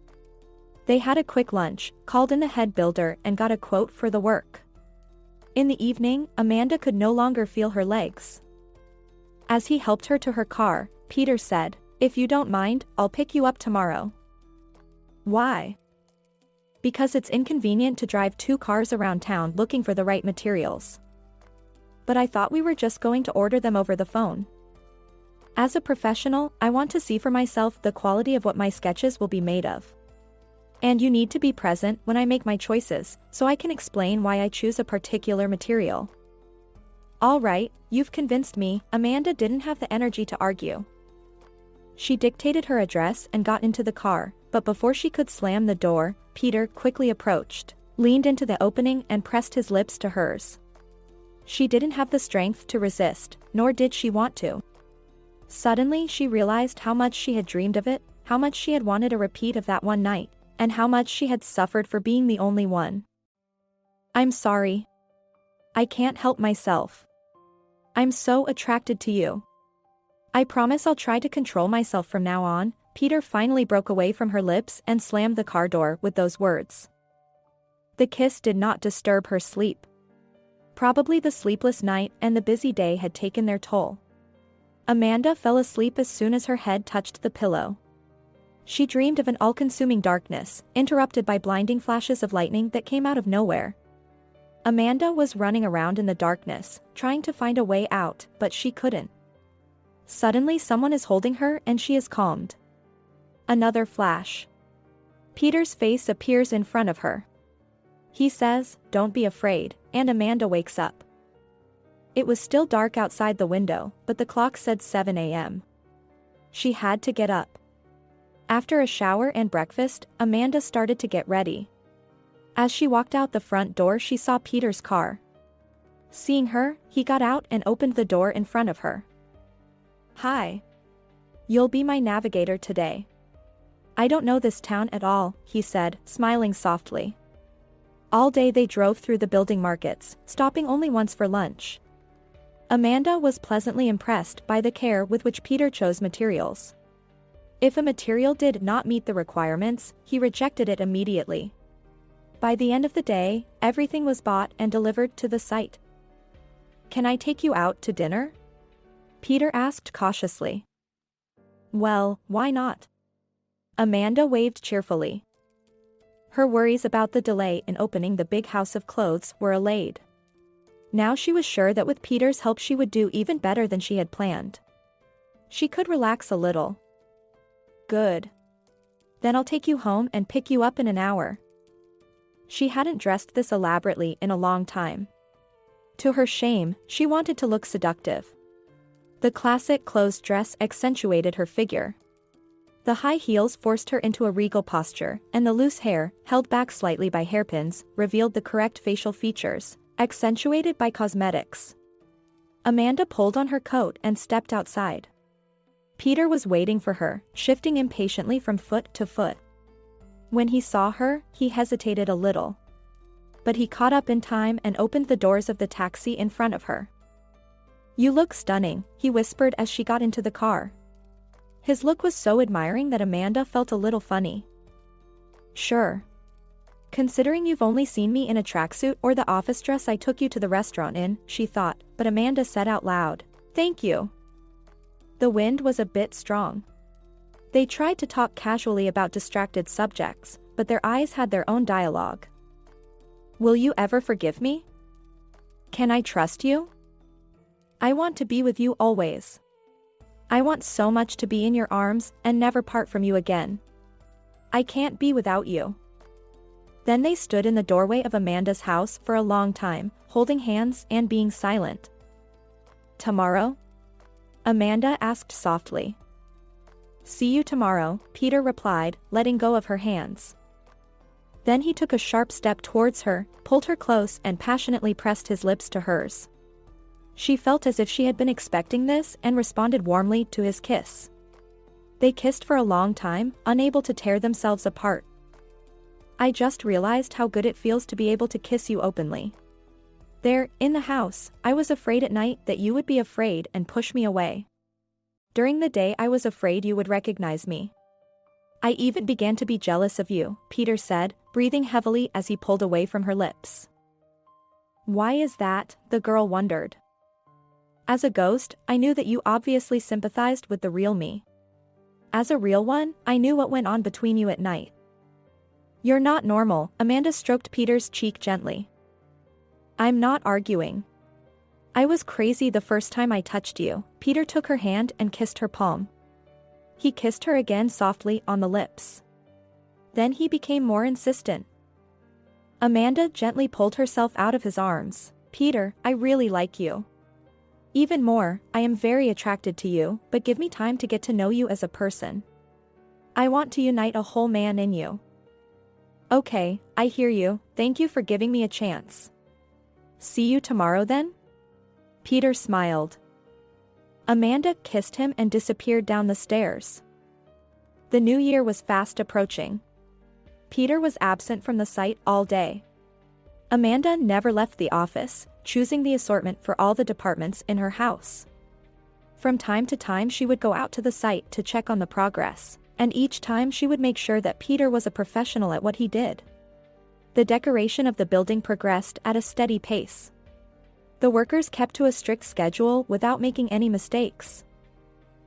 They had a quick lunch, called in the head builder and got a quote for the work. In the evening, Amanda could no longer feel her legs. As he helped her to her car, Peter said, "If you don't mind, I'll pick you up tomorrow." "Why?" "Because it's inconvenient to drive 2 cars around town looking for the right materials." "But I thought we were just going to order them over the phone." "As a professional, I want to see for myself the quality of what my sketches will be made of. And you need to be present when I make my choices, so I can explain why I choose a particular material." "All right, you've convinced me," Amanda didn't have the energy to argue. She dictated her address and got into the car, but before she could slam the door, Peter quickly approached, leaned into the opening and pressed his lips to hers. She didn't have the strength to resist, nor did she want to. Suddenly she realized how much she had dreamed of it, how much she had wanted a repeat of that one night, and how much she had suffered for being the only one. "I'm sorry. I can't help myself. I'm so attracted to you. I promise I'll try to control myself from now on." Peter finally broke away from her lips and slammed the car door with those words. The kiss did not disturb her sleep. Probably the sleepless night and the busy day had taken their toll. Amanda fell asleep as soon as her head touched the pillow. She dreamed of an all-consuming darkness, interrupted by blinding flashes of lightning that came out of nowhere. Amanda was running around in the darkness, trying to find a way out, but she couldn't. Suddenly someone is holding her and she is calmed. Another flash. Peter's face appears in front of her. He says, "Don't be afraid," and Amanda wakes up. It was still dark outside the window, but the clock said 7 a.m. She had to get up. After a shower and breakfast, Amanda started to get ready. As she walked out the front door, she saw Peter's car. Seeing her, he got out and opened the door in front of her. "Hi. You'll be my navigator today. I don't know this town at all," he said, smiling softly. All day they drove through the building markets, stopping only once for lunch. Amanda was pleasantly impressed by the care with which Peter chose materials. If a material did not meet the requirements, he rejected it immediately. By the end of the day, everything was bought and delivered to the site. "Can I take you out to dinner?" Peter asked cautiously. "Well, why not?" Amanda waved cheerfully. Her worries about the delay in opening the big house of clothes were allayed. Now she was sure that with Peter's help she would do even better than she had planned. She could relax a little. "Good. Then I'll take you home and pick you up in an hour." She hadn't dressed this elaborately in a long time. To her shame, she wanted to look seductive. The classic closed dress accentuated her figure. The high heels forced her into a regal posture, and the loose hair, held back slightly by hairpins, revealed the correct facial features, accentuated by cosmetics. Amanda pulled on her coat and stepped outside. Peter was waiting for her, shifting impatiently from foot to foot. When he saw her, he hesitated a little. But he caught up in time and opened the doors of the taxi in front of her. "You look stunning," he whispered as she got into the car. His look was so admiring that Amanda felt a little funny. "Sure. Considering you've only seen me in a tracksuit or the office dress I took you to the restaurant in," she thought, but Amanda said out loud, "Thank you." The wind was a bit strong. They tried to talk casually about distracted subjects, but their eyes had their own dialogue. "Will you ever forgive me? Can I trust you? I want to be with you always. I want so much to be in your arms and never part from you again. I can't be without you." Then they stood in the doorway of Amanda's house for a long time, holding hands and being silent. "Tomorrow?" Amanda asked softly. "See you tomorrow," Peter replied, letting go of her hands. Then he took a sharp step towards her, pulled her close and passionately pressed his lips to hers. She felt as if she had been expecting this and responded warmly to his kiss. They kissed for a long time, unable to tear themselves apart. "I just realized how good it feels to be able to kiss you openly. There, in the house, I was afraid at night that you would be afraid and push me away. During the day I was afraid you would recognize me. I even began to be jealous of you," Peter said, breathing heavily as he pulled away from her lips. "Why is that?" the girl wondered. "As a ghost, I knew that you obviously sympathized with the real me. As a real one, I knew what went on between you at night." "You're not normal," Amanda stroked Peter's cheek gently. "I'm not arguing. I was crazy the first time I touched you." Peter took her hand and kissed her palm. He kissed her again softly on the lips. Then he became more insistent. Amanda gently pulled herself out of his arms. "Peter, I really like you. Even more, I am very attracted to you, but give me time to get to know you as a person. I want to unite a whole man in you." "Okay, I hear you, thank you for giving me a chance. See you tomorrow then?" Peter smiled. Amanda kissed him and disappeared down the stairs. The new year was fast approaching. Peter was absent from the site all day. Amanda never left the office, choosing the assortment for all the departments in her house. From time to time she would go out to the site to check on the progress, and each time she would make sure that Peter was a professional at what he did. The decoration of the building progressed at a steady pace. The workers kept to a strict schedule without making any mistakes.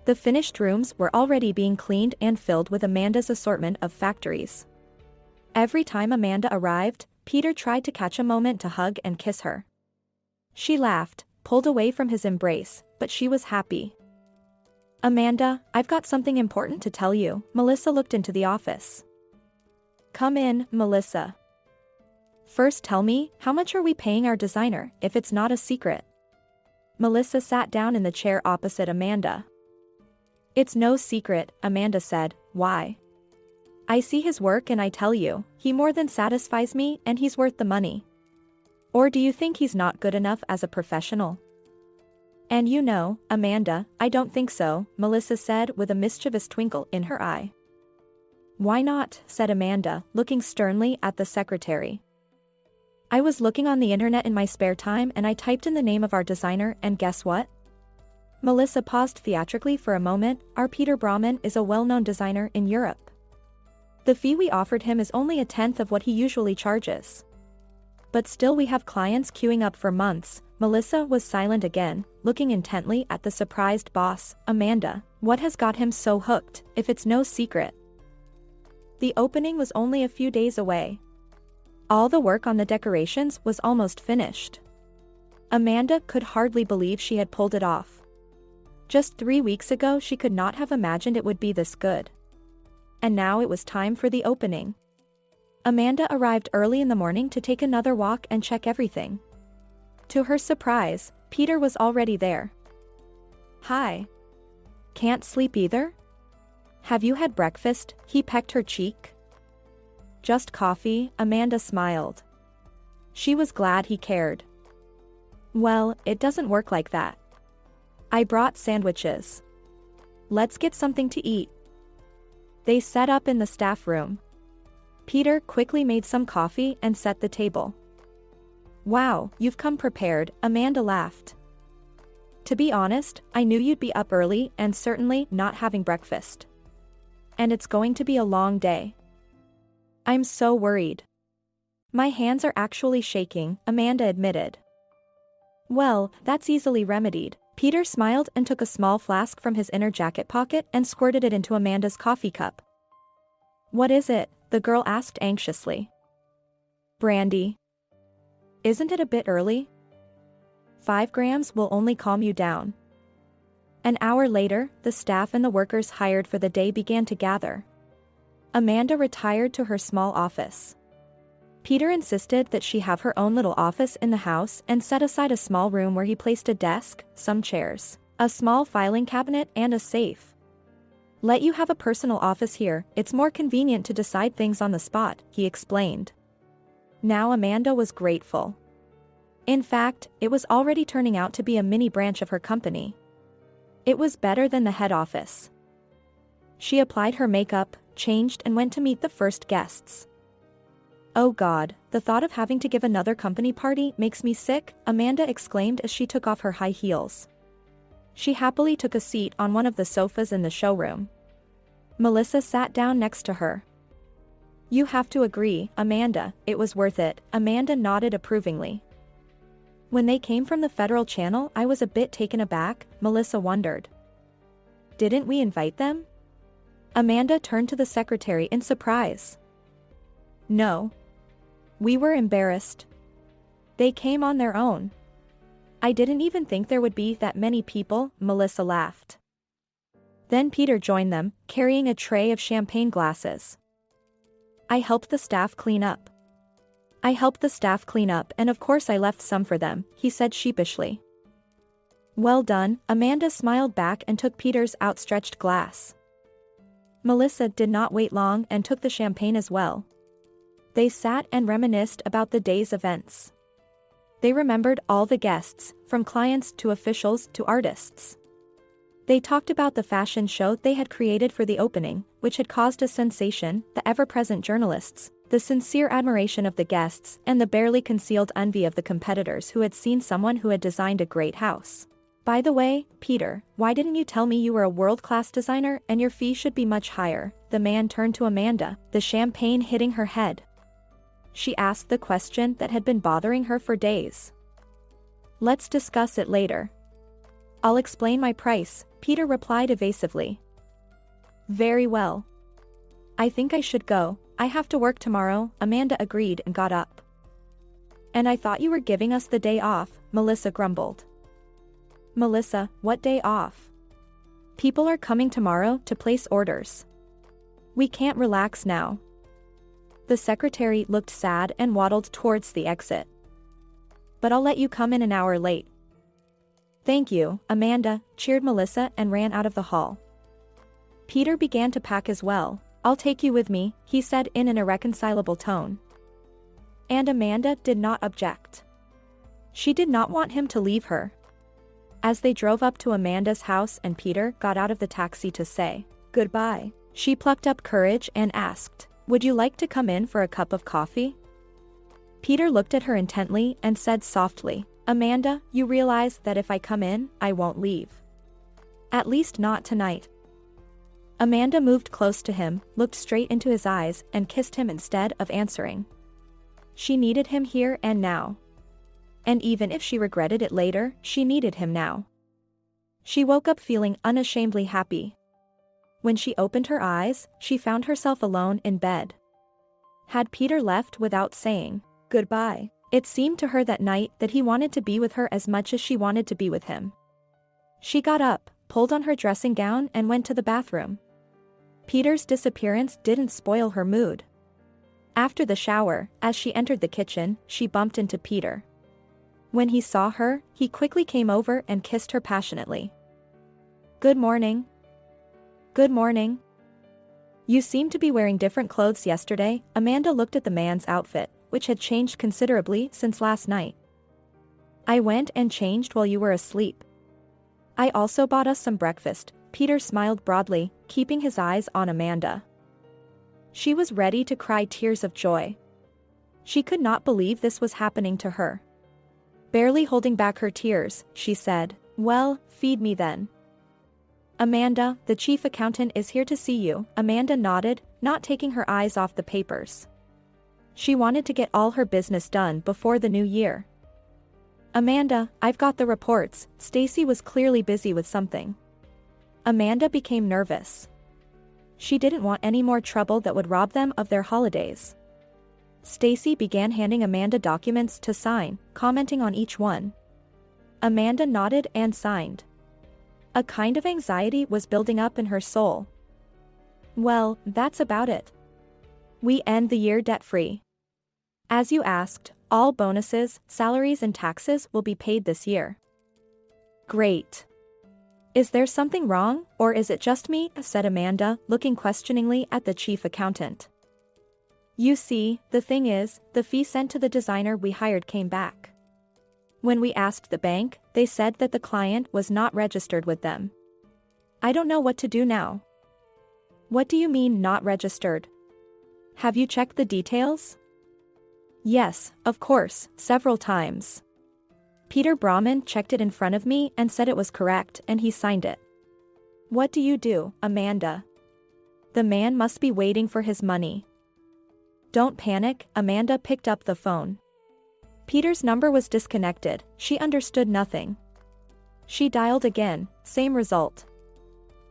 The finished rooms were already being cleaned and filled with Amanda's assortment of factories. Every time Amanda arrived, Peter tried to catch a moment to hug and kiss her. She laughed, pulled away from his embrace, but she was happy. "Amanda, I've got something important to tell you." Melissa looked into the office. "Come in, Melissa. First tell me, how much are we paying our designer, if it's not a secret?" Melissa sat down in the chair opposite Amanda. "It's no secret," Amanda said. "Why? I see his work and I tell you, he more than satisfies me and he's worth the money. Or do you think he's not good enough as a professional?" "And you know, Amanda, I don't think so," Melissa said with a mischievous twinkle in her eye. "Why not?" said Amanda, looking sternly at the secretary. I was looking on the internet in my spare time and I typed in the name of our designer and guess what? Melissa paused theatrically for a moment. Our Peter Brahman is a well-known designer in Europe. The fee we offered him is only a tenth of what he usually charges. But still we have clients queuing up for months. Melissa was silent again, looking intently at the surprised boss. Amanda, what has got him so hooked, if it's no secret? The opening was only a few days away. All the work on the decorations was almost finished. Amanda could hardly believe she had pulled it off. Just 3 weeks ago she could not have imagined it would be this good. And now it was time for the opening. Amanda arrived early in the morning to take another walk and check everything. To her surprise, Peter was already there. Hi. Can't sleep either? Have you had breakfast? He pecked her cheek. Just coffee, Amanda smiled. She was glad he cared. Well, it doesn't work like that. I brought sandwiches. Let's get something to eat. They set up in the staff room. Peter quickly made some coffee and set the table. Wow, you've come prepared, Amanda laughed. To be honest, I knew you'd be up early and certainly not having breakfast. And it's going to be a long day. I'm so worried. My hands are actually shaking, Amanda admitted. Well, that's easily remedied. Peter smiled and took a small flask from his inner jacket pocket and squirted it into Amanda's coffee cup. What is it? The girl asked anxiously. Brandy. Isn't it a bit early? 5 grams will only calm you down. An hour later, the staff and the workers hired for the day began to gather. Amanda retired to her small office. Peter insisted that she have her own little office in the house and set aside a small room where he placed a desk, some chairs, a small filing cabinet and a safe. Let you have a personal office here, it's more convenient to decide things on the spot, he explained. Now Amanda was grateful. In fact, it was already turning out to be a mini branch of her company. It was better than the head office. She applied her makeup, changed and went to meet the first guests. Oh God, the thought of having to give another company party makes me sick, Amanda exclaimed as she took off her high heels. She happily took a seat on one of the sofas in the showroom. Melissa sat down next to her. You have to agree, Amanda, it was worth it, Amanda nodded approvingly. When they came from the Federal Channel, I was a bit taken aback, Melissa wondered. Didn't we invite them? Amanda turned to the secretary in surprise. No. We were embarrassed. They came on their own. I didn't even think there would be that many people, Melissa laughed. Then Peter joined them, carrying a tray of champagne glasses. I helped the staff clean up. And of course I left some for them, he said sheepishly. Well done, Amanda smiled back and took Peter's outstretched glass. Melissa did not wait long and took the champagne as well. They sat and reminisced about the day's events. They remembered all the guests, from clients to officials to artists. They talked about the fashion show they had created for the opening, which had caused a sensation, the ever-present journalists, the sincere admiration of the guests, and the barely concealed envy of the competitors who had seen someone who had designed a great house. By the way, Peter, why didn't you tell me you were a world-class designer and your fee should be much higher? The man turned to Amanda, the champagne hitting her head. She asked the question that had been bothering her for days. Let's discuss it later. I'll explain my price, Peter replied evasively. Very well. I think I should go, I have to work tomorrow, Amanda agreed and got up. And I thought you were giving us the day off, Melissa grumbled. Melissa, what day off? People are coming tomorrow to place orders. We can't relax now. The secretary looked sad and waddled towards the exit. But I'll let you come in an hour late. Thank you, Amanda, cheered Melissa and ran out of the hall. Peter began to pack as well. I'll take you with me, he said in an irreconcilable tone. And Amanda did not object. She did not want him to leave her. As they drove up to Amanda's house and Peter got out of the taxi to say goodbye, she plucked up courage and asked, would you like to come in for a cup of coffee? Peter looked at her intently and said softly, "Amanda, you realize that if I come in, I won't leave. At least not tonight." Amanda moved close to him, looked straight into his eyes, and kissed him instead of answering. She needed him here and now. And even if she regretted it later, she needed him now. She woke up feeling unashamedly happy. When she opened her eyes, she found herself alone in bed. Had Peter left without saying goodbye? It seemed to her that night that he wanted to be with her as much as she wanted to be with him. She got up, pulled on her dressing gown, and went to the bathroom. Peter's disappearance didn't spoil her mood. After the shower, as she entered the kitchen, she bumped into Peter. When he saw her, he quickly came over and kissed her passionately. "Good morning." "Good morning. You seemed to be wearing different clothes yesterday." Amanda looked at the man's outfit, which had changed considerably since last night. "I went and changed while you were asleep. I also bought us some breakfast." Peter smiled broadly, keeping his eyes on Amanda. She was ready to cry tears of joy. She could not believe this was happening to her. Barely holding back her tears, she said, "Well, feed me then." "Amanda, the chief accountant is here to see you." Amanda nodded, not taking her eyes off the papers. She wanted to get all her business done before the new year. "Amanda, I've got the reports." Stacy was clearly busy with something. Amanda became nervous. She didn't want any more trouble that would rob them of their holidays. Stacy began handing Amanda documents to sign, commenting on each one. Amanda nodded and signed. A kind of anxiety was building up in her soul. "Well, that's about it. We end the year debt-free. As you asked, all bonuses, salaries and taxes will be paid this year." "Great. Is there something wrong, or is it just me?" said Amanda, looking questioningly at the chief accountant. "You see, the thing is, the fee sent to the designer we hired came back. When we asked the bank, they said that the client was not registered with them. I don't know what to do now." "What do you mean not registered? Have you checked the details?" "Yes, of course, several times. Peter Brahman checked it in front of me and said it was correct, and he signed it." "What do you do, Amanda? The man must be waiting for his money." "Don't panic." Amanda picked up the phone. Peter's number was disconnected. She understood nothing. She dialed again, same result.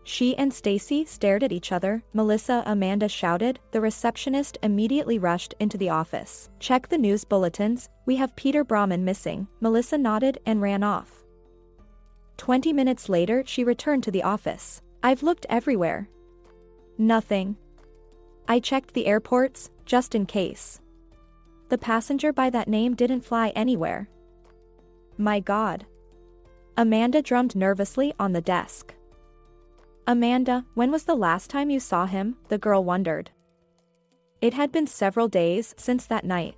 She and Stacy stared at each other. "Melissa," Amanda shouted. The receptionist immediately rushed into the office. "Check the news bulletins, we have Peter Brahman missing." Melissa nodded and ran off. 20 minutes later she returned to the office. "I've looked everywhere. Nothing. I checked the airports, just in case. The passenger by that name didn't fly anywhere." "My God." Amanda drummed nervously on the desk. "Amanda, when was the last time you saw him?" the girl wondered. It had been several days since that night.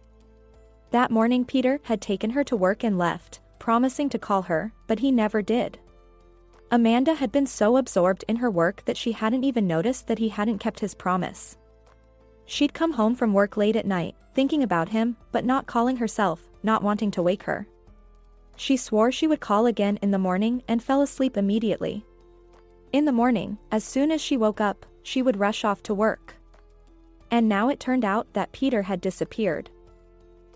That morning Peter had taken her to work and left, promising to call her, but he never did. Amanda had been so absorbed in her work that she hadn't even noticed that he hadn't kept his promise. She'd come home from work late at night, thinking about him, but not calling herself, not wanting to wake her. She swore she would call again in the morning and fell asleep immediately. In the morning, as soon as she woke up, she would rush off to work. And now it turned out that Peter had disappeared.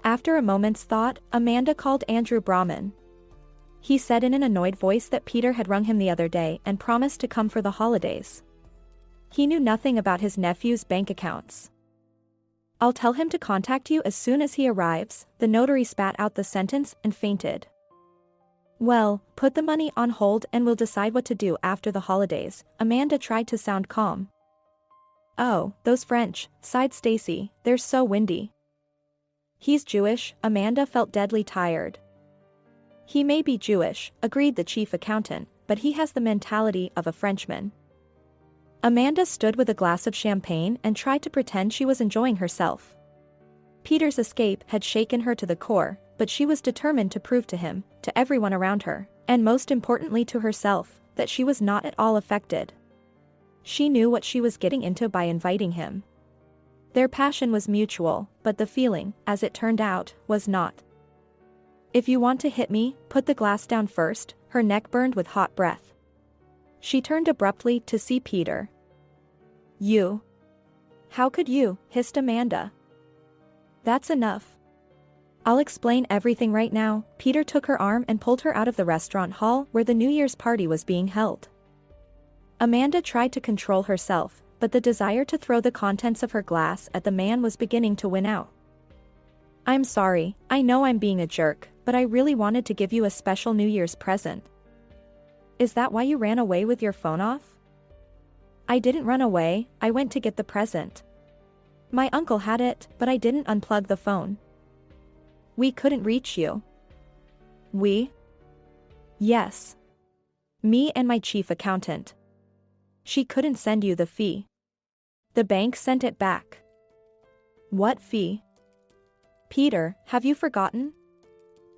After a moment's thought, Amanda called Andrew Brahman. He said in an annoyed voice that Peter had rung him the other day and promised to come for the holidays. He knew nothing about his nephew's bank accounts. "I'll tell him to contact you as soon as he arrives." The notary spat out the sentence and fainted. "Well, put the money on hold and we'll decide what to do after the holidays." Amanda tried to sound calm. "Oh, those French," sighed Stacy, "they're so windy." "He's Jewish." Amanda felt deadly tired. "He may be Jewish," agreed the chief accountant, "but he has the mentality of a Frenchman." Amanda stood with a glass of champagne and tried to pretend she was enjoying herself. Peter's escape had shaken her to the core, but she was determined to prove to him, to everyone around her, and most importantly to herself, that she was not at all affected. She knew what she was getting into by inviting him. Their passion was mutual, but the feeling, as it turned out, was not. "If you want to hit me, put the glass down first." Her neck burned with hot breath. She turned abruptly to see Peter. "You? How could you?" hissed Amanda. "That's enough. I'll explain everything right now." Peter took her arm and pulled her out of the restaurant hall where the New Year's party was being held. Amanda tried to control herself, but the desire to throw the contents of her glass at the man was beginning to win out. "I'm sorry, I know I'm being a jerk, but I really wanted to give you a special New Year's present." "Is that why you ran away with your phone off?" "I didn't run away, I went to get the present. My uncle had it, but I didn't unplug the phone. We couldn't reach you." "We?" "Yes. Me and my chief accountant. She couldn't send you the fee. The bank sent it back." "What fee?" "Peter, have you forgotten?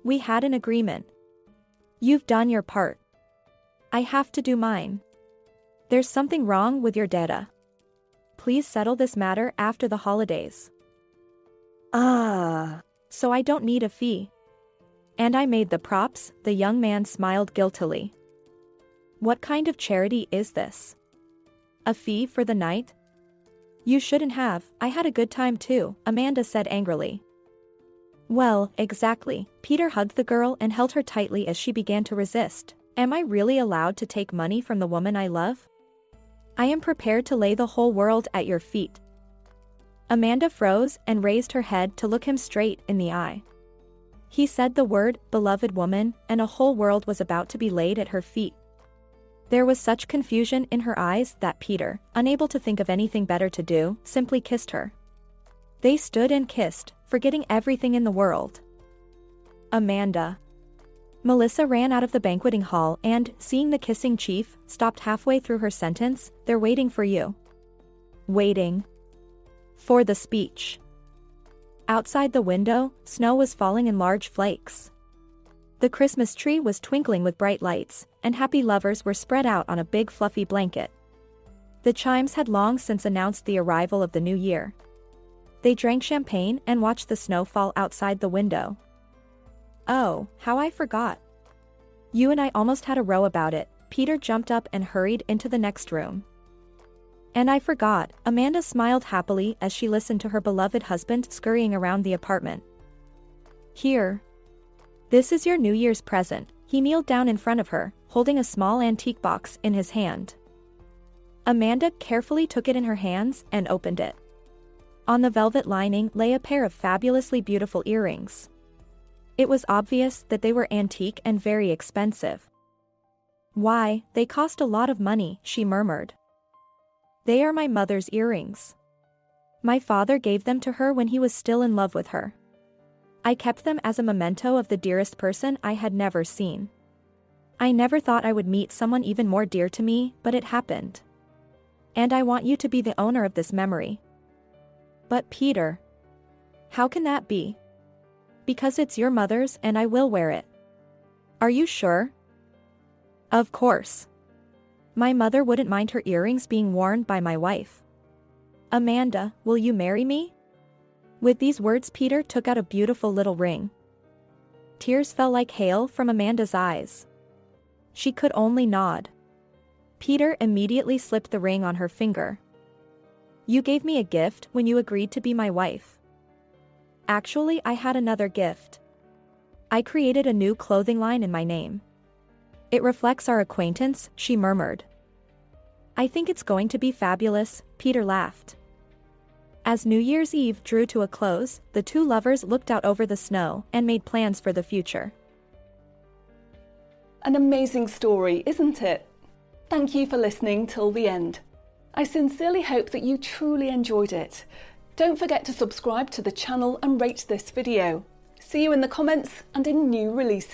We had an agreement. You've done your part. I have to do mine. There's something wrong with your data. Please settle this matter after the holidays." "So I don't need a fee. And I made the props." The young man smiled guiltily. "What kind of charity is this? A fee for the night?" "You shouldn't have, I had a good time too," Amanda said angrily. "Well, exactly." Peter hugged the girl and held her tightly as she began to resist. "Am I really allowed to take money from the woman I love? I am prepared to lay the whole world at your feet." Amanda froze and raised her head to look him straight in the eye. He said the word, beloved woman, and a whole world was about to be laid at her feet. There was such confusion in her eyes that Peter, unable to think of anything better to do, simply kissed her. They stood and kissed, forgetting everything in the world. "Amanda." Melissa ran out of the banqueting hall and, seeing the kissing chief, stopped halfway through her sentence. "They're waiting for you." "Waiting?" "For the speech." Outside the window, snow was falling in large flakes. The Christmas tree was twinkling with bright lights, and happy lovers were spread out on a big fluffy blanket. The chimes had long since announced the arrival of the new year. They drank champagne and watched the snow fall outside the window. "Oh, how I forgot. You and I almost had a row about it." Peter jumped up and hurried into the next room. "And I forgot." Amanda smiled happily as she listened to her beloved husband scurrying around the apartment. "Here. This is your New Year's present." He kneeled down in front of her, holding a small antique box in his hand. Amanda carefully took it in her hands and opened it. On the velvet lining lay a pair of fabulously beautiful earrings. It was obvious that they were antique and very expensive. "Why, they cost a lot of money," she murmured. "They are my mother's earrings. My father gave them to her when he was still in love with her. I kept them as a memento of the dearest person I had never seen. I never thought I would meet someone even more dear to me, but it happened. And I want you to be the owner of this memory." "But Peter, how can that be?" "Because it's your mother's and I will wear it." "Are you sure?" "Of course. My mother wouldn't mind her earrings being worn by my wife." "Amanda, will you marry me?" With these words Peter took out a beautiful little ring. Tears fell like hail from Amanda's eyes. She could only nod. Peter immediately slipped the ring on her finger. "You gave me a gift when you agreed to be my wife." "Actually, I had another gift. I created a new clothing line in my name. It reflects our acquaintance," she murmured. "I think it's going to be fabulous," Peter laughed. As New Year's Eve drew to a close, the two lovers looked out over the snow and made plans for the future. An amazing story, isn't it? Thank you for listening till the end. I sincerely hope that you truly enjoyed it. Don't forget to subscribe to the channel and rate this video. See you in the comments and in new releases.